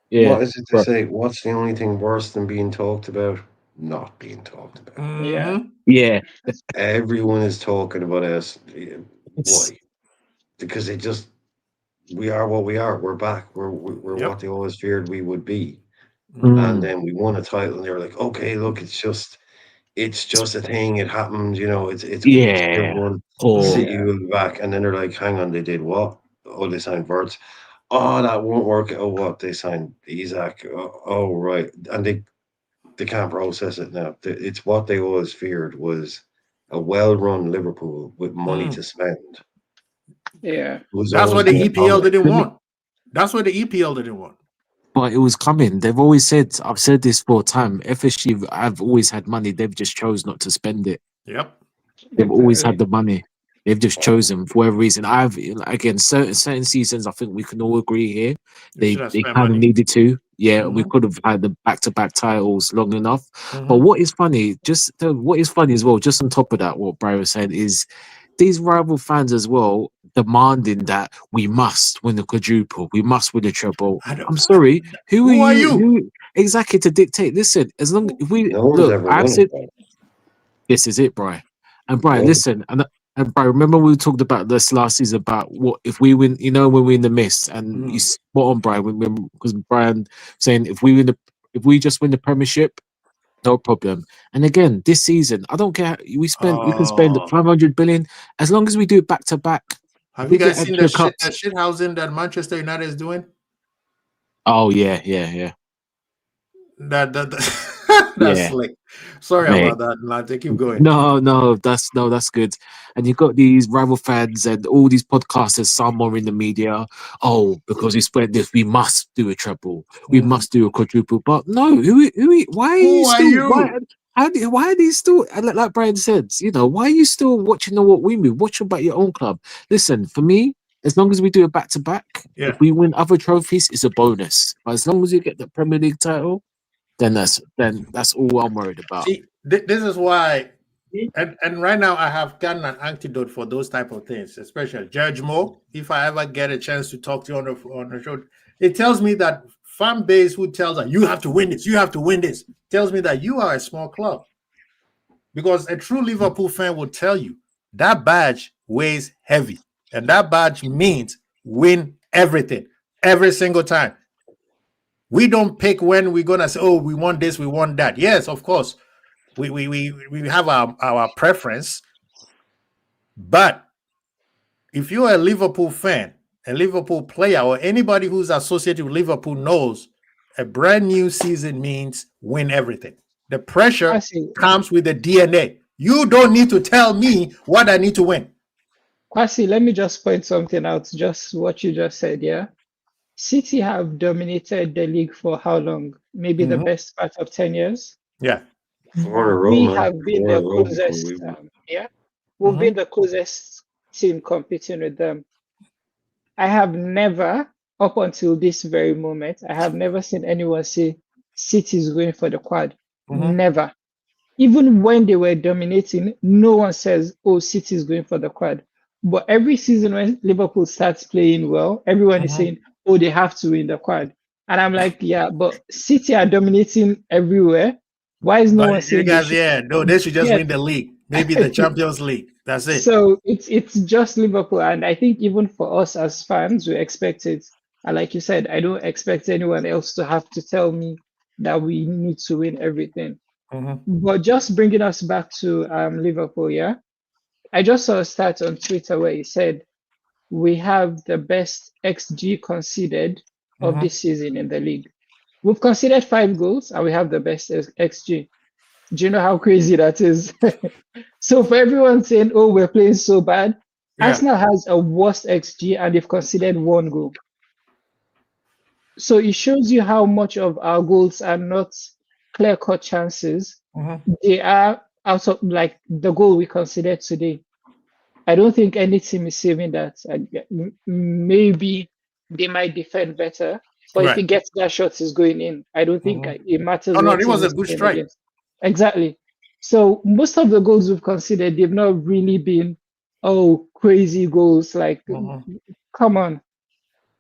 Yeah. What is it to say? What's the only thing worse than being talked about? Not being talked about. Yeah. Everyone is talking about us. Why? Because we are what we are. We're back. We're what they always feared we would be. And then we won a title, and they were like, "Okay, look, it's just a thing. It happened, It's everyone. City will be back." And then they're like, "Hang on, they did what? Oh, they signed Wirtz. Oh, that won't work. Oh, what? They signed Isak. Oh, right." And they can't process it now. It's what they always feared was a well-run Liverpool with money to spend. Yeah, that's what the EPL didn't want. That's what the EPL didn't want. But it was coming. They've always said, I've said this for a time, FSG have always had money. They've just chose not to spend it. Yep. They've always had the money. They've just chosen for whatever reason. Certain seasons, I think we can all agree here. They kind of needed to. Yeah, we could have had the back-to-back titles long enough. But what is funny as well, just on top of that, what Brian was saying is these rival fans as well demanding that we must win the quadruple, we must win the treble. I'm sorry, who are you? Who exactly to dictate? Listen, as long if we No one's look, ever I've won said it. this is it, Brian. And Brian, Yeah. listen, and Brian, remember we talked about this last season about what if we win, you know, when we're in the mist, and you spot on Brian, because Brian saying if we just win the Premiership, no problem. And again, this season, I don't care. We can spend 500 billion as long as we do it back to back. Have We you guys get seen extra the cups. shit housing that Manchester United is doing? Oh yeah. That's Yeah, slick. Sorry mate. about that, Lante. Keep going. No, that's good. And you've got these rival fans and all these podcasters, some are in the media. Oh, because we spent this, we must do a treble, we must do a quadruple. But no, why are you still? Why are these still? And like Brian said, you know, why are you still watching the What We Move? Watch about your own club. Listen, for me, as long as we do it back to back, if we win other trophies, it's a bonus. But as long as you get the Premier League title, then that's all I'm worried about. See, this is why, and right now I have gotten an antidote for those type of things, especially Judge Moore. If I ever get a chance to talk to you on the show, it tells me that fan base who tells us you have to win this, you have to win this, tells me that you are a small club. Because a true Liverpool fan will tell you that badge weighs heavy, and that badge means win everything every single time. We don't pick when we're gonna say, "Oh, we want this, we want that." Yes, of course, we have our preference, but if you're a Liverpool fan, a Liverpool player, or anybody who's associated with Liverpool knows a brand new season means win everything. The pressure comes with the DNA. You don't need to tell me what I need to win. Kwasi, let me just point something out. Just what you just said, yeah. City have dominated the league for how long? Maybe the best part of 10 years. Yeah. We have been the closest. We've been the closest team competing with them. I have never, up until this very moment, I have never seen anyone say City is going for the quad. Never. Even when they were dominating, no one says, "Oh, City is going for the quad." But every season when Liverpool starts playing well, everyone is saying, "Oh, they have to win the quad." And I'm like, yeah, but City are dominating everywhere. Why is no one saying they should just win the league, maybe the Champions League. That's it. So it's just Liverpool, and I think even for us as fans, we expect it. And like you said, I don't expect anyone else to have to tell me that we need to win everything. But just bringing us back to Liverpool, yeah, I just saw a stat on Twitter where he said we have the best XG conceded of this season in the league. We've conceded 5 goals and we have the best XG. Do you know how crazy that is? So for everyone saying, "Oh, we're playing so bad," Arsenal has a worse XG and they've conceded 1 goal. So it shows you how much of our goals are not clear-cut chances. They are out of, like, the goal we considered today. I don't think any team is saving that. Maybe they might defend better, but if he gets that shot, is going in. I don't think it matters. Oh no, it was a good strike. Against. Exactly. So most of the goals we've considered, they've not really been crazy goals. Like, come on.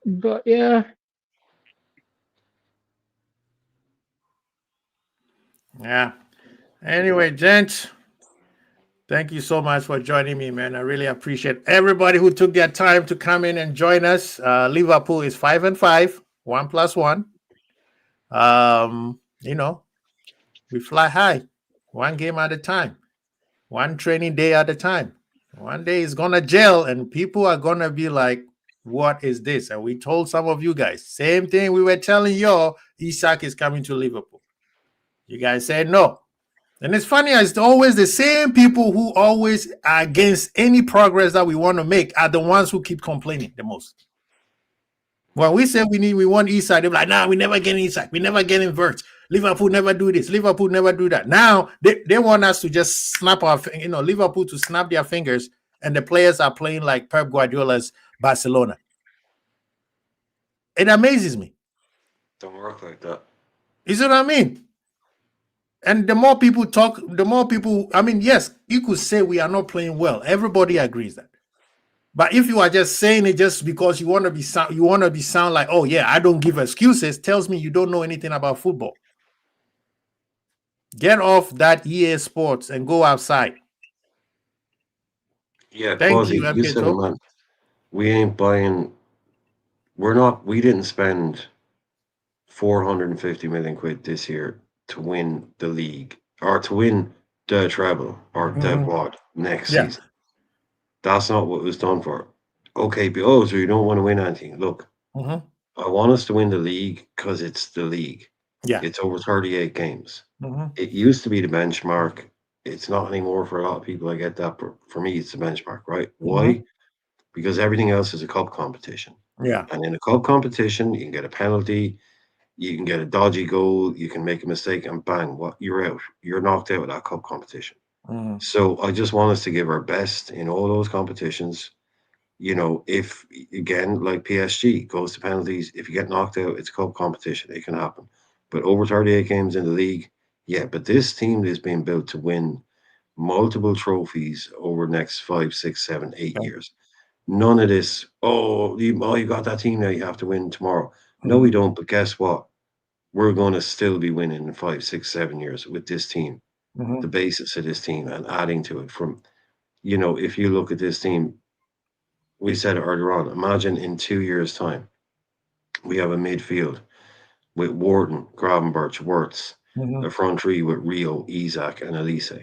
But yeah. Yeah. Anyway, gents, thank you so much for joining me, man. I really appreciate everybody who took their time to come in and join us. Liverpool is 5-5, 1+1. You know, we fly high, one game at a time, one training day at a time. One day it's gonna gel, and people are gonna be like, "What is this?" And we told some of you guys, same thing we were telling y'all, Isak is coming to Liverpool. You guys said no. And it's funny, it's always the same people who always are against any progress that we want to make are the ones who keep complaining the most. When we say we want Isak, they're like, "Nah, we never get Isak, we never get Verts. Liverpool never do this, Liverpool never do that." Now they want us to just snap our, Liverpool to snap their fingers, and the players are playing like Pep Guardiola's Barcelona. It amazes me. Don't work like that. You see what I mean? And the more people talk, the more people. I mean, yes, you could say we are not playing well. Everybody agrees that. But if you are just saying it just because you want to be sound like, oh yeah, I don't give excuses, tells me you don't know anything about football. Get off that EA Sports and go outside. Yeah, Thank Quasi, you, you said it, MK. man. We ain't buying. We didn't spend 450 million quid this year to win the league or to win the treble or the WAD next season. That's not what it was done for. Okay, so you don't want to win anything. Look, I want us to win the league because it's the league. Yeah. It's over 38 games. It used to be the benchmark. It's not anymore for a lot of people. I get that. For me, it's the benchmark, right? Why? Because everything else is a cup competition. Yeah. And in a cup competition, you can get a penalty, you can get a dodgy goal, you can make a mistake, and bang, you're out. You're knocked out of that cup competition. So I just want us to give our best in all those competitions. If again, like PSG goes to penalties, if you get knocked out, it's a cup competition. It can happen. But over 38 games in the league, yeah. But this team is being built to win multiple trophies over the next 5, 6, 7, 8 years. None of this, you got that team now, you have to win tomorrow. No, we don't. But guess what? We're going to still be winning in 5, 6, 7 years with this team. The basis of this team and adding to it from, if you look at this team, we said it earlier on, imagine in 2 years' time, we have a midfield with Wharton, Gravenberch, Wirtz, a front three with Rio, Isaac, and Elise.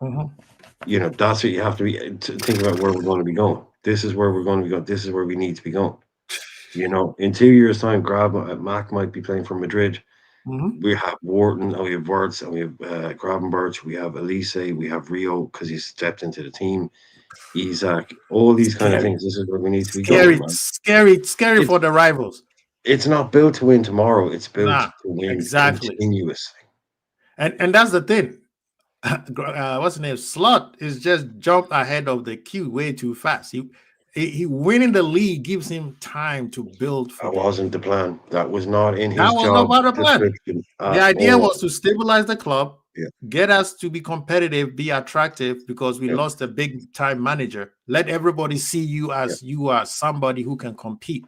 That's what you have to think about where we're going to be going. This is where we're going to be going. This is where we need to be going. In 2 years' time, Mac might be playing for Madrid. We have Wharton, and we have Wirtz, and we have Gravenberch, we have Elise, we have Rio because he's stepped into the team. Isaac, all these kind of things. This is where we need to be going. Man. Scary for the rivals. It's not built to win tomorrow. It's built to win continuously. And that's the thing. What's the name? Slot is just jumped ahead of the queue way too fast. He winning the league gives him time to build. That wasn't the plan. That was not in his job. That was not part of the plan. The idea was to stabilize the club, get us to be competitive, be attractive, because we lost a big time manager. Let everybody see you as you are somebody who can compete.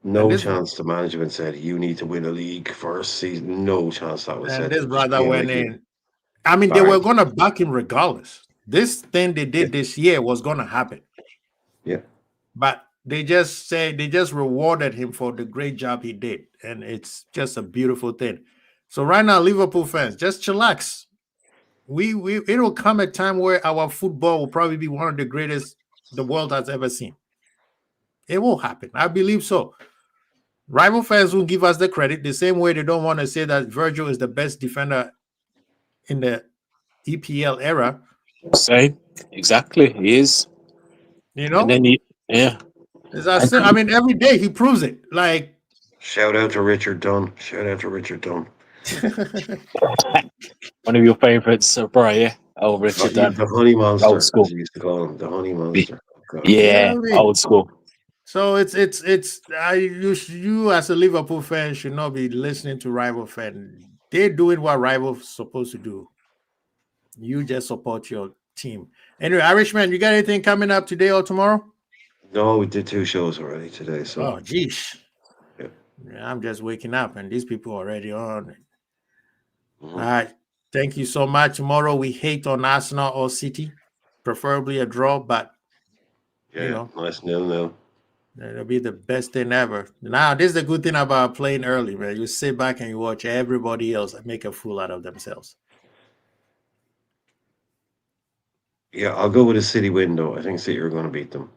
No chance the management said you need to win a league first season. No chance that was said. And this brother went in. I mean, they were going to back him regardless. This thing they did this year was going to happen. Yeah. But they just rewarded him for the great job he did. And it's just a beautiful thing. So right now, Liverpool fans, just chillax. It'll come a time where our football will probably be one of the greatest the world has ever seen. It will happen. I believe so. Rival fans will give us the credit the same way they don't want to say that Virgil is the best defender in the EPL era. Same, exactly. He is. And then I mean, every day he proves it. Like, shout out to Richard Dunn. One of your favorites, bro. Yeah. Oh, Richard Dunn. The Honey Monster. Old school. As we used to call him, the Honey Monster. Yeah, old school. So you as a Liverpool fan should not be listening to rival fan. They're doing what rivals supposed to do. You just support your team. Anyway, Irishman, you got anything coming up today or tomorrow? No, we did 2 shows already today. So. Oh, geez. Yeah, I'm just waking up, and these people are already on. All right. Thank you so much. Tomorrow we hate on Arsenal or City, preferably a draw, but nice 0-0. It'll be the best thing ever. Now, this is the good thing about playing early, man. You sit back and you watch everybody else make a fool out of themselves. Yeah, I'll go with a City win, though. I think City are going to beat them.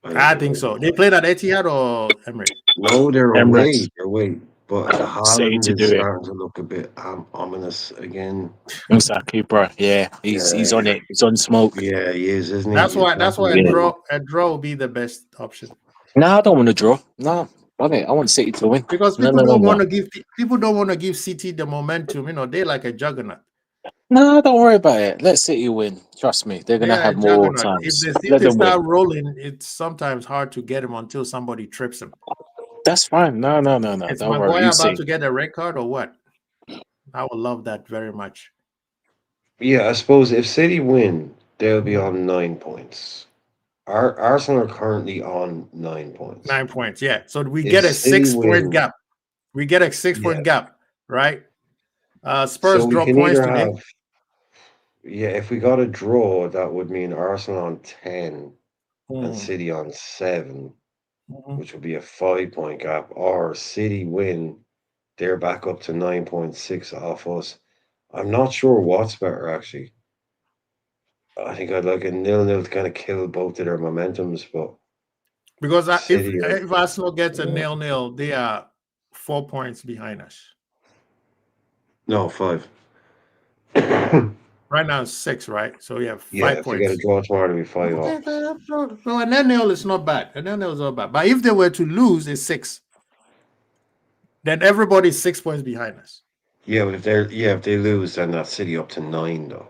I think so. They played at Etihad or Emirates? No, they're away. They're away. But Haaland to is starting to look a bit ominous again. Exactly, bro. Yeah, he's on it. He's on smoke. Yeah, he is, isn't he? That's why a draw will be the best option. No, I don't want to draw. No, I want City to win. Because people don't want to give City the momentum. They're like a juggernaut. No, don't worry about it. Let City win. Trust me, they're gonna have more times. If they start rolling, it's sometimes hard to get them until somebody trips them. That's fine. No. Is Maguire about to get a red card or what? I would love that very much. Yeah, I suppose if City win, they'll be on 9 points. Arsenal are currently on 9 points. 9 points. Yeah. So we If get a City 6 point win, gap. We get a 6 yeah. point gap, right? So Spurs we drop can points either today. have, yeah, if we got a draw, that would mean Arsenal on 10 and City on 7, which would be a 5 point gap. Or City win, they're back up to 9.6 off us. I'm not sure what's better, actually. I think I'd like a 0-0 to kind of kill both of their momentums, but Because City if Arsenal gets a 0-0, they are 4 points behind us. No, 5. Right now it's 6, right? So we have 5 Yeah, if points. we get a draw tomorrow, it'll be 5 Okay, off. so an 0-0 is not bad. An 0-0 is not bad. But if they were to lose, it's 6. Then everybody's 6 points behind us. Yeah, but if they lose, then that's City up to 9, though.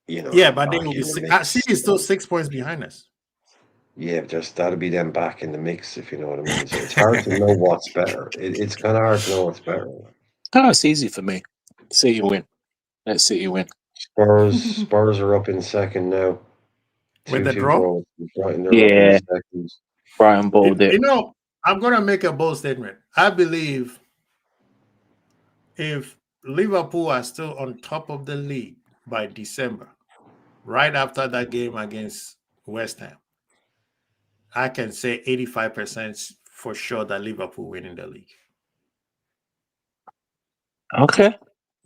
You know. Yeah, but they back will be in the 6. mix. City is still 6 points behind us. Yeah, just that'll be them back in the mix, if you know what I mean. So it's hard to know what's better. It's kind of hard to know what's better. Oh, it's easy for me. City win. Let City win. Spurs are up in second now. With the 2-2 draw? draw. Brighton are up in second. Brighton bowled it. You know, I'm going to make a bold statement. I believe if Liverpool are still on top of the league by December, right after that game against West Ham, I can say 85% for sure that Liverpool winning the league. Okay.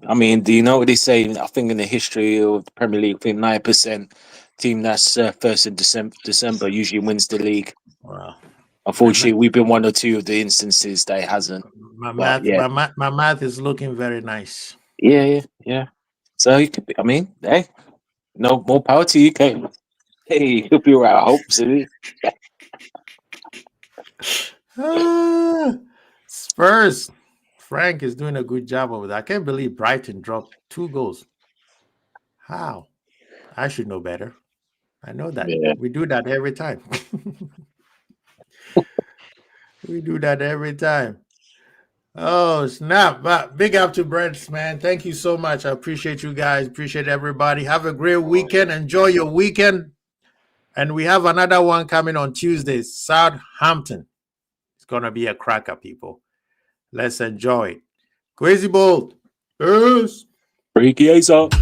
I mean, do you know what they say? I think in the history of the Premier League, I think 9% team that's first in December usually wins the league. Wow. Unfortunately, we've been one or two of the instances that it hasn't. My But, math is looking very nice. Yeah. So you could be, I mean, hey, no more power to you, Kate. Hey, you'll be right. I hope so. Spurs. Frank is doing a good job over there. I can't believe Brighton dropped 2 goals. How? I should know better. I know that. Yeah. We do that every time. We do that every time. Oh, snap. But big up to Brent, man. Thank you so much. I appreciate you guys. Appreciate everybody. Have a great weekend. Enjoy your weekend. And we have another one coming on Tuesday, Southampton. It's going to be a cracker, people. Let's enjoy it. Crazy Bolt. Peace. Freaky Ace up.